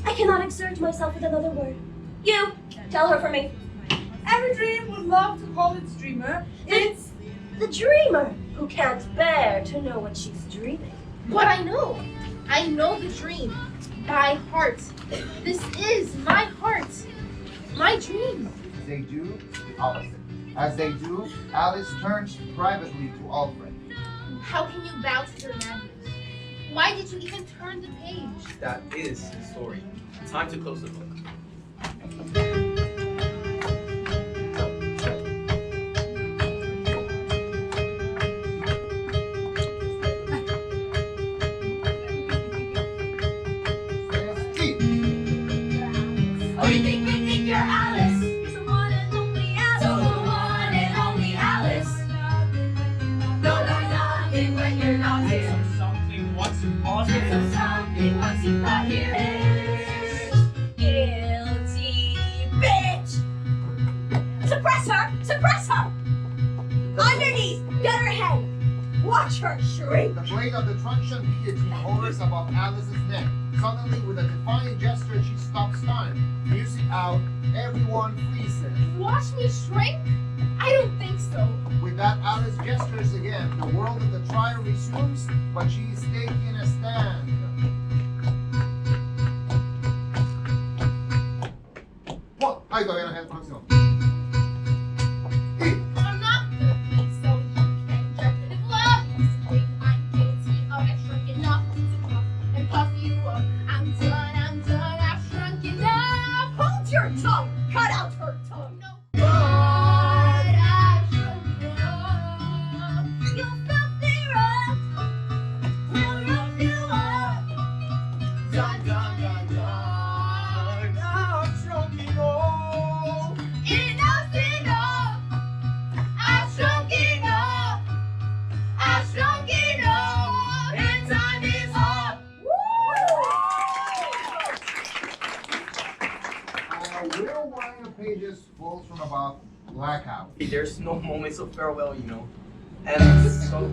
I cannot exert myself with another word. You, tell her for me. Every dream would love to call its dreamer. It's the dreamer who can't bear to know what she's dreaming. But I know the dream by heart. This is my heart, my dream. As they do, the opposite. As they do, Alice turns privately to Alfred. How can you bow to your madness? Why did you even turn the page? That is the story. Time to close the book. Oh, you think you're Alice? You're the one and only Alice. So the one and only Alice. No, nothing when you're not here. Something once you bought So something once you got here. Guilty bitch! Suppress her! Suppress her! Underneath! Get her head! Watch her shrink! The blade of the truncheon guillotine hovers above Alice's neck. Suddenly, with a defiant gesture, she stops time. Music out, everyone freezes. Watch me shrink? I don't think so. With that, Alice gestures again. The world of the trial resumes, but she is taking a stand. What? Ay, todavía no es el próximo. I'm not gonna be so you can judge. If love is a thing, I'm guilty of it. Shrunk enough to puff and puff you up. I'm done, I've shrunk enough. Hold your tongue! Cut out her tongue! No. But I've shrunk enough. You filthy rat! We'll rough you up! Dun, dun, dun, dun. I've shrunk enough. Enough's enough! I've shrunk enough! I've shrunk enough! And time is up! Will one of pages falls from above, blackout. There's no moments of farewell, you know. And it's so...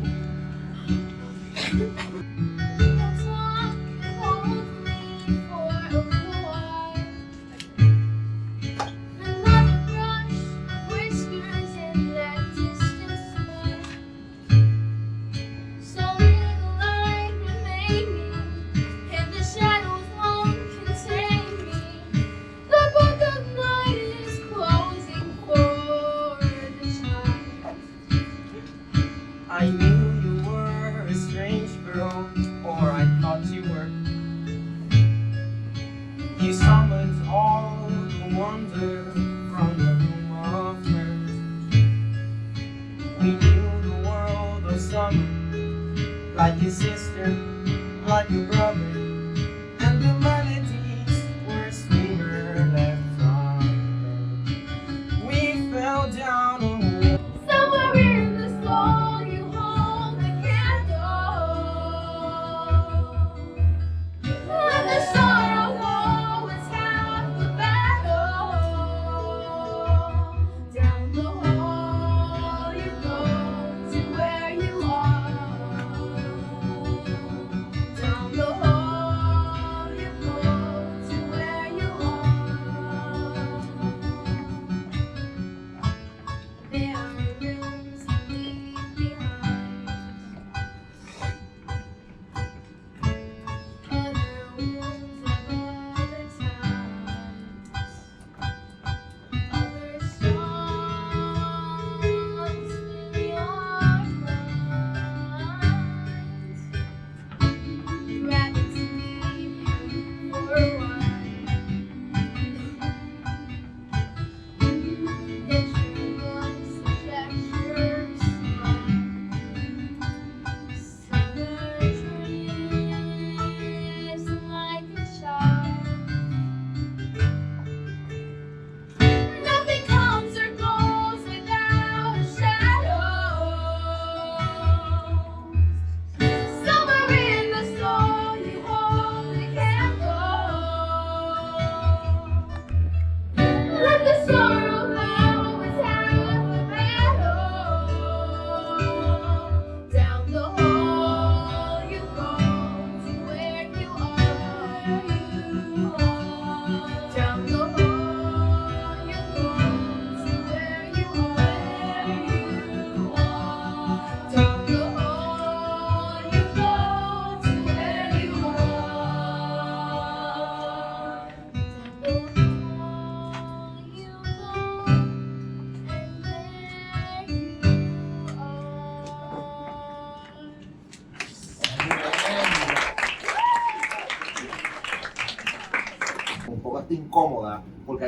I knew you were a strange girl, or I thought you were. You summoned all the wonder from the room of mirth. We knew the world of summer, like your sister, like your brother, and the melodies were sweeter left on. We fell down a wall. Somewhere in the soul you hold the candle. When the sorrow was half the battle. Down the hall you go to where you are. Down the hall you go to where you are.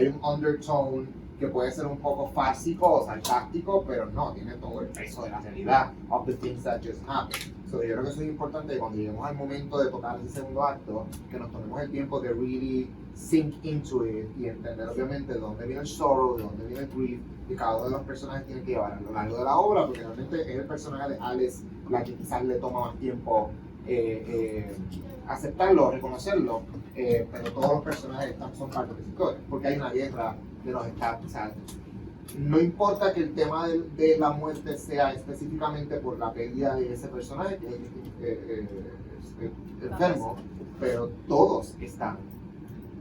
hay un undertone que puede ser un poco fársico o sarcástico, pero no, tiene todo el peso de la realidad of the things that just happened. So, yo creo que eso es importante, que cuando lleguemos al momento de tocar ese segundo acto, que nos tomemos el tiempo de really sink into it y entender obviamente de dónde viene el sorrow, de dónde viene el grief, y cada uno de los personajes tiene que llevar a lo largo de la obra, porque realmente es el personaje de Alice la que quizás le toma más tiempo aceptarlo, reconocerlo, pero todos los personajes son parte de la historia, porque hay una guerra de los estados. O sea, no importa que el tema de la muerte sea específicamente por la pérdida de ese personaje que es enfermo, pero todos están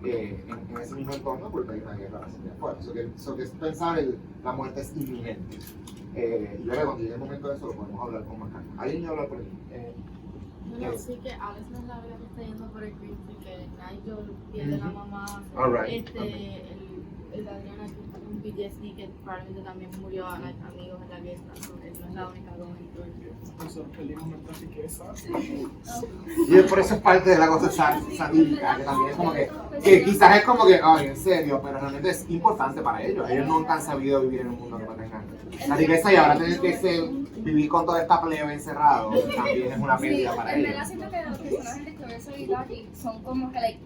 en ese mismo entorno porque hay una guerra hacia afuera. Eso que es pensar la muerte es inminente. Y yo creo que cuando llegue el momento de eso lo podemos hablar con más calma. ¿Alguien quiere hablar por aquí? Bueno, sí que a veces no sabía que está yendo por el grief porque Nigel pierde la mamá, el Adriana que está con PTSD que probablemente también murió a amigos en la guerra, él no es la única con el todo el grief. Nosotros perdimos nuestra riqueza. Y por eso es parte de la cosa satírica, que también es como que quizás es como que, ay, en serio, pero realmente es importante para ellos. Ellos nunca han sabido vivir en un mundo que no tengan la riqueza y ahora tener que vivir con toda esta plebe encerrado también es una pérdida para ellos. En verdad siento que los personajes de Clarissa y Lucky son como que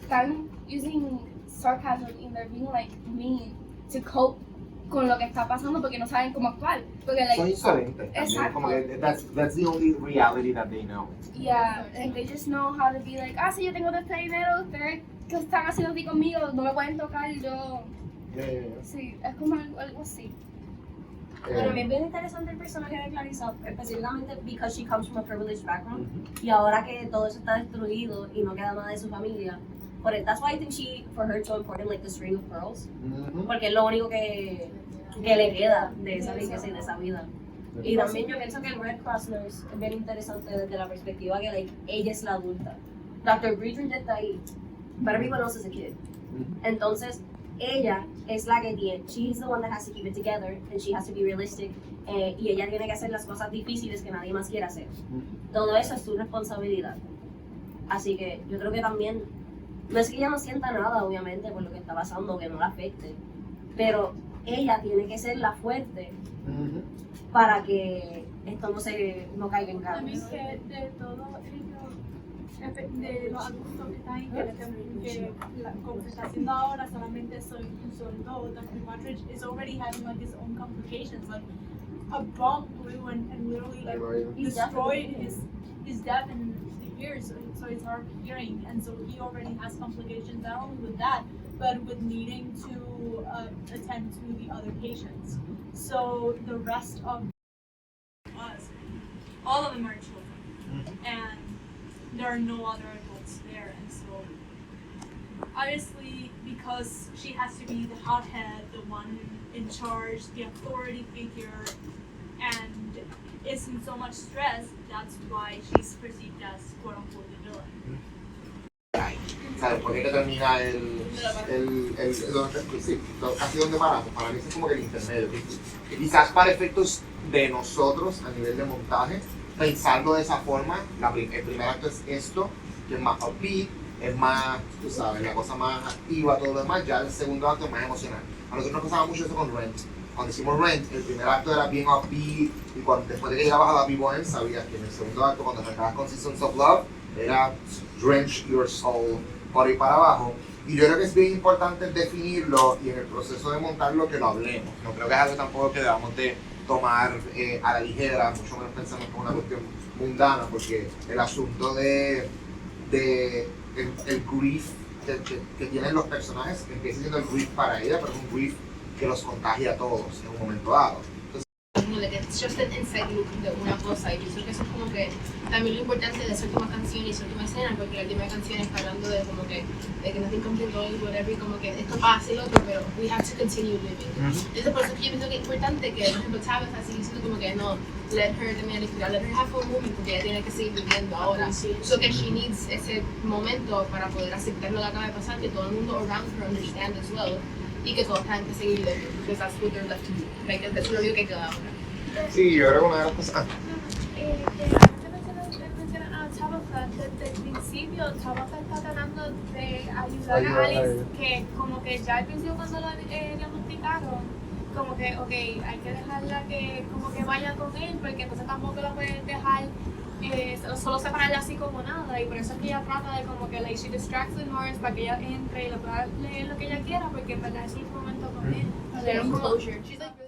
están using sarcasm and they're being mean to cope con lo que está pasando porque no saben cómo actuar. Porque, son insolentes también, como que that's the only reality that they know. Yeah, and they just know how to be si yo tengo este dinero, ustedes que están haciendo aquí conmigo, no me pueden tocar y yo... Sí, es como algo así. Para mí es bien interesante el personaje de Clarissa, específicamente because she comes from a privileged background. Y ahora que todo eso está destruido y no queda nada de su familia, that's why I think for her it's so important, the string of pearls. Porque es lo único que le queda de esa riqueza y de esa vida. Y también yo pienso que el Red Cross Nurse es bien interesante desde la perspectiva que ella es la adulta. Dr. Bridget está ahí, but everyone else is a kid. Entonces, ella es la que tiene, she's the one that has to keep it together and she has to be realistic y ella tiene que hacer las cosas difíciles que nadie más quiere hacer. Todo eso es su responsabilidad. Así que yo creo que también, no es que ella no sienta nada obviamente por lo que está pasando, que no la afecte, pero ella tiene que ser la fuerte para que esto no caiga en También caos. que de todo de los adultos que están que como se está haciendo ahora solamente sobre todo Dr. Partridge is already having his own complications, a bomb blew and literally destroyed his deaf in the ears, so it's hard of hearing, and so he already has complications not only with that but with needing to attend to the other patients. So the rest of us, all of them are children, and there are no other adults there, and so obviously because she has to be the hothead, the one in charge, the authority figure, and is in so much stress, that's why she's perceived as quote unquote the villain. ¿Sabes por qué que termina casi donde paramos? Para mí es como que el intermedio. Que quizás para efectos de nosotros a nivel de montaje, pensarlo de esa forma, el primer acto es esto, que es más upbeat, es más, tú sabes, la cosa más activa, todo lo demás, ya el segundo acto es más emocional. A nosotros nos pasaba mucho eso con Rent. Cuando hicimos Rent, el primer acto era bien upbeat, y después de que llegabas a Happy Bohem, sabías que en el segundo acto, cuando arrancabas con Seasons of Love, era Drench Your Soul, por ahí para abajo. Y yo creo que es bien importante definirlo y en el proceso de montarlo que lo hablemos. No creo que es algo tampoco que debamos de tomar a la ligera, mucho menos pensando que es una cuestión mundana, porque el asunto de el grief que tienen los personajes empieza siendo el grief para ella, pero es un grief que los contagia a todos en un momento dado. Como de que es just an inside look de una cosa, y pienso que eso es como que también lo importante de esa última canción y esa última escena, porque la última canción está hablando de como que nothing comes and goes, whatever, y como que esto pasa y lo otro, pero we have to continue living. Entonces por eso que yo pienso que es importante que, por ejemplo, Tabitha así diciendo como que no, let her también let her have a moment, porque ella tiene que seguir viviendo ahora. So que she needs ese momento para poder aceptar lo que acaba de pasar, que todo el mundo around her understand as well, y que todos tienen que seguir viviendo, because that's what they're left to do. Like, eso es lo único que queda ahora. Sí, yo creo que una de las cosas... Tabitha, desde el principio, Tabitha está tratando de ayudar a Alice, que como que ya al principio cuando la diagnosticaron, como que, ok, hay que dejarla que como que vaya con él, porque entonces tampoco la pueden dejar solo separarla así como nada, y por eso es que ella trata de como que, like, she distracts the Norris para que ella entre y le pueda leer lo que ella quiera, porque en verdad es el momento con él. Tener un closure. She's like